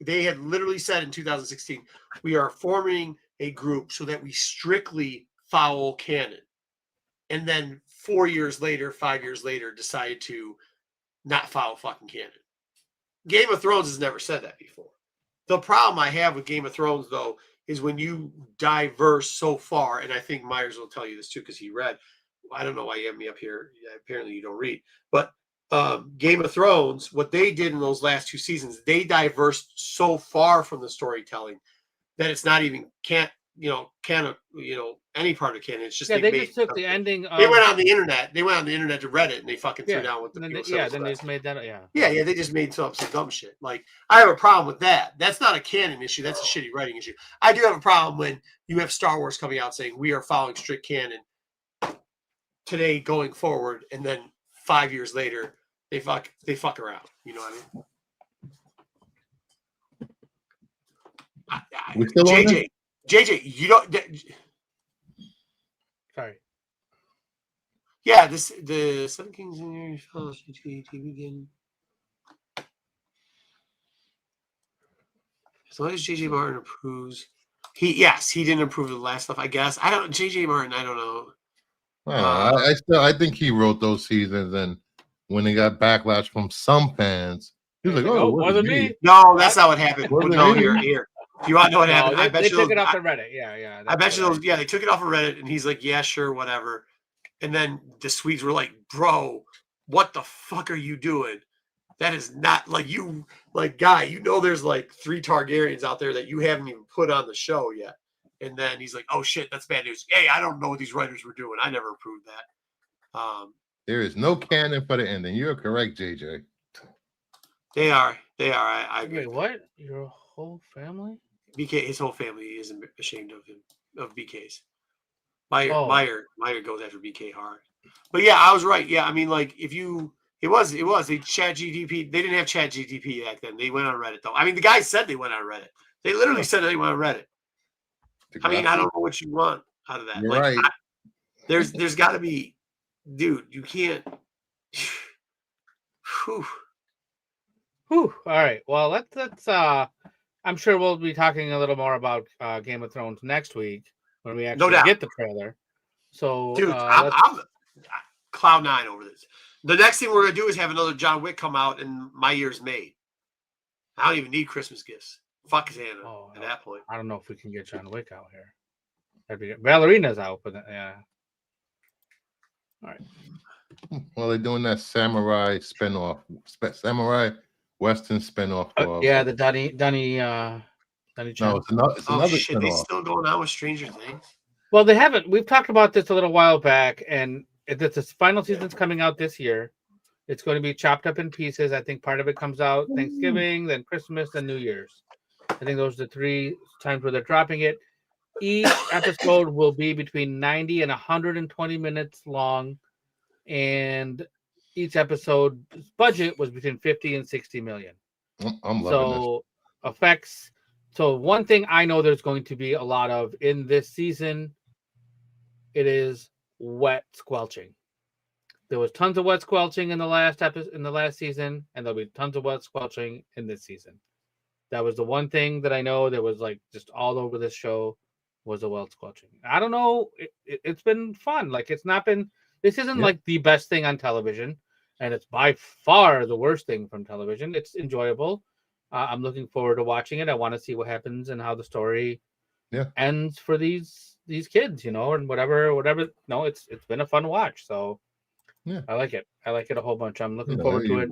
they had literally said in 2016, we are forming a group so that we strictly follow canon. And then 5 years later, decided to not follow fucking canon. Game of Thrones has never said that before. The problem I have with Game of Thrones, though, is when you diverse so far, and I think Myers will tell you this too because he read. I don't know why you have me up here. Yeah, apparently you don't read. But Game of Thrones, what they did in those last 2 seasons, they diversed so far from the storytelling that it's not even any part of canon. It's just they just took the ending. They went on the internet. They went on the internet to Reddit and they fucking threw down with the then then they just made that. Yeah, they just made some dumb shit. Like, I have a problem with that. That's not a canon issue. That's a shitty writing issue. I do have a problem when you have Star Wars coming out saying we are following strict canon today going forward, and then 5 years later they fuck around. You know what I mean? JJ, you don't. Sorry. Yeah, the Seven Kings in your TV again. As long as JJ Martin approves, he didn't approve of the last stuff. I guess JJ Martin. I don't know. I think he wrote those seasons, and when they got backlash from some fans, he was like, "Oh, it wasn't me." No, that's not what happened. No, here. Do you want to know what happened? I bet they you took it off of Reddit. Yeah. I bet you those. Yeah, they took it off of Reddit, and he's like, "Yeah, sure, whatever." And then the Swedes were like, "Bro, what the fuck are you doing? That is not guy. You know, there's like 3 Targaryens out there that you haven't even put on the show yet." And then he's like, "Oh shit, that's bad news. Hey, I don't know what these writers were doing. I never approved that." There is no canon for the ending. You're correct, JJ. They are. I agree. Wait, what? Your whole family? BK, his whole family is ashamed of him, of BK's. Meyer goes after BK hard. But yeah, I was right. Yeah, I mean, like, it was they Chat GTP. They didn't have Chat GTP back then. They went on Reddit though. I mean, the guys said they went on Reddit. They literally said they went on Reddit. I mean, I don't know what you want out of that. You're right. There's got to be, dude. You can't. Whew. All right. Well, let's. I'm sure we'll be talking a little more about Game of Thrones next week when we actually get the trailer. So, dude, I'm cloud 9 over this. The next thing we're gonna do is have another John Wick come out, and my year's made. I don't even need Christmas gifts. Fuck Santa at that point. I don't know if we can get John Wick out here. That'd be good. Ballerina's out, but yeah. All right. Well, they're doing that samurai spinoff, samurai Western spinoff. Yeah, the Dunny. No, it's another shit, spinoff. they still going on with Stranger Things? Well, they haven't. We've talked about this a little while back, and the final season's coming out this year. It's going to be chopped up in pieces. I think part of it comes out Thanksgiving, then Christmas, then New Year's. I think those are the 3 times where they're dropping it. Each episode will be between 90 and 120 minutes long, and each episode's budget was between 50 and 60 million. I'm loving this. Effects. So one thing I know there's going to be a lot of in this season, it is wet squelching. There was tons of wet squelching in the last season, and there'll be tons of wet squelching in this season. That was the one thing that I know that was like just all over this show was the wet squelching. I don't know. It's been fun. Like, it's not been. This isn't like the best thing on television, and it's by far the worst thing from television. It's enjoyable. I'm looking forward to watching it. I want to see what happens and how the story ends for these kids, and whatever. No, it's been a fun watch. So I like it. I like it a whole bunch. I'm looking forward to it.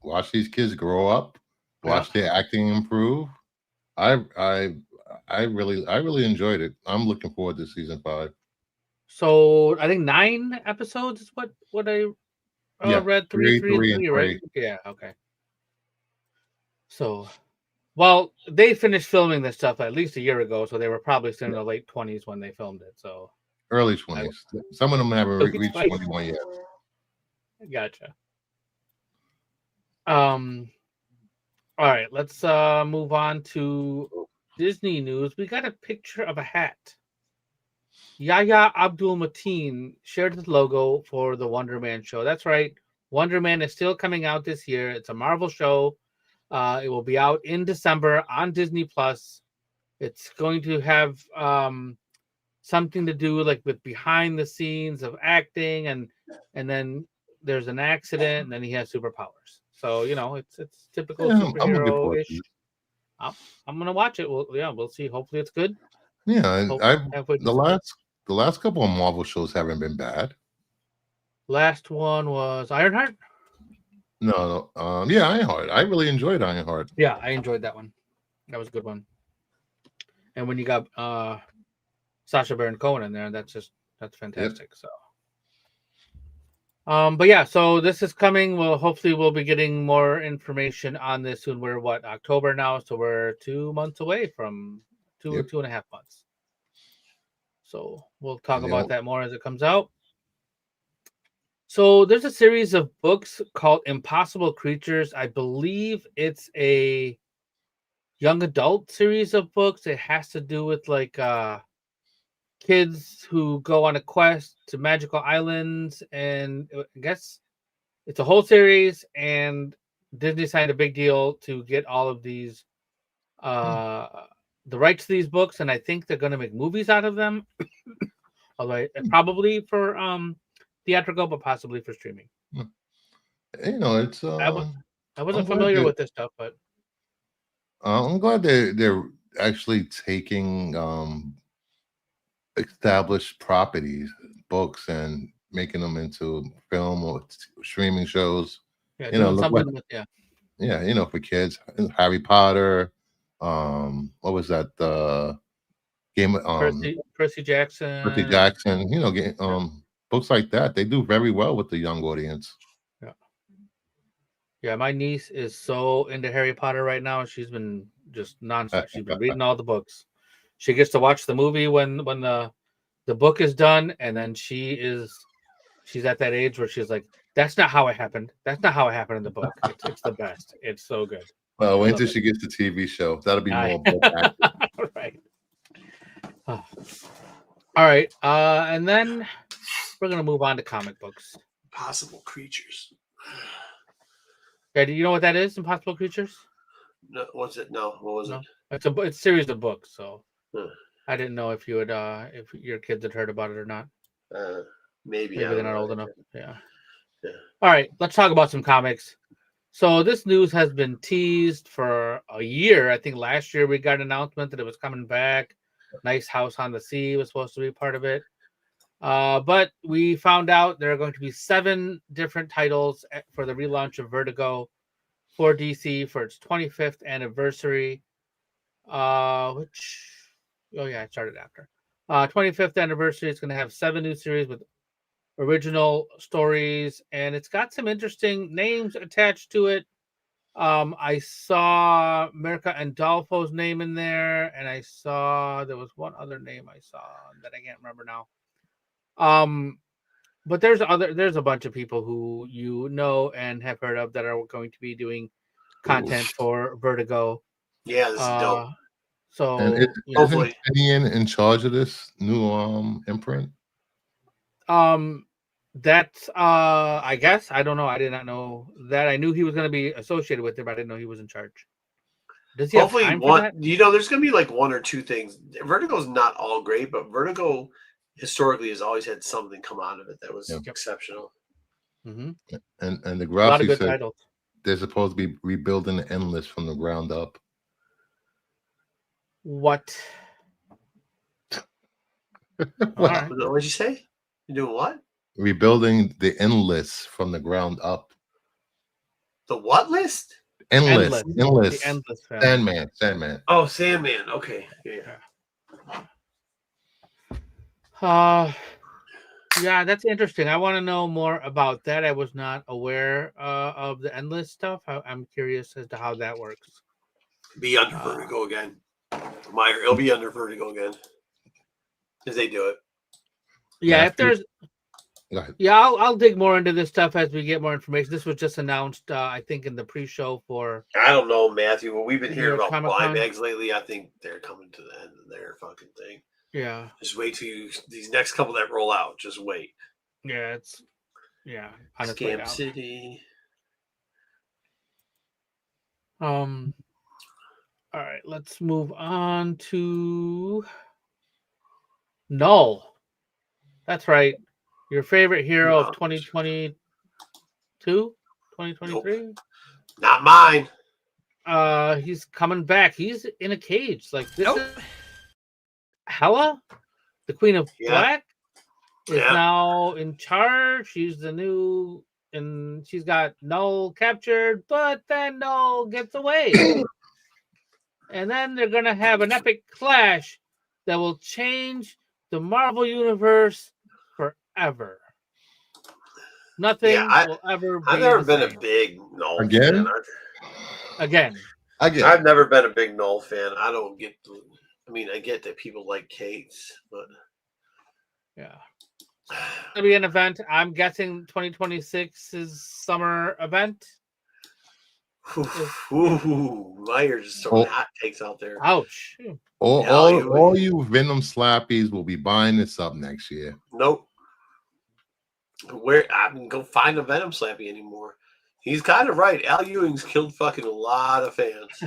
Watch these kids grow up. Watch their acting improve. I really enjoyed it. I'm looking forward to season 5. So I think 9 episodes is what I read. Three, right? Yeah. Okay. So, well, they finished filming this stuff at least a year ago, so they were probably still in their late 20s when they filmed it. So early 20s. Some of them haven't reached 21 yet. Gotcha. All right, let's move on to Disney news. We got a picture of a hat. Yahya Abdul Mateen shared his logo for the Wonder Man show. That's right. Wonder Man is still coming out this year. It's a Marvel show. It will be out in December on Disney Plus. It's going to have something to do like with behind the scenes of acting, and then there's an accident, and then he has superpowers. So it's typical Yeah, I'm looking forward superhero-ish. to it. I'm gonna watch it. We'll see. Hopefully, it's good. Yeah, Halfway the decent. last couple of Marvel shows haven't been bad. Last one was Ironheart. No, yeah, Ironheart. I really enjoyed Ironheart. Yeah, I enjoyed that one. That was a good one. And when you got Sacha Baron Cohen in there, that's fantastic. Yep. So, but yeah, so this is coming. Hopefully we'll be getting more information on this soon. We're October now, so we're 2 months away from 2.5 months. So we'll talk about that more as it comes out. So there's a series of books called Impossible Creatures. I believe it's a young adult series of books. It has to do with like kids who go on a quest to magical islands, and I guess it's a whole series, and Disney signed a big deal to get all of these the rights to these books, and I think they're going to make movies out of them. Although probably for theatrical, but possibly for streaming. It's I wasn't familiar with this stuff, but I'm glad they're actually taking established properties, books, and making them into film or streaming shows. Yeah, for kids. Harry Potter. What was that? Game of Percy Jackson. Percy Jackson. Books like that, they do very well with the young audience. Yeah, my niece is so into Harry Potter right now. She's been just nonstop. She's been reading all the books. She gets to watch the movie when the book is done, and then she's at that age where she's like, "That's not how it happened. That's not how it happened in the book. It's the best. It's so good." Well, wait until she gets the TV show. That'll be more book active. Right. Oh. All right, and then we're gonna move on to comic books. Impossible Creatures. Okay, do you know what that is? Impossible Creatures? No, what's it? No, what was it? It's a series of books. So I didn't know if you would if your kids had heard about it or not. Maybe they're not old enough. Yeah. All right, let's talk about some comics. So this news has been teased for a year. I think last year we got an announcement that it was coming back. Nice House on the Sea was supposed to be part of it. But we found out there are going to be 7 different titles for the relaunch of Vertigo for DC for its 25th anniversary. It started after. 25th anniversary. It's going to have 7 new series with original stories, and it's got some interesting names attached to it. I saw America Andolfo's name in there, and I saw there was one other name I saw that I can't remember now. But there's a bunch of people who you know and have heard of that are going to be doing content for Vertigo. Yeah, this is dope. So and hopefully, is Ian in charge of this new imprint? That's I guess I don't know. I did not know that. I knew he was going to be associated with it, but I didn't know he was in charge. Does he hopefully have time for that? There's going to be like 1 or 2 things. Vertigo's not all great, but Vertigo historically has always had something come out of it that was exceptional. Mm-hmm. And the graphics said they're supposed to be rebuilding the Endless from the ground up. What? What did you say? You're doing what? Rebuilding the Endless from the ground up. The what list? Endless. The Endless Sandman. Oh, Sandman. Okay. Yeah. Yeah, that's interesting. I want to know more about that. I was not aware of the Endless stuff. I'm curious as to how that works. Be under Vertigo again. Meyer, it'll be under Vertigo again. If they do it. Yeah, if there's Go ahead. Yeah, I'll dig more into this stuff as we get more information. This was just announced, I think, in the pre-show for. I don't know, Matthew. What we've been hearing about Comic-Con. blind bags lately, I think they're coming to the end of their fucking thing. Yeah. Just wait till these next couple that roll out. Just wait. Yeah, it's on its way Scam out. City. All right, let's move on to Null. That's right. Your favorite hero of 2022? 2023? Nope. Not mine. He's coming back. He's in a cage. Like this is Hela, the Queen of Black, is now in charge. She's the new, and she's got Null captured, but then Null gets away. And then they're gonna have an epic clash that will change the Marvel universe forever. Nothing will ever be. I've never been a big Null fan. Again. I've never been a big Null fan. I don't get. I get that people like Kate's, but yeah, it'll be an event. I'm guessing 2026's summer event. Ooh, Meyer just throwing hot takes out there. Ouch! All you Venom slappies will be buying this up next year. Nope. Where I can go find a Venom slappy anymore. He's kind of right. Al Ewing's killed fucking a lot of fans.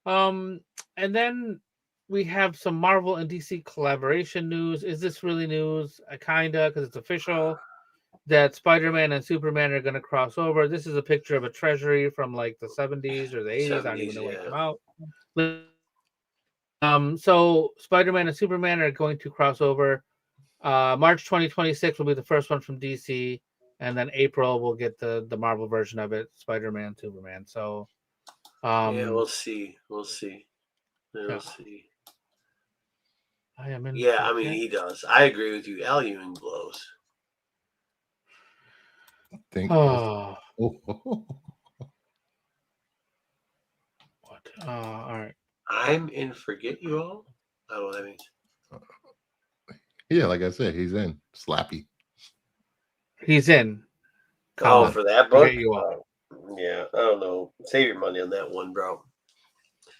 And then we have some Marvel and DC collaboration news. Is this really news? Kinda, because it's official that Spider-Man and Superman are going to cross over. This is a picture of a treasury from like the 70s or the 80s. I don't even know when it came out. So Spider-Man and Superman are going to cross over. March 2026 will be the first one from DC, and then April we'll get the Marvel version of it, Spider-Man, Superman. So we'll see. We'll see. I am in. Yeah, he does. I agree with you. Al Ewing blows. What? All right. I'm in Forget You All. I don't know what that means. Yeah, like I said, he's in Slappy. He's in. Colin. For that book? You all. Yeah, I don't know. Save your money on that one, bro.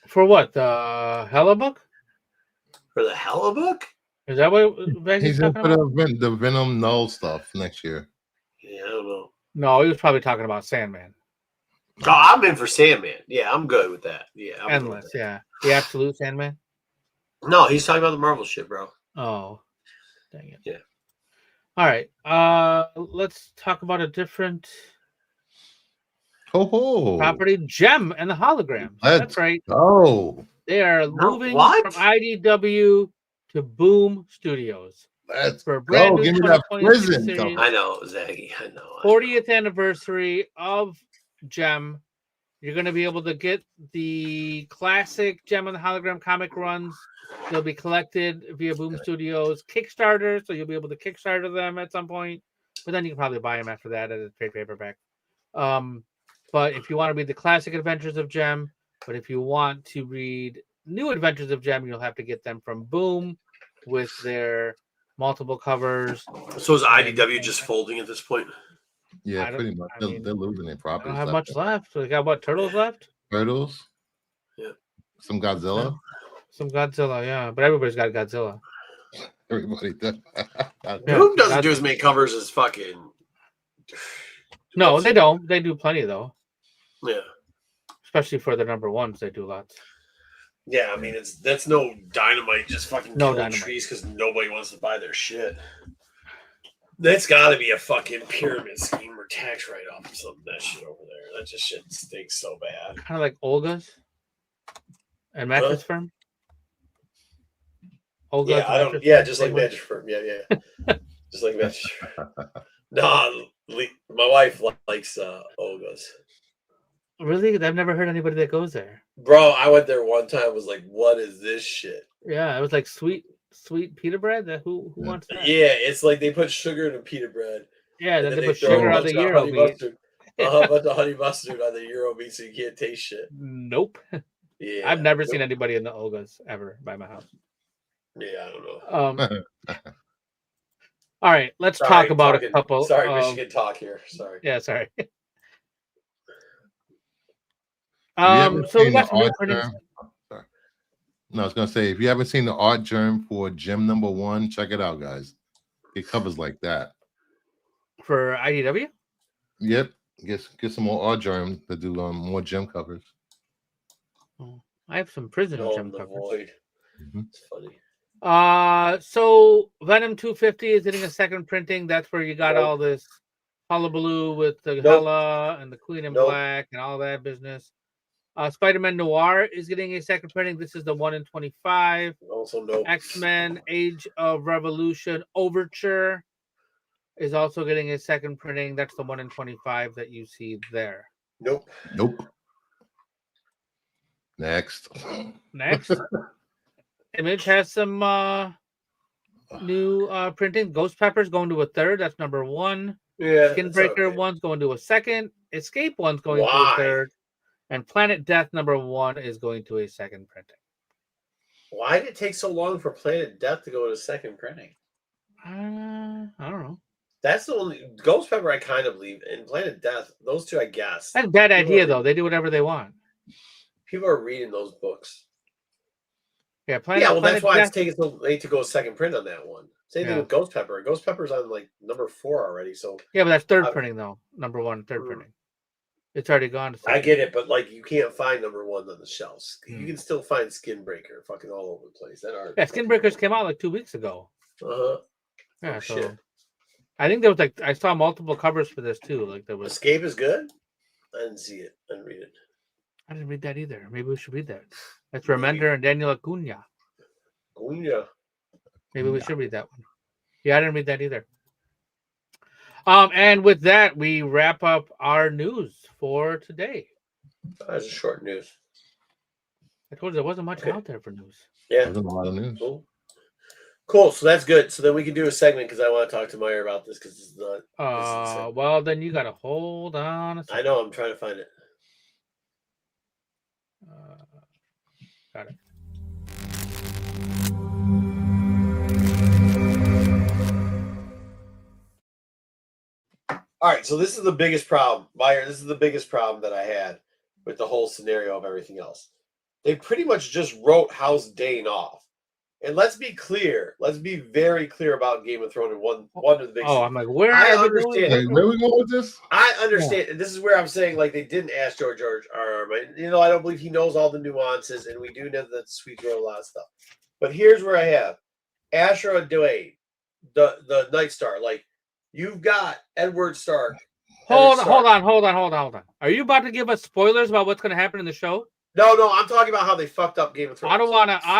For what? The Hela book? For the Hela book? Is that what he's in for the Venom Null stuff next year? Yeah, I don't know. No, he was probably talking about Sandman. Oh, I'm in for Sandman. Yeah, I'm good with that. Yeah, Endless. Yeah, the absolute Sandman. No, he's talking about the Marvel shit, bro. Oh, dang it. Yeah. All right. Let's talk about a different property, Gem and the Hologram. That's right. Oh, they are moving from IDW to Boom Studios. Let's for a brand new give me that prison. Series. I know, Zaggy. I know. 40th anniversary of Gem. You're going to be able to get the classic Gem and the Hologram comic runs. They'll be collected via Boom Studios Kickstarter, so you'll be able to Kickstarter them at some point. But then you can probably buy them after that as a trade paperback. But if you want to read the classic adventures of Gem, but if you want to read new adventures of Gem, you'll have to get them from Boom with their multiple covers. So is IDW just folding at this point? Yeah, pretty much. They're losing their property. They don't have much left. So they got what, Turtles left? Turtles. Yeah. Some Godzilla. Some Godzilla, yeah. But everybody's got Godzilla. Everybody does. Boom doesn't do as many covers as fucking. No, they don't. They do plenty though. Yeah. Especially for the number ones, they do lots. Yeah, I mean that's no Dynamite just fucking killing trees because nobody wants to buy their shit. That's got to be a fucking pyramid scheme or tax write-off or something. That shit over there. That just shit stinks so bad. Kind of like Olga's and Mattress Firm. Olga's just like Mattress Firm. Yeah. Just like Mattress Firm. No, my wife likes Olga's. Really? I've never heard anybody that goes there. Bro, I went there one time. Was like, what is this shit? Yeah, it was like sweet pita bread. Who wants that? Yeah, it's like they put sugar in a pita bread. Yeah, then they put sugar on the Euro meat. A bunch of honey mustard on the Euro meat, so you can't taste shit. Nope. Yeah, I've never seen anybody in the Olga's ever by my house. Yeah, I don't know. All right, let's Sorry, talk about a talking- couple. Sorry, Michigan talk here. Sorry. Yeah, sorry. haven't So we seen the got some new art printings. germ, sorry. No, I was gonna say, if you haven't seen the art germ for gym number 1, check it out, guys. It covers like that. For IDW. Yep. Get some more art germ to do more gym covers. I have some prison No, gym the covers. void. Mhm. It's funny. So Venom 250 is getting a second printing. That's where you got all this hullabaloo with the Hela and the Queen in Black and all that business. Spider-Man Noir is getting a second printing. This is the 1 in 25. Also, no. X-Men Age of Revolution Overture is also getting a second printing. That's the 1 in 25 that you see there. Nope. Next. Image has some new printing. Ghost Pepper's going to a third. That's number 1. Yeah. Skinbreaker one's going to a second. Escape one's going to a third. And Planet Death number 1 is going to a second printing. Why did it take so long for Planet Death to go to second printing? I don't know. That's the only Ghost Pepper I kind of believe, and Planet Death. Those two, I guess. That's a bad idea, though. They do whatever they want. People are reading those books. Yeah, that's why it's taking so late to go second print on that one. Same thing with Ghost Pepper. Ghost Pepper's on like number 4 already. So yeah, but that's third printing though. Number 1, third printing. It's already gone to second. I get it, but like you can't find number 1 on the shelves. You can still find Skinbreaker fucking all over the place. That art. Yeah, Skinbreakers came out like 2 weeks ago. Yeah, so shit. I think there was like I saw multiple covers for this too. Like there was Escape is good. I didn't see it. I didn't read it. I didn't read that either. Maybe we should read that. That's Remender and Daniel Acuna. Maybe we should read that one. Yeah, I didn't read that either. And with that, we wrap up our news for today. That's a short news. I told you there wasn't much out there for news. Yeah, there's a lot of news. Cool. So that's good. So then we can do a segment because I want to talk to Meyer about this because this is not. Well, then you got to hold on a second. I know. I'm trying to find it. Got it. All right, so this is the biggest problem, Meyer. This is the biggest problem that I had with the whole scenario of everything else. They pretty much just wrote House Dane off. And let's be clear. Let's be very clear about Game of Thrones and one of the big. Oh, I'm like, where I are understand. Where we going with this? I understand. And this is where I'm saying, like, they didn't ask George R.R. Martin. You know, I don't believe he knows all the nuances, and we do know that Sweet wrote a lot of stuff. But here's where I have Asher Dwayne, the Night Star. Like, you've got Edward Stark. Hold on. Are you about to give us spoilers about what's going to happen in the show? No, I'm talking about how they fucked up Game of Thrones. I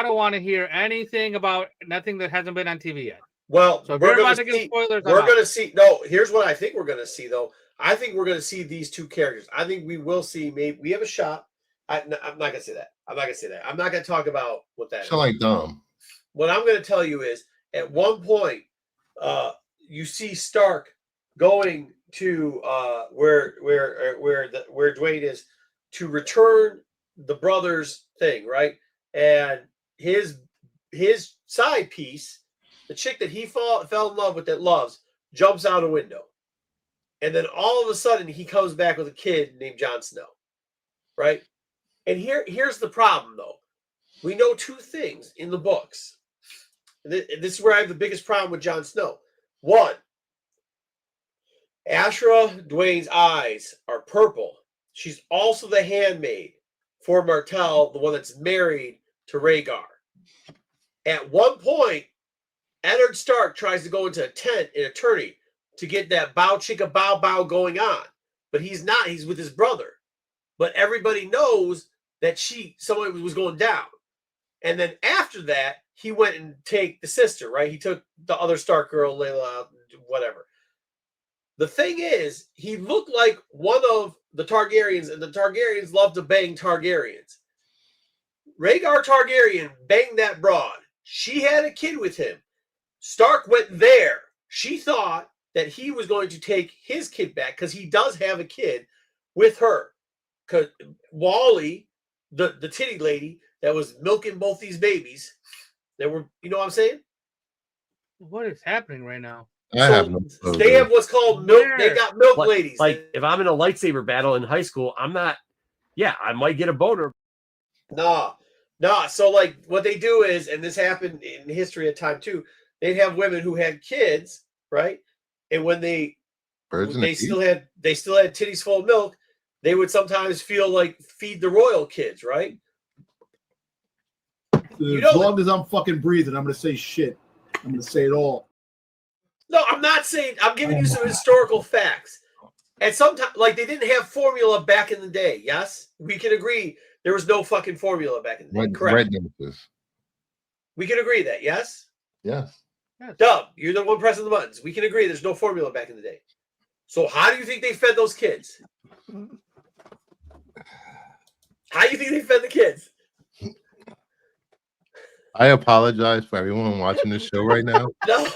don't want to hear anything about nothing that hasn't been on TV yet. Well, so we're about to give spoilers. We're going to see. No, here's what I think we're going to see, though. I think we're going to see these two characters. I think we will see. Maybe we have a shot. I'm not going to say that. I'm not going to talk about what that is. Like Dom. What I'm going to tell you is, at one point, you see Stark going to where Dwayne is to return the brothers thing, right? And his side piece, the chick that he fell in love with that loves, jumps out a window. And then all of a sudden he comes back with a kid named Jon Snow. Right? And here's the problem though. We know two things in the books. And this is where I have the biggest problem with Jon Snow. One, Ashra Dwayne's eyes are purple. She's also the handmaid for Martell, the one that's married to Rhaegar. At one point, Eddard Stark tries to go into a tent in Eternity to get that bow chicka bow bow going on. But he's not. He's with his brother. But everybody knows that somebody was going down. And then after that, he went and take the sister, right? He took the other Stark girl, Layla, whatever. The thing is, he looked like one of the Targaryens, and the Targaryens love to bang Targaryens. Rhaegar Targaryen banged that broad. She had a kid with him. Stark went there. She thought that he was going to take his kid back because he does have a kid with her. Because Wally, the titty lady that was milking both these babies, that were, you know what I'm saying? What is happening right now? I have no clue, they have dude. what's called milk. They got milk Like, ladies. like if I'm in a lightsaber battle in high school, I'm not. Yeah, I might get a boner. Nah. So like what they do is, and this happened in history at time too, they'd have women who had kids, right? And when they still had titties full of milk, they would sometimes feel like feed the royal kids, right? As long as I'm fucking breathing, I'm gonna say shit. I'm gonna say it all. No, I'm not saying. I'm giving you some historical facts. And sometimes, like, they didn't have formula back in the day. Yes, we can agree there was no fucking formula back in the day. Correct. We can agree that. Yes. Yes. Dub, you're the one pressing the buttons. We can agree there's no formula back in the day. So how do you think they fed those kids? How do you think they fed the kids? I apologize for everyone watching this show right now. No.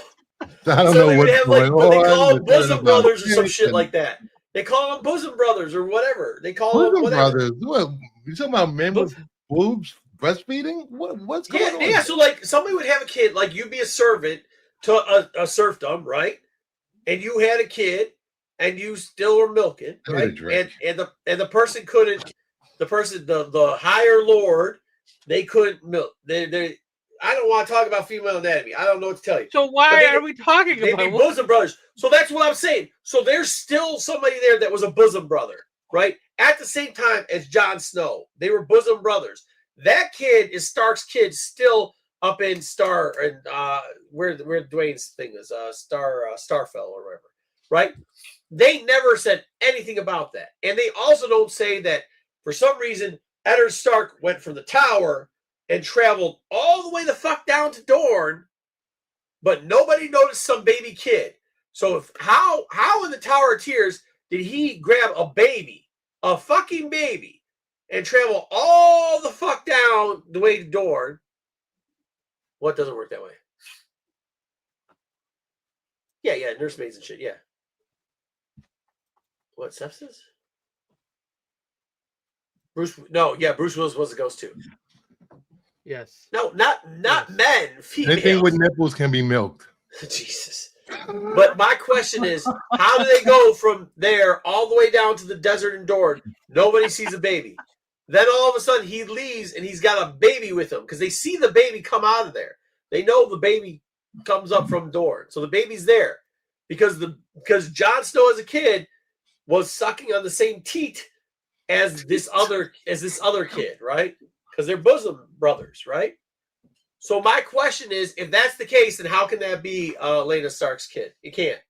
I don't know what's going on. They call them bosom brothers or some shit like that. They call them bosom brothers or whatever. They call them whatever. Brothers. What? You talking about men with boobs breastfeeding? What's going on? Yeah, so like somebody would have a kid, like you'd be a servant to a serfdom, right? And you had a kid and you still were milking, right? And the person couldn't, the higher lord, they couldn't milk. I don't want to talk about female anatomy. I don't know what to tell you. So why are we talking about they be bosom brothers? So that's what I'm saying. So there's still somebody there that was a bosom brother, right? At the same time as Jon Snow, they were bosom brothers. That kid is Stark's kid, still up in Star and where Dwayne's thing is, Starfell or whatever, right? They never said anything about that, and they also don't say that for some reason Eddard Stark went from the Tower and traveled all the way the fuck down to Dorne, but nobody noticed some baby kid. So how in the Tower of Tears did he grab a baby, a fucking baby, and travel all the fuck down the way to Dorne? What doesn't work that way? Yeah, nursemaids and shit, yeah. What, sepsis? Bruce Willis was a ghost too. Yes. No, not men, females. Anything with nipples can be milked. Jesus. But my question is, how do they go from there all the way down to the desert in Dorne? Nobody sees a baby. Then all of a sudden he leaves and he's got a baby with him because they see the baby come out of there. They know the baby comes up from Dorne. So the baby's there because Jon Snow as a kid was sucking on the same teat as this other kid, right? Because they're bosom brothers, right? So my question is, if that's the case, then how can that be Lena Stark's kid? It can't.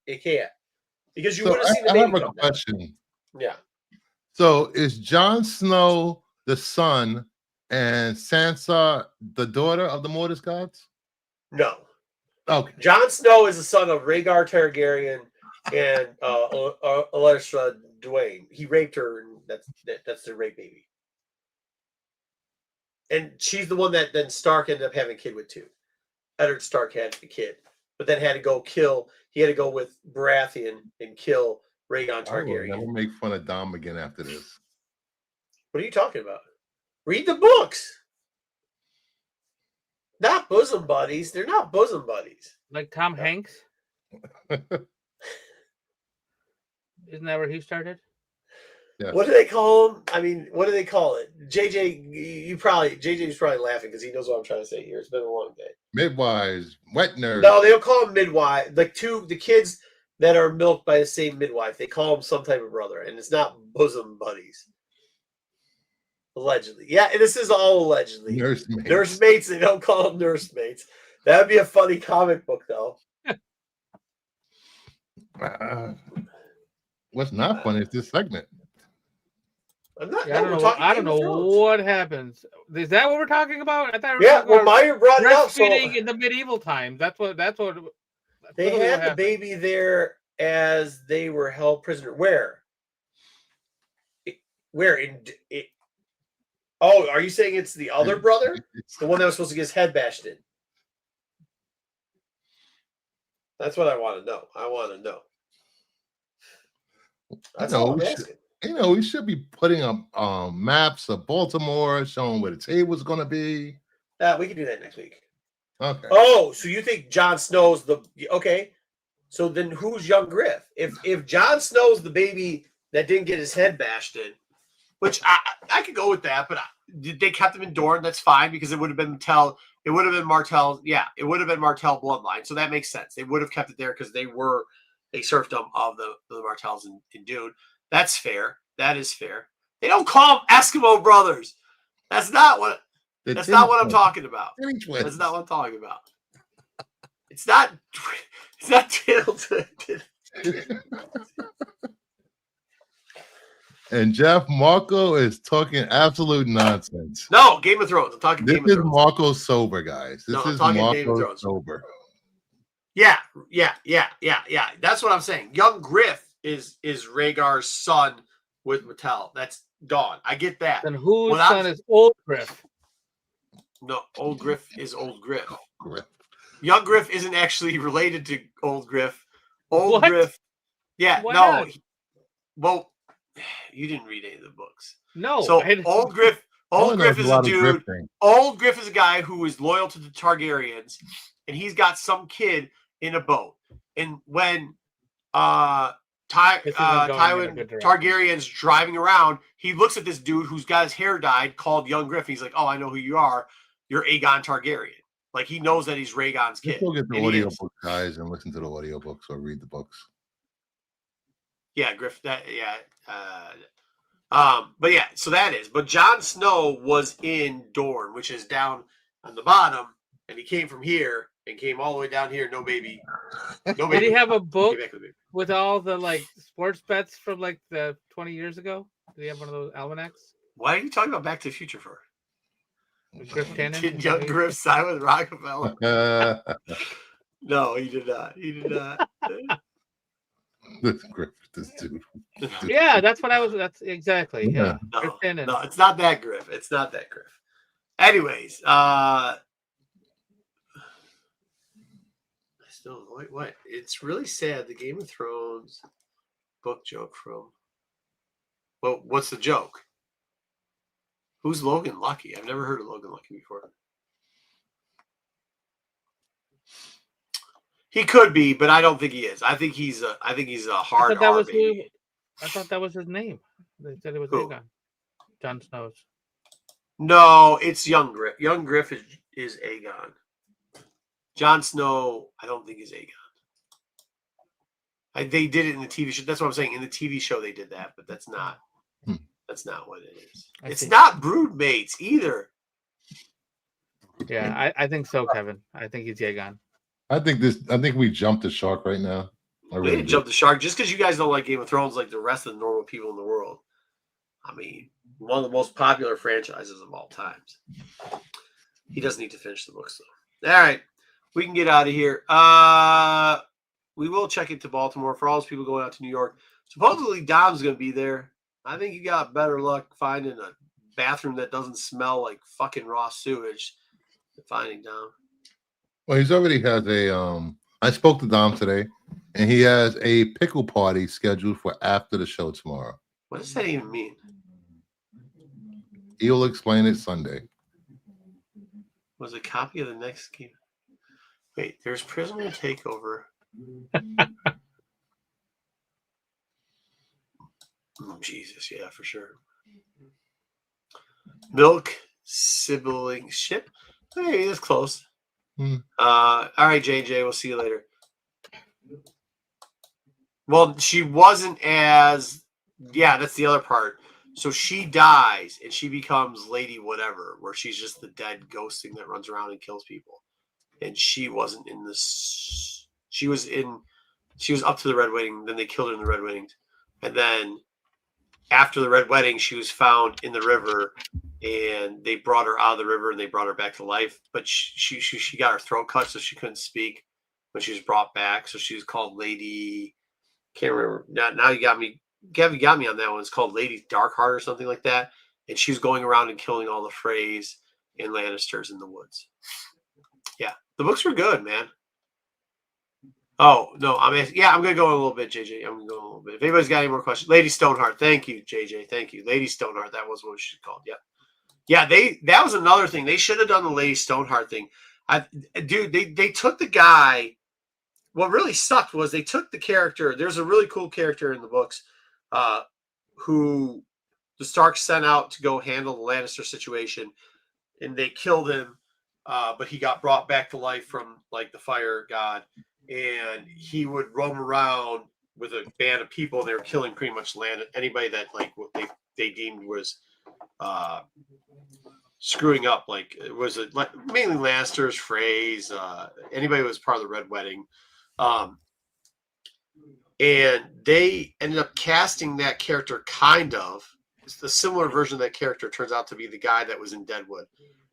Because you would have seen the baby. I have a question. Down. Yeah. So is Jon Snow the son and Sansa the daughter of the Mortis gods? No. Okay. Jon Snow is the son of Rhaegar Targaryen and Alyssa Dwayne. He raped her, and that's their rape baby. And she's the one that then Stark ended up having a kid with too. Eddard Stark had a kid, but then had to go with Baratheon and kill Rhaegar Targaryen. I will never make fun of Dom again after this. What are you talking about? Read the books. Not bosom buddies. They're not bosom buddies. Like Tom Hanks? Isn't that where he started? Yes. What do they call him? I mean, what do they call it? JJ's probably laughing because he knows what I'm trying to say here. It's been a long day. Midwives, wet nurse. No, they don't call them midwife. Like the kids that are milked by the same midwife, they call them some type of brother, and it's not bosom buddies. Allegedly. Yeah, and this is all allegedly. Nursemates. Nursemates, they don't call them nursemates. That would be a funny comic book, though. What's not funny is this segment. I don't know what happens. Is that what we're talking about? I thought Meyer brought it up. Breastfeeding in the medieval times. That's what they had the baby there as they were held prisoner. Where? Oh, are you saying it's the other brother? The one that was supposed to get his head bashed in? That's what I want to know. That's all I'm asking. We should be putting up maps of Baltimore, showing where the table's going to be. We can do that next week. Okay. Oh, so you think Jon Snow's okay? So then who's young Griff? If Jon Snow's the baby that didn't get his head bashed in, which I could go with that, but they kept him in Dorne. That's fine because it would have been Martell. It would have been Martell. Yeah, it would have been Martell bloodline. So that makes sense. They would have kept it there because they were a serfdom of the Martells in Dune. That's fair. That is fair. They don't call them Eskimo brothers. That's not what I'm talking about. That's not what I'm talking about. It's not Tiddleton. And Jeff Marco is talking absolute nonsense. No, Game of Thrones. I'm talking This Game of is Thrones. Marco sober, guys. This I'm is talking Game of Marco Thrones. sober. Yeah. That's what I'm saying. Young Griff is Rhaegar's son with Mattel. That's gone. I get that. Then whose son is Old Griff? No, Old Griff is Old Griff. Griff. Young Griff isn't actually related to Old Griff. Old What? Griff. Yeah, Why no. not? Well, you didn't read any of the books. No. So Old Griff is a dude. Griff Old Griff is a guy who is loyal to the Targaryens, and he's got some kid in a boat. And when Tywin Targaryen's driving around, he looks at this dude who's got his hair dyed called Young Griff. He's like, "Oh, I know who you are. You're Aegon Targaryen." Like he knows that he's Rhaegon's kid. Go get the audiobook, guys, and listen to the audiobooks or read the books. Yeah, Griff. But yeah, so that is. But Jon Snow was in Dorne, which is down on the bottom, and he came from here and came all the way down here. No baby. No baby. Did he have a book with all the like sports bets from like the 20 years ago? Did he have one of those almanacs? Why are you talking about Back to the Future for? Griff Tannen? Did young Griff sign with Rockefeller? No, he did not. He did not. This Griff, this dude. Yeah, that's what I was. That's exactly. Yeah. No, it's not that Griff. It's not that Griff. Anyways, what? It's really sad. The Game of Thrones book joke from. Well, what's the joke? Who's Logan Lucky? I've never heard of Logan Lucky before. He could be, but I don't think he is. I think he's a hard R baby. I thought that was his name. They said it was Aegon. Jon Snow's. No, it's Young Griff. Young Griff is Aegon. Jon Snow, I don't think is Aegon. They did it in the TV show. That's what I'm saying. In the TV show, they did that, but that's not. That's not what it is. It's not Broodmates either. Yeah, I think so, Kevin. I think he's Aegon. I think we jumped the shark right now. We didn't jump the shark just because you guys don't like Game of Thrones like the rest of the normal people in the world. I mean, one of the most popular franchises of all times. He doesn't need to finish the books though. All right, we can get out of here. We will check into Baltimore for all those people going out to New York. Supposedly Dom's going to be there. I think you got better luck finding a bathroom that doesn't smell like fucking raw sewage than finding Dom. Well, he's already has a. I spoke to Dom today, and he has a pickle party scheduled for after the show tomorrow. What does that even mean? He'll explain it Sunday. Was a copy of the next game? Wait, there's Prisoner Takeover. Oh, Jesus, yeah, for sure. Milk sibling ship. Hey, that's close. All right, JJ, we'll see you later. Well, she wasn't as. Yeah, that's the other part. So she dies and she becomes Lady Whatever, where she's just the dead ghost thing that runs around and kills people. And she wasn't in this. She was up to the Red Wedding. Then they killed her in the Red Wedding. And then after the Red Wedding, she was found in the river and they brought her out of the river and they brought her back to life. But she got her throat cut, so she couldn't speak when she was brought back. So she was called Lady. Can't remember. Now you got me. Gavin got me on that one. It's called Lady Darkheart or something like that. And she was going around and killing all the Freys and Lannisters in the woods. Yeah, the books were good, man. Oh, no, I'm going to go in a little bit, JJ. I'm going to go in a little bit. If anybody's got any more questions. Lady Stoneheart. Thank you, JJ. Thank you. Lady Stoneheart. That was what she called. Yep. Yeah, that was another thing. They should have done the Lady Stoneheart thing. Dude, they took the guy. what really sucked was they took the character. There's a really cool character in the books who the Starks sent out to go handle the Lannister situation, and they killed him, but he got brought back to life from like the fire god, and he would roam around with a band of people. They were killing pretty much anybody that like what they deemed was screwing up. Like it was mainly Lannisters, Freys, anybody who was part of the Red Wedding. And they ended up casting that character kind of. It's the similar version of that character turns out to be the guy that was in Deadwood.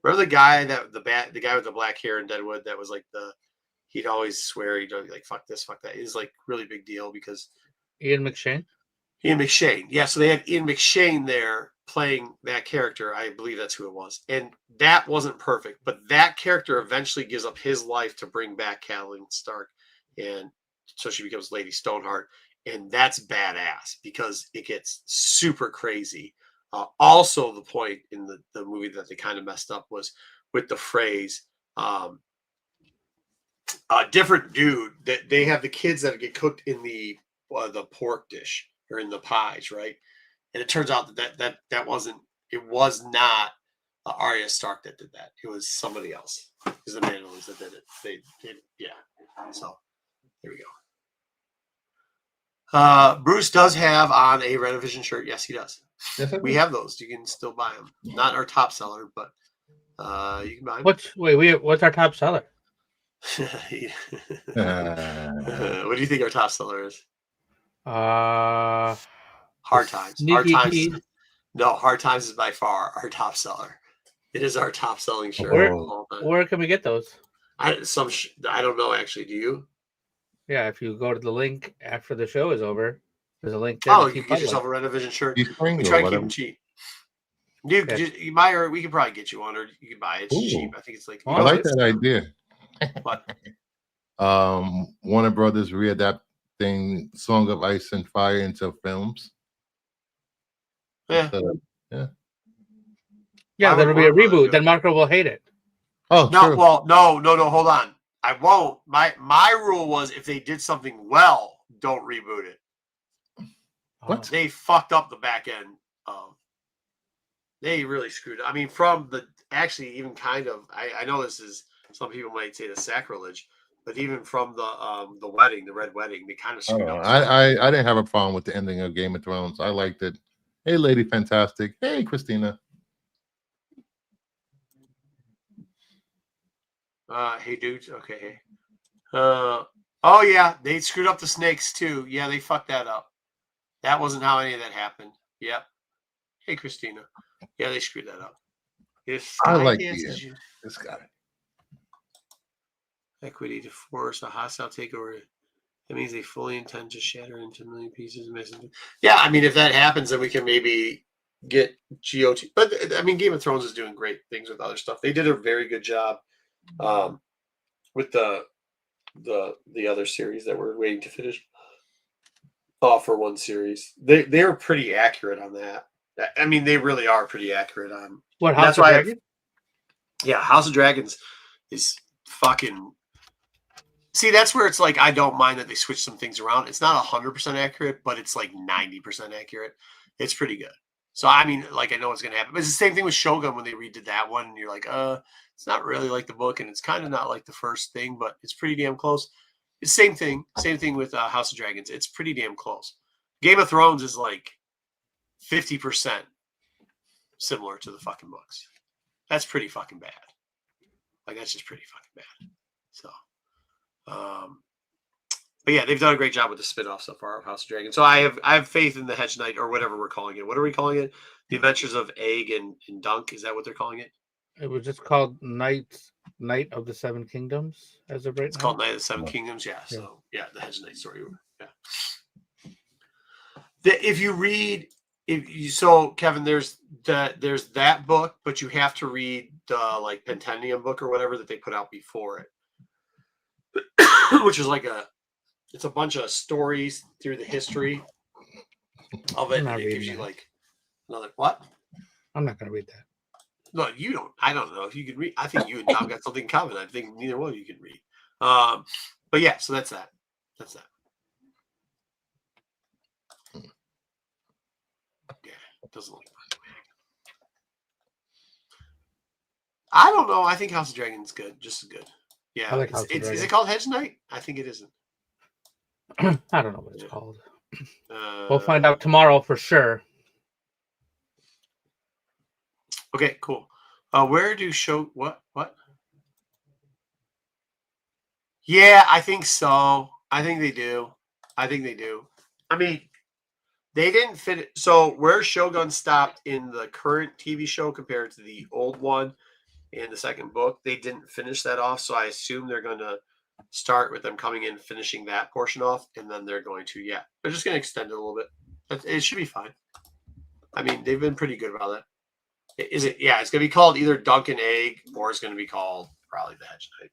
Remember the guy the guy with the black hair in Deadwood that was like he'd always swear he'd be like fuck this, fuck that. It's like really big deal because Ian McShane. Yeah, so they had Ian McShane there playing that character. I believe that's who it was. And that wasn't perfect, but that character eventually gives up his life to bring back Catelyn Stark, and so she becomes Lady Stoneheart. And that's badass because it gets super crazy. Also, the point in the movie that they kind of messed up was with the phrase, a different dude that they have the kids that get cooked in the pork dish or in the pies, right? And it turns out that wasn't. It was not Arya Stark that did that. It was somebody else. It was the Mandalorians that did it. They did, yeah. So there we go. Bruce does have on a Renovision shirt. Yes, he does. Yes, we have those. You can still buy them. Not our top seller, but you can buy them. What's our top seller? What do you think our top seller is? Hard Times. Hard Times. No, Hard Times is by far our top seller. It is our top selling shirt. Where can we get those? I don't know actually. Do you? Yeah, if you go to the link after the show is over, there's a link there. Oh, you can get yourself a Renovision shirt. We try to keep them cheap. You buy, or we could probably get you one, or you can buy it. It's cheap. I think it's like. I like that idea. What? Warner Brothers readapting Song of Ice and Fire into films. Yeah. Yeah, there'll be a reboot. Then Marco will hate it. Oh no! True. Well, no. Hold on. I won't. My rule was if they did something well, don't reboot it. What? They fucked up the back end. They really screwed up. I mean, from the actually even kind of. I know this is some people might say the sacrilege, but even from the wedding, the Red Wedding, they kind of screwed up. I didn't have a problem with the ending of Game of Thrones. I liked it. Hey, Lady Fantastic. Hey, Christina. Hey dudes, okay. Hey. Oh yeah, they screwed up the snakes too. Yeah, they fucked that up. That wasn't how any of that happened. Yep. Hey Christina. Yeah, they screwed that up. If I like this guy. Equity to force a hostile takeover. That means they fully intend to shatter into a million pieces. Yeah, I mean, if that happens, then we can maybe get GOT. But I mean, Game of Thrones is doing great things with other stuff. They did a very good job with the other series that we're waiting to finish off for one series. They're pretty accurate on that. I mean, they really are pretty accurate on what House of Dragons. Yeah, House of Dragons is fucking. See, that's where it's like I don't mind that they switch some things around. It's not 100% accurate, but it's like 90% accurate. It's pretty good. So I mean, like I know what's gonna happen. But it's the same thing with Shogun when they redid that one, and you're like, it's not really like the book, and it's kind of not like the first thing, but it's pretty damn close. It's same thing with House of Dragons. It's pretty damn close. Game of Thrones is like 50% similar to the fucking books. That's pretty fucking bad. Like that's just pretty fucking bad. So, but yeah, they've done a great job with the spinoff so far of House of Dragons. So I have faith in the Hedge Knight or whatever we're calling it. What are we calling it? The Adventures of Egg and Dunk. Is that what they're calling it? It was just called Knight of the Seven Kingdoms as of right now. It's called Knight of the Seven Kingdoms. Yeah. So yeah, the Hedge Knight story. Yeah. If you read, so Kevin, there's that book, but you have to read the like Pentennium book or whatever that they put out before it, which is like it's a bunch of stories through the history of it. And it gives you like another what? I'm not going to read that. No, you don't. I don't know if you can read. I think you and Tom got something in common. I think neither one of you can read. But yeah, so that's that. That's that. Yeah, it doesn't look fun. I don't know. I think House of Dragon's good, just as good. Yeah, I like House of is Dragon. it called Hedge Knight? I think it isn't. I don't know what it's Yeah. called. We'll find out tomorrow for sure. Okay, cool. Where do show what? Yeah, I think so. I think they do. I mean, they didn't fit it. So where Shogun stopped in the current TV show compared to the old one in the second book, they didn't finish that off. So I assume they're going to start with them coming in, finishing that portion off, and then they're going to, they're just going to extend it a little bit. It should be fine. I mean, they've been pretty good about it. Is it? Yeah, it's going to be called either Dunk and Egg, or it's going to be called probably the Hedge Knight.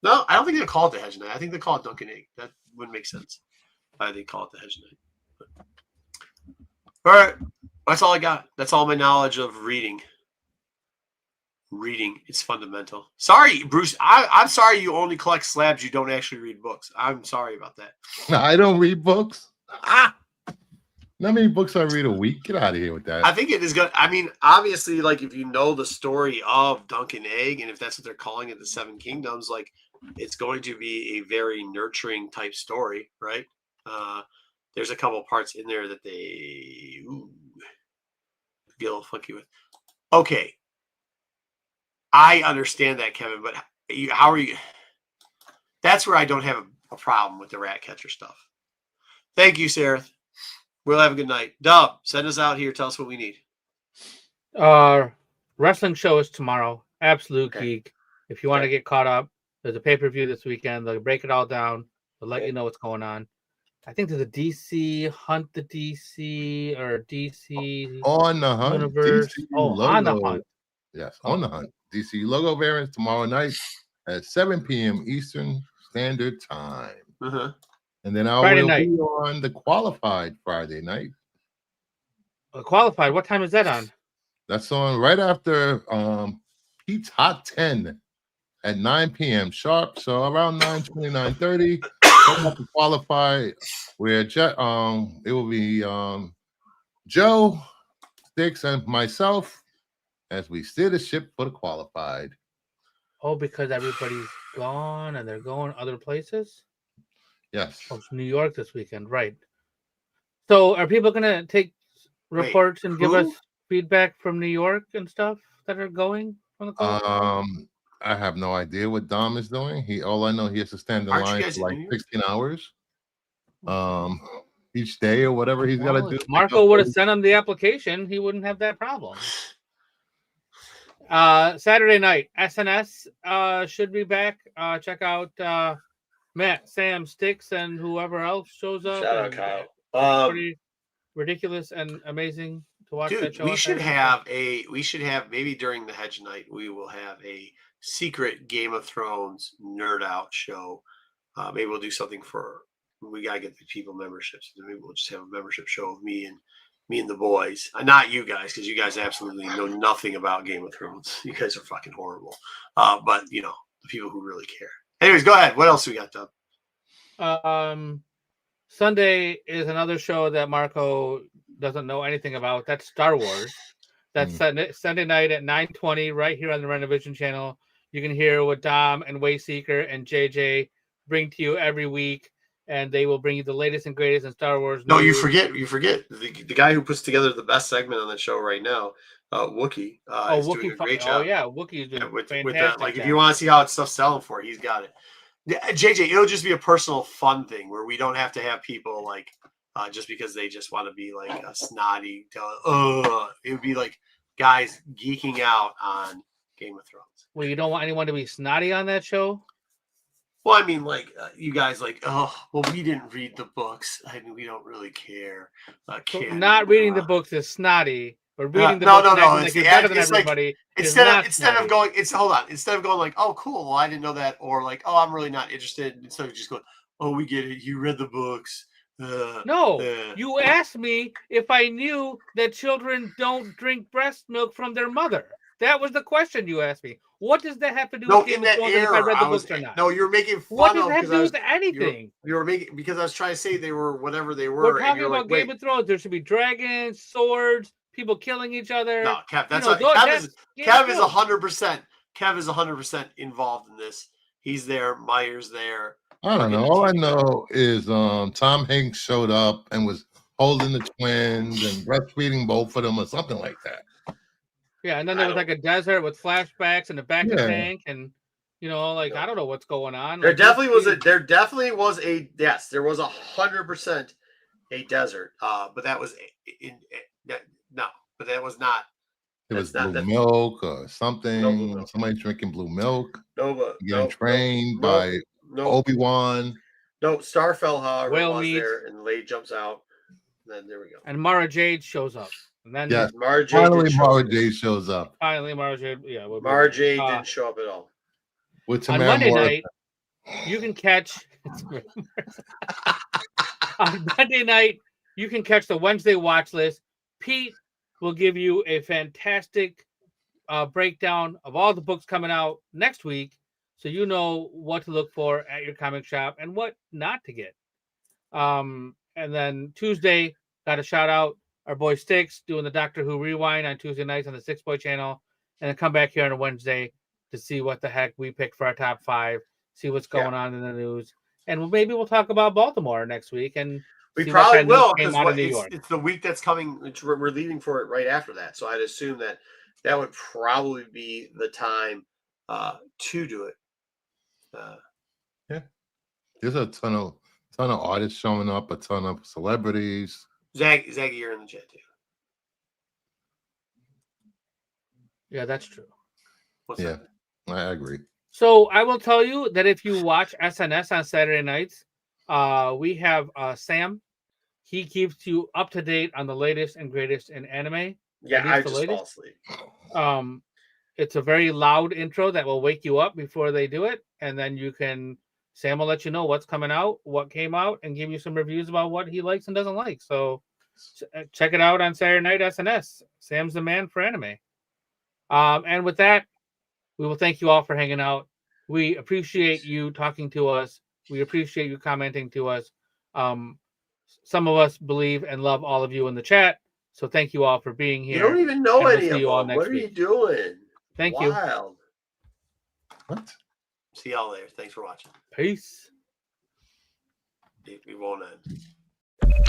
No, I don't think they call it the Hedge Knight. I think they call it Dunk and Egg. That wouldn't make sense. Why they call it the Hedge Knight. All right, that's all I got. That's all my knowledge of reading. Reading, it's fundamental. Sorry, Bruce. I'm sorry you only collect slabs. You don't actually read books. I'm sorry about that. I don't read books. How many books I read a week? Get out of here with that. I think it is good. I mean, obviously, like if you know the story of Dunk and Egg, and if that's what they're calling it, the Seven Kingdoms, like it's going to be a very nurturing type story, right? There's a couple parts in there that they get a little funky with. Okay. I understand that, Kevin, but how are you? That's where I don't have a problem with the rat catcher stuff. Thank you, Sarah. We'll have a good night. Dub, send us out here. Tell us what we need. Wrestling show is tomorrow. Absolute Geek. If you want to get caught up, there's a pay-per-view this weekend. They'll break it all down. They'll let you know what's going on. I think there's a DC Hunt the DC or DC On the Hunt Universe. DC On the Hunt. Yes, On the Hunt. DC logo variants tomorrow night at 7 p.m. Eastern Standard Time. And then I will be on the Qualified Friday night. Qualified. What time is that on? That's on right after Pete's Hot 10 at 9 p.m. sharp. So around 9:20, 9:30. Qualified, where it will be Joe, Sticks, and myself as we steer the ship for the Qualified. Oh, because everybody's gone and they're going other places? Yes. Oh, it's New York this weekend, right. So are people going to take reports and give us feedback from New York and stuff that are going on the Qualified? I have no idea what Dom is doing. All I know, he has to stand in line for like 16 hours each day or whatever he's got to do. Marco would have sent him the application. He wouldn't have that problem. Saturday night, SNS should be back. Check out Matt, Sam, Sticks, and whoever else shows up. Shout out Kyle. Pretty ridiculous and amazing to watch Dude, that show. we should have maybe during the Hedge Night, we will have a secret Game of Thrones nerd out show. Maybe we'll do something we gotta get the people memberships. Maybe we'll just have a membership show of me and the boys. Not you guys, because you guys absolutely know nothing about Game of Thrones. You guys are fucking horrible. But the people who really care. Anyways, go ahead. What else we got, Doug? Sunday is another show that Marco doesn't know anything about. That's Star Wars. That's Sunday night at 9:20 right here on the Renovision channel. You can hear what Dom and Wayseeker and JJ bring to you every week, and they will bring you the latest and greatest in Star Wars. No, you forget the guy who puts together the best segment on the show right now, Wookie. Is doing a great job. Oh yeah, Wookie's doing with fantastic. That, like, if you want to see how it's stuff's selling for, he's got it. JJ, it'll just be a personal fun thing where we don't have to have people like just because they just want to be like a snotty. It would be like guys geeking out on Game of Thrones. Well, you don't want anyone to be snotty on that show? Well, I mean, like you guys, like, we didn't read the books. I mean, we don't really care. Not reading the books is snotty, but reading the books it's better than everybody. Like, instead of going, like, oh, cool, well, I didn't know that, or like, oh, I'm really not interested. Instead of just going, oh, we get it. You read the books. You asked me if I knew that children don't drink breast milk from their mother. That was the question you asked me. What does that have to do No, with Game in of that Thrones? If I era, read the I was books or not? no. You were making fun What does of that have to because I do was with anything? you were making because I was trying to say they were whatever they were. We're and talking you're about like, Game wait, of Thrones. There should be dragons, swords, people killing each other. no, Kev. That's you know, Kev that's is Game of Kev is Thrones. 100%. Kev is 100% involved in this. He's there. Meyer's there. I don't know. All I know is Tom Hanks showed up and was holding the twins and breastfeeding both of them or something like that. Yeah, and then there was like a desert with flashbacks and the back of Yeah. tank, and like I don't know what's going on. There Like, definitely was a yes, there was 100% a desert. But that was but that was not. It was not blue milk or something. No blue milk. Somebody drinking blue milk. No, Getting trained by Obi-Wan. No, Starfell, however, Whale was meat. there, and Lade jumps out. And then there we go. And Mara Jade shows up. And then Yes, Mara Jade finally Mara Jade shows up. Finally, Mara Jade. Yeah, Mara Jade didn't show up at all. With on Monday night, you can catch. On Monday night, you can catch the Wednesday watch list. Pete will give you a fantastic breakdown of all the books coming out next week, so you know what to look for at your comic shop and what not to get. And then Tuesday, got a shout out our boy Sticks doing the Doctor Who Rewind on Tuesday nights on the Six Boy channel, and then come back here on a Wednesday to see what the heck we picked for our top 5, see what's going on in the news, and maybe we'll talk about Baltimore next week. And we probably will because it's the week that's coming. We're leaving for it right after that, so I'd assume that would probably be the time to do it. Yeah, there's a ton of artists showing up, a ton of celebrities. Zaggy, you're in the chat too. Yeah, that's true. What's that? I agree. So I will tell you that if you watch SNS on Saturday nights, we have Sam. He keeps you up to date on the latest and greatest in anime. Yeah, I just fall asleep. It's a very loud intro that will wake you up before they do it, and then Sam will let you know what's coming out, what came out, and give you some reviews about what he likes and doesn't like. So check it out on Saturday night SNS. Sam's the man for anime. And with that, we will thank you all for hanging out. We appreciate you talking to us. We appreciate you commenting to us. Some of us believe and love all of you in the chat. So thank you all for being here. You don't even know any of them. What are you doing? Thank you. What? See y'all later. Thanks for watching. Peace. We won't end.